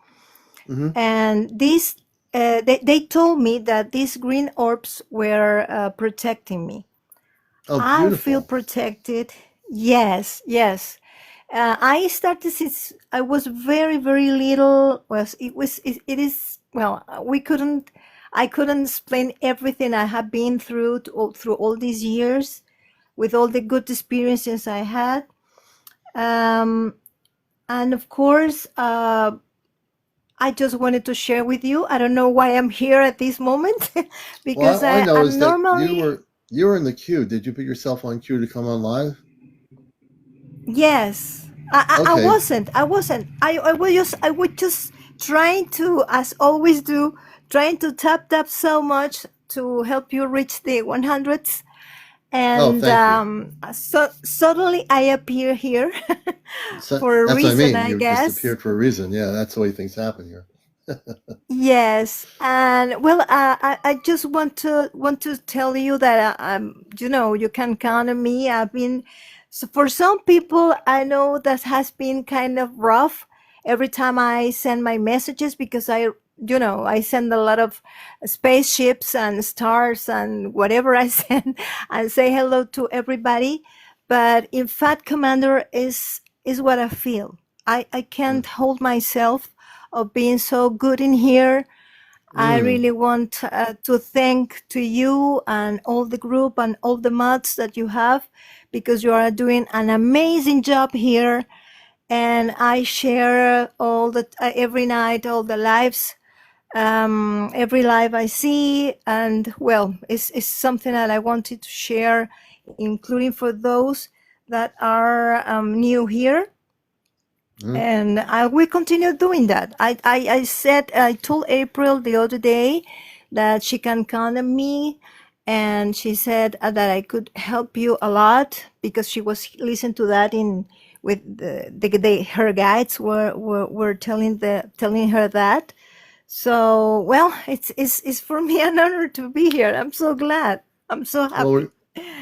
Hmm. And they told me that these green orbs were protecting me. Oh, I feel beautiful. protected. Yes, yes. I started since I was very, very little. Was it is well, we couldn't. I couldn't explain everything I have been through through all these years, with all the good experiences I had. Um, and of course, I just wanted to share with you. I don't know why I'm here at this moment because Well, I I'm noticed that normally, you were in the queue. Did you put yourself on queue to come on live? yes. I Okay. wasn't. I wasn't. I was just trying to, as always do, trying to tap so much to help you reach the 100s. Oh, And thank you. so suddenly I appear here So, for a that's what I reason, mean. I You guess. disappeared for a reason. Yeah, that's the way things happen here. Yes, and well, I just want to tell you that you know, you can count on me. I've been, so for some people, I know that has been kind of rough every time I send my messages, because you know, I send a lot of spaceships and stars and whatever I send and say hello to everybody. But in fact, Commander, is what I feel. I can't Mm. hold myself of being so good in here. I Mm. really want to thank to you and all the group and all the mods that you have, because you are doing an amazing job here. And I share all the every night, all the lives, every live I see. And well, it's something that I wanted to share, including for those that are new here. Mm. And I will continue doing that. I told April the other day that she can count on me, and she said that I could help you a lot, because she was listening to that in with her guides were telling her that. So well, it's for me an honor to be here. I'm so glad. I'm so Well, happy.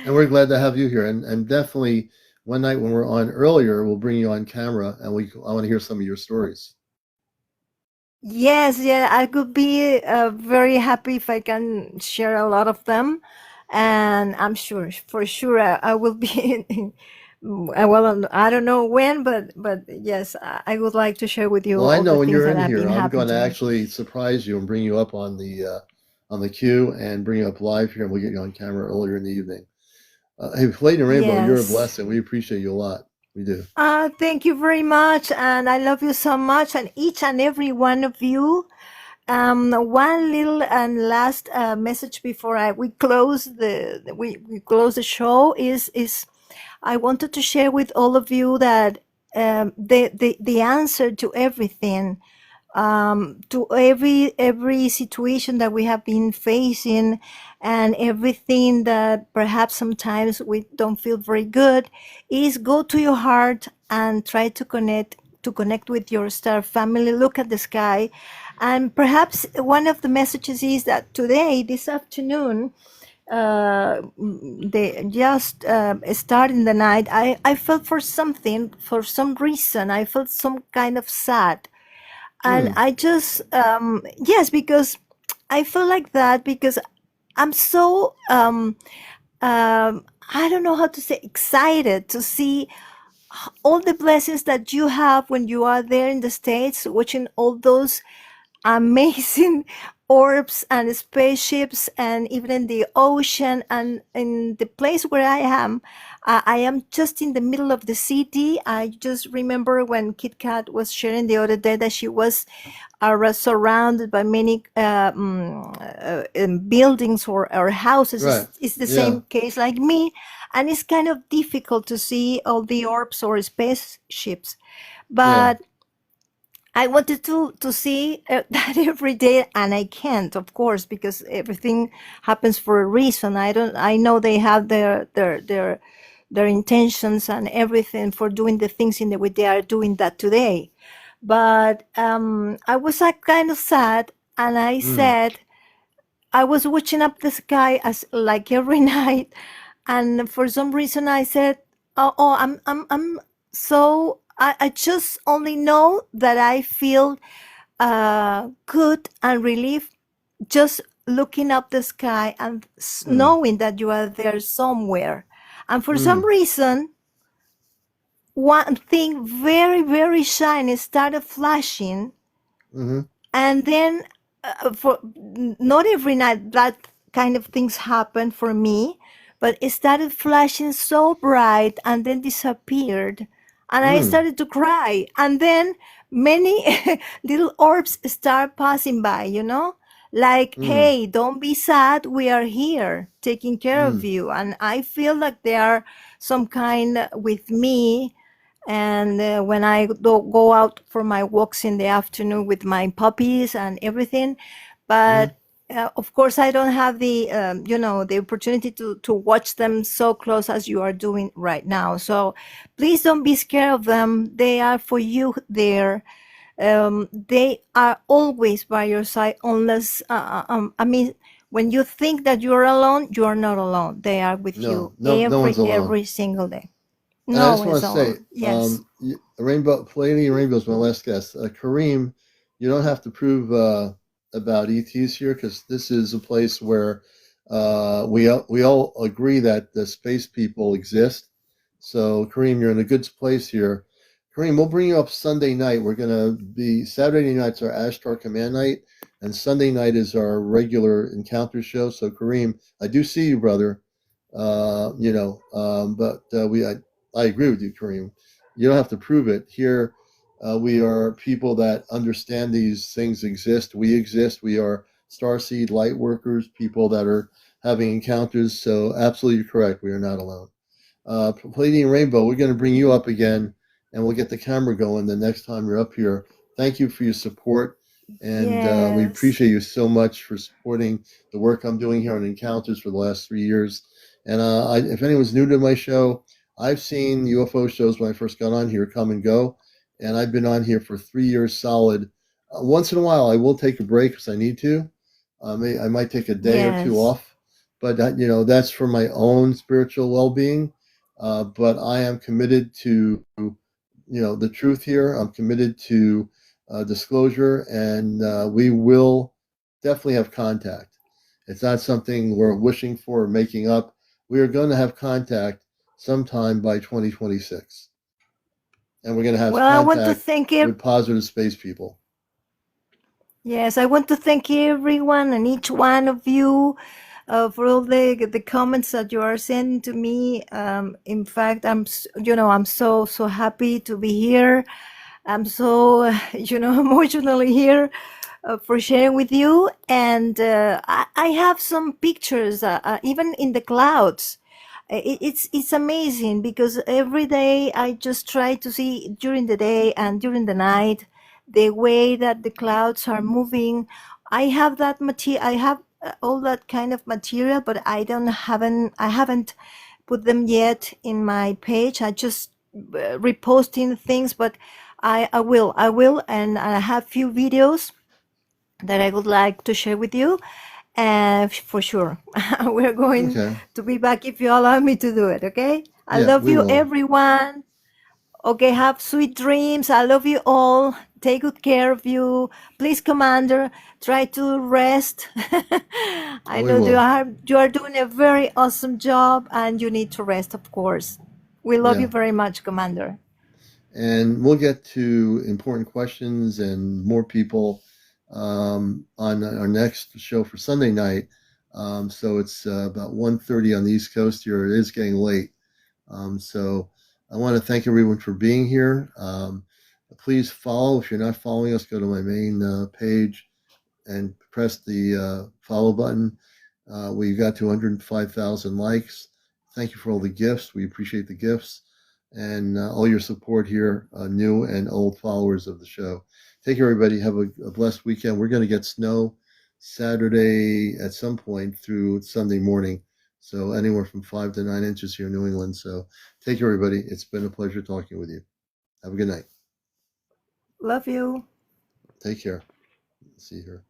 we're glad to have you here, and definitely one night when we're on earlier, we'll bring you on camera, and I want to hear some of your stories. Yes, yeah, I could be very happy if I can share a lot of them, and I'm sure, for sure, I will be. Well, I don't know when, but yes, I would like to share with you Well, I all know the when things you're that in have here, been I'm happening going to to me. actually surprise you and bring you up on the queue and bring you up live here, and we'll get you on camera earlier in the evening. Hey, Lady Rainbow, you're a Yes. blessing. We appreciate you a lot. We do. Thank you very much, and I love you so much, and each and every one of you. One little and last message before we close we close the show is I wanted to share with all of you that the answer to everything, to every situation that we have been facing, and everything that perhaps sometimes we don't feel very good, is go to your heart and try to connect with your star family. Look at the sky, and perhaps one of the messages is that today, this afternoon, they just start in the night, I felt for something, for some reason I felt some kind of sad. And Hmm. I just yes, because I feel like that, because I'm so I don't know how to say, excited to see all the blessings that you have when you are there in the States, watching all those amazing orbs and spaceships, and even in the ocean, and in the place where I am. I am just in the middle of the city. I just remember when Kit Kat was sharing the other day that she was surrounded by many buildings or houses. Right. It's the Yeah. same case like me, and it's kind of difficult to see all the orbs or spaceships. Yeah. But I wanted to see that every day, and I can't, of course, because everything happens for a reason. I know they have their intentions and everything for doing the things in the way they are doing that today. But I was kind of sad, and I Mm. said, I was watching up the sky as like every night, and for some reason I said, "Oh, I'm so I just only know that I feel good and relief just looking up the sky and Mm. knowing that you are there somewhere." And for some Mm. reason, one thing very, very shiny started flashing, Mm-hmm. and then for not every night that kind of things happen for me, but it started flashing so bright and then disappeared, and I Mm, started to cry, and then many little orbs start passing by, like, mm, hey, don't be sad, we are here taking care of mm, you. And I feel like they are some kind with me. And when I go out for my walks in the afternoon with my puppies and everything, mm. but of course I don't have the the opportunity to watch them so close as you are doing right now. So please don't be scared of them. They are for you there. They are always by your side, unless I mean, when you think that you're alone, you are not alone. They are with No, you no one's alone. every single day. And I No just one want is to say, alone. Yes. Rainbow Palladium Rainbow is my last guest. Kareem, you don't have to prove about ETs here, because this is a place where we all agree that the space people exist. So Kareem, you're in a good place here. Kareem, we'll bring you up Sunday night. We're gonna be Saturday night's our Ashtar Command night, and Sunday night is our regular encounter show. So Kareem, I do see you, brother. But I agree with you, Kareem. You don't have to prove it. Here, we are people that understand these things exist. We exist. We are starseed light workers, people that are having encounters. So, absolutely correct. We are not alone. Palladium Rainbow, we're going to bring you up again, and we'll get the camera going the next time you're up here. Thank you for your support, and we Yes. appreciate you so much for supporting the work I'm doing here on Encounters for the last 3 years. And if anyone's new to my show, I've seen UFO shows when I first got on here come and go, and I've been on here for 3 years solid. Once in a while, I will take a break because I need to. I might take a day or two Yes. off, but that's for my own spiritual well-being. But I am committed to the truth here. I'm committed to disclosure, and we will definitely have contact. It's not something we're wishing for or making up. We are going to have contact sometime by 2026, and we're going to have Well, I want to contact thank you. with positive space people. Yes, I want to thank everyone and each one of you for all the comments that you are sending to me. In fact, I'm so happy to be here. I'm so emotionally here for sharing with you. And I have some pictures, even in the clouds. It's amazing because every day I just try to see during the day and during the night the way that the clouds are moving. I have that material. I have all that kind of material, but I haven't put them yet in my page. I just reposting things, but I will, and I have few videos that I would like to share with you. And for sure, we're going Okay. to be back if you allow me to do it. Okay. I Yeah, love we you, will. everyone. Okay. Have sweet dreams. I love you all. Take good care of you. Please, Commander, try to rest. I We know will. you are doing a very awesome job and you need to rest, of course. We love you Yeah. very much, Commander. And we'll get to important questions and more people on our next show for Sunday night. So it's about 1:30 on the East Coast here. It is getting late. So I want to thank everyone for being here. Please follow. If you're not following us, go to my main page and press the follow button. We got to 105,000 likes. Thank you for all the gifts. We appreciate the gifts and all your support here, new and old followers of the show. Take care, everybody. Have a blessed weekend. We're going to get snow Saturday at some point through Sunday morning. So anywhere from 5 to 9 inches here in New England. So take care, everybody. It's been a pleasure talking with you. Have a good night. Love you. Take care. See you here.